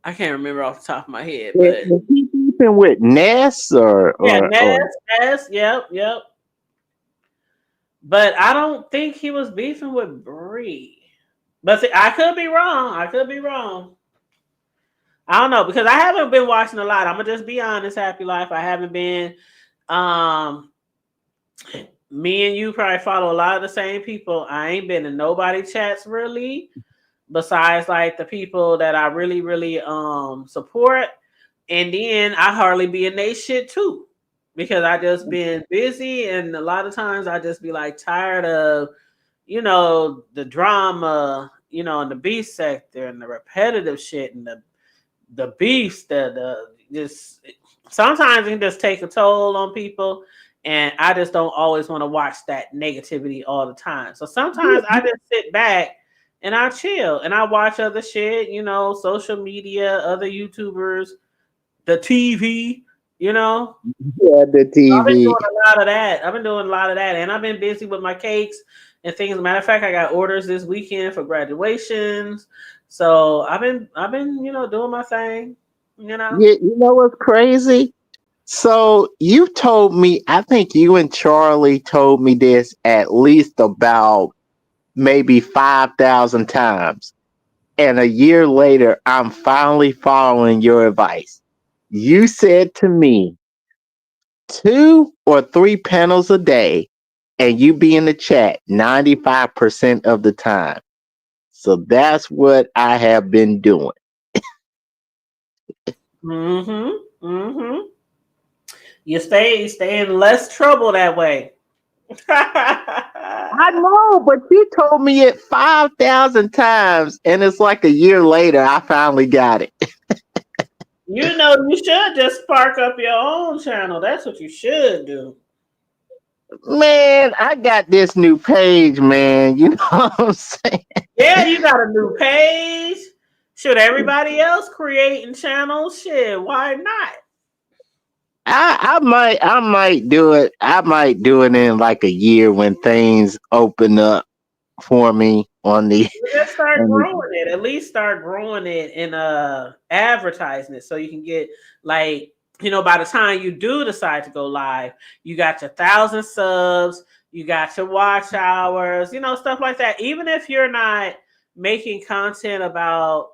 can't remember off the top of my head, but Is he beefing with Ness yeah, or Ness, yep. But I don't think he was beefing with Bree. But see, I could be wrong. I don't know because I haven't been watching a lot. I'm gonna just be honest, Happy Life. I haven't been. Um, Me and you probably follow a lot of the same people. I ain't been in nobody chats really, besides like the people that I really, really support. And then I hardly be in they shit too. Because I just been busy and a lot of times I just be like tired of, the drama, in the beef sector and the repetitive shit and the beefs that just sometimes it can just take a toll on people, and I just don't always want to watch that negativity all the time. So sometimes I just sit back and I chill and I watch other shit, social media, other YouTubers, the TV, you know. yeah, the I've been TV? doing a lot of that. And I've been busy with my cakes and things. As a matter of fact, I got orders this weekend for graduations. So I've been, doing my thing, you know. Yeah, you know what's crazy? So you told me, I think you and Charlie told me this at least about maybe 5,000 times. And a year later, I'm finally following your advice. You said to me, 2 or 3 panels a day, and you be in the chat 95% of the time. So that's what I have been doing. Mm-hmm. Mm-hmm. You stay in less trouble that way. I know, but you told me it 5,000 times, and it's like a year later, I finally got it. You should just spark up your own channel. That's what you should do. Man, I got this new page, man. You know what I'm saying? Yeah, you got a new page. Should everybody else creating channels? Shit, why not? I might do it. I might do it in like a year when things open up for me on the Just start on the growing it. At least start growing it in advertising it so you can get like, by the time you do decide to go live, you got your 1,000 subs, you got your watch hours, stuff like that. Even if you're not making content about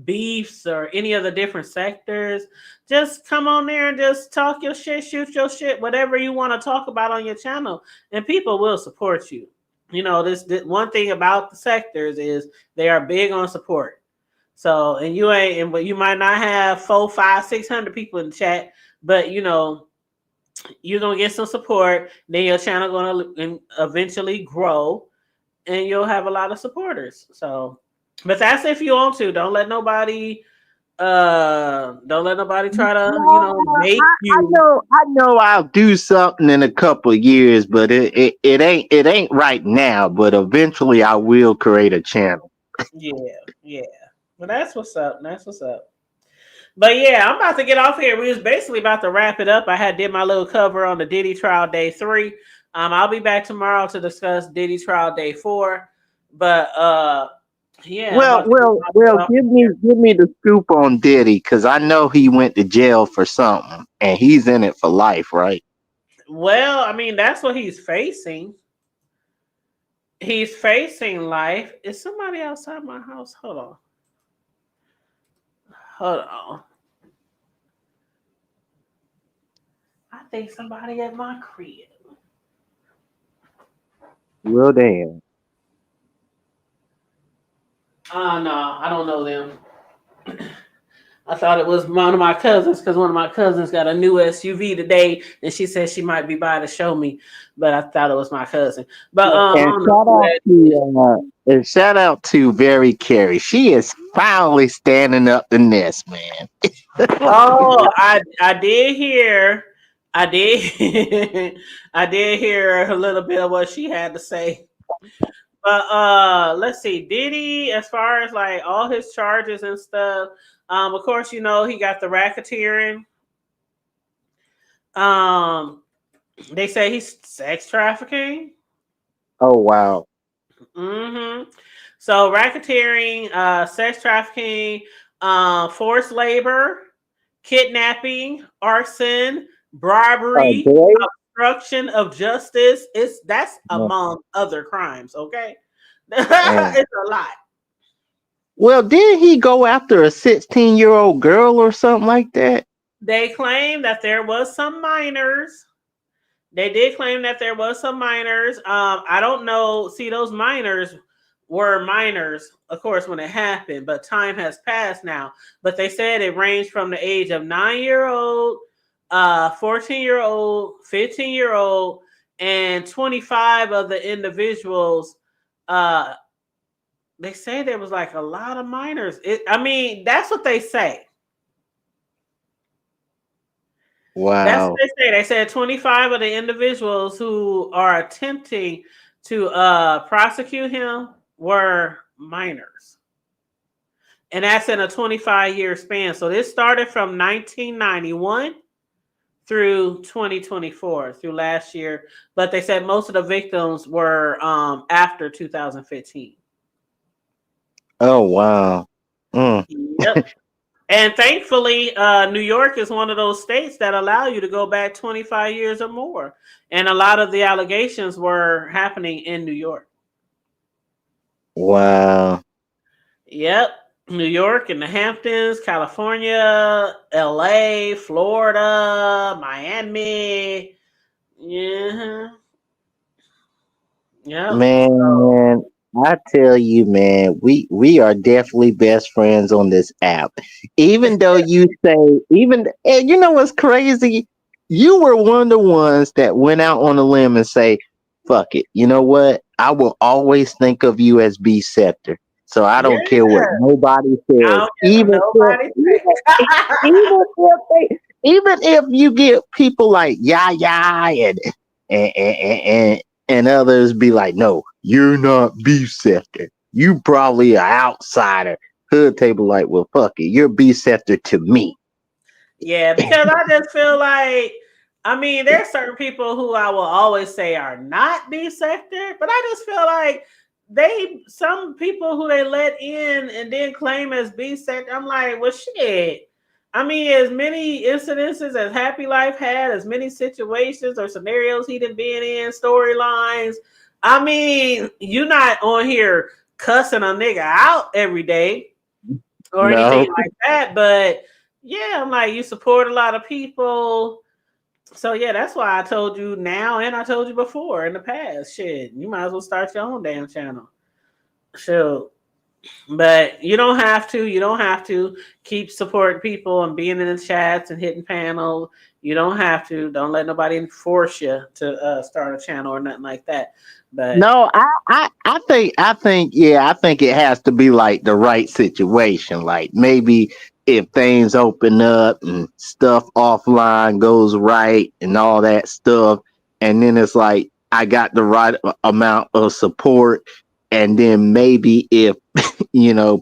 beefs or any of the different sectors, just come on there and just talk your shit, shoot your shit, whatever you want to talk about on your channel, and people will support you. This one thing about the sectors is they are big on support. So, and you ain't, and but you might not have 4, 5, 600 people in the chat, but you're gonna get some support. Then your channel gonna eventually grow, and you'll have a lot of supporters. So, but that's if you want to. Don't let nobody try to, No, make I you. know, I know. I'll do something in a couple of years, but it ain't right now. But eventually, I will create a channel. Yeah, yeah. Well, that's what's up. That's what's up. But yeah, I'm about to get off here. We was basically about to wrap it up. I had did my little cover on the Diddy Trial Day 3. I'll be back tomorrow to discuss Diddy Trial Day 4. But yeah, I'm Well, about to well, get well. off Give me here. give me the scoop on Diddy, because I know he went to jail for something, and he's in it for life, right? Well, I mean, that's what he's facing. He's facing life. Is somebody outside my house? Hold on. Hold on. I think somebody at my crib. Well, damn. No, I don't know them. I thought it was one of my cousins because one of my cousins got a new SUV today, and she said she might be by to show me, but I thought it was my cousin. But I And don't know who that is. shout out to Very Carey. She is finally standing up the nest, man. Oh, I did hear, I did, I did hear a little bit of what she had to say. But let's see, Diddy, as far as like all his charges and stuff, of course, you know he got the racketeering. Um, they say he's sex trafficking. Oh wow. So racketeering, sex trafficking, forced labor, kidnapping, arson, Oh bribery, boy. obstruction of justice. That's Oh, among other crimes. Okay, man. it's a lot. Well, did he go after a 16-year-old girl or something like that? They claim that there was some minors. They did claim that there was some minors. I don't know. See, those minors were minors, of course, when it happened, but time has passed now. But they said it ranged from the age of 9-year old, 14-year old, 15-year old, and 25 of the individuals. Uh, they say there was like a lot of minors. I mean, that's what they say. That's what Wow. they say. They said 25 of the individuals who are attempting to prosecute him were minors. And that's in a 25-year span. So this started from 1991 through 2024, through last year. But they said most of the victims were after 2015. Oh wow. Mm. Yep. And thankfully, New York is one of those states that allow you to go back 25 years or more. And a lot of the allegations were happening in New York. Wow. Yep. New York and the Hamptons, California, LA, Florida, Miami. Yeah. Yep. So, Man, I tell you, man, we are definitely best friends on this app. Even though you say, even and you know what's crazy? You were one of the ones that went out on a limb and say, "Fuck it." You know what? I will always think of you as B Scepter. So I yeah. don't care what nobody I says, don't care what nobody even if even if you get people like Yaya and others be like, no, you're not beef sector. You probably an outsider. Hood table like, well, fuck it. You're beef sector to me. Yeah, because I just feel like, I mean, there's certain people who I will always say are not B sector, but I just feel like some people who they let in and then claim as B sector, I'm like, well, shit. I mean, as many incidences as Happy Life had, as many situations or scenarios he done been in, storylines. I mean, you're not on here cussing a nigga out every day or anything No, like that, but yeah, I'm like, you support a lot of people. So yeah, that's why I told you now and I told you before in the past. Shit, you might as well start your own damn channel. So, but you don't have to. You don't have to keep supporting people and being in the chats and hitting panels. You don't have to. Don't let nobody force you to start a channel or nothing like that. But no, I think it has to be like the right situation. Like maybe if things open up and stuff offline goes right and all that stuff, and then it's like I got the right amount of support, and then maybe if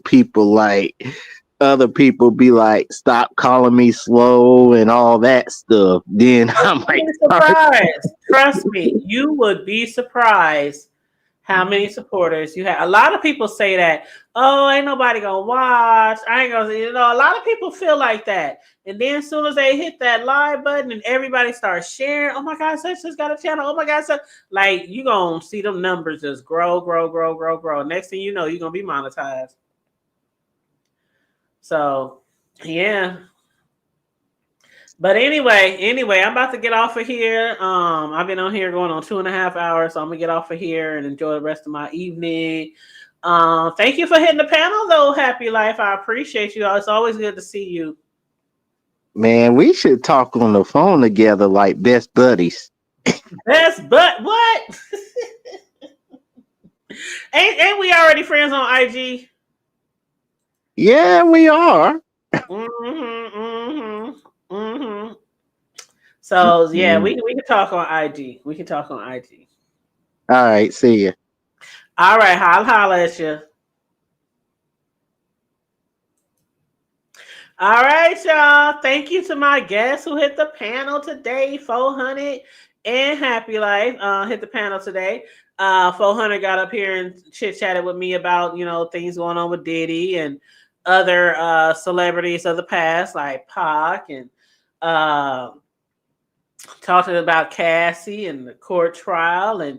people like other people be like, stop calling me slow and all that stuff, then I you'd might be start. surprised. Trust me, you would be surprised how many supporters you have. A lot of people say that, oh, ain't nobody gonna watch. I ain't gonna, a lot of people feel like that. And then as soon as they hit that live button and everybody starts sharing, oh my God, such just got a channel. Oh my God, such like you gonna see them numbers just grow, grow, grow, grow, grow. Next thing you know, you're gonna be monetized. So yeah. But anyway, I'm about to get off of here. I've been on here going on 2.5 hours, so I'm gonna get off of here and enjoy the rest of my evening. Thank you for hitting the panel, though. Happy Life, I appreciate you. It's always good to see you. Man, we should talk on the phone together like best buddies. Best, but what? ain't we already friends on IG? Yeah, we are. So yeah, Mm. we can talk on IG. We can talk on IG. All right, see ya. All right, I'll holla at you. All right, y'all. Thank you to my guests who hit the panel today. 400 and Happy Life hit the panel today. 400 got up here and chit chatted with me about things going on with Diddy and other celebrities of the past like Pac and talking about Cassie and the court trial, and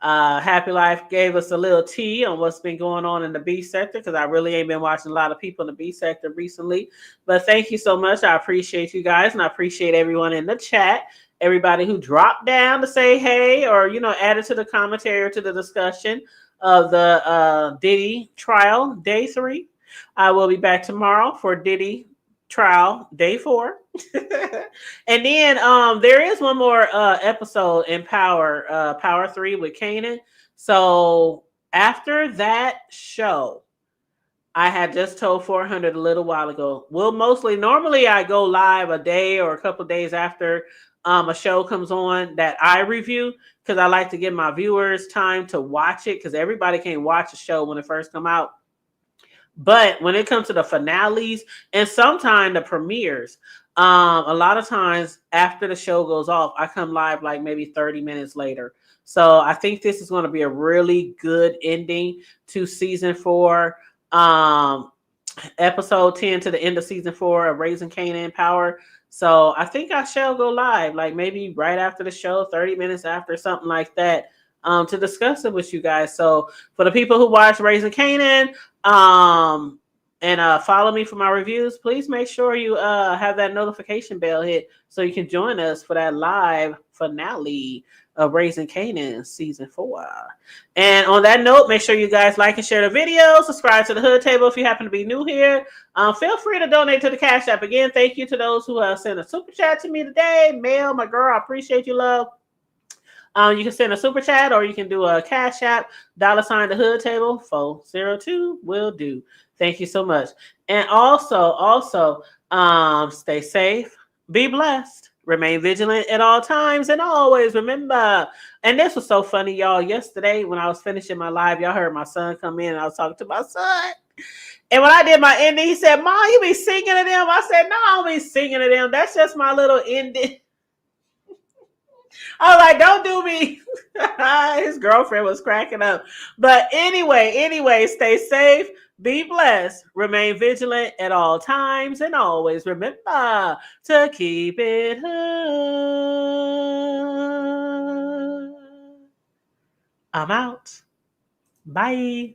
Happy Life gave us a little tea on what's been going on in the B sector because I really ain't been watching a lot of people in the B sector recently. But thank you so much. I appreciate you guys, and I appreciate everyone in the chat, everybody who dropped down to say hey or added to the commentary or to the discussion of the Diddy trial day 3. I will be back tomorrow for Diddy trial day 4. And then there is one more episode in Power 3 with Kanan. So after that show, I had just told 400 a little while ago. Normally I go live a day or a couple days after a show comes on that I review because I like to give my viewers time to watch it because everybody can't watch a show when it first come out. But when it comes to the finales and sometimes the premieres, a lot of times after the show goes off, I come live like maybe 30 minutes later. So I think this is going to be a really good ending to season 4, episode 10 to the end of season 4 of Raising Kanan Power. So I think I shall go live like maybe right after the show, 30 minutes after, something like that, to discuss it with you guys. So for the people who watch Raising Kanan, and follow me for my reviews, please make sure you have that notification bell hit so you can join us for that live finale of Raising Kanan season 4. And on that note, make sure you guys like and share the video, subscribe to the Hood Table if you happen to be new here. Feel free to donate to the Cash App. Again, thank you to those who sent a super chat to me today. Mel, my girl, I appreciate you, love. You can send a super chat or you can do a Cash App, $ the Hood Table, 402 will do. Thank you so much. And also, stay safe, be blessed, remain vigilant at all times, and always remember. And this was so funny, y'all. Yesterday, when I was finishing my live, y'all heard my son come in and I was talking to my son. And when I did my ending, he said, "Mom, you be singing to them?" I said, "No, I don't be singing to them. That's just my little ending." I was like, "Don't do me." His girlfriend was cracking up. But anyway, stay safe, be blessed, remain vigilant at all times, and always remember to keep it hood. I'm out. Bye.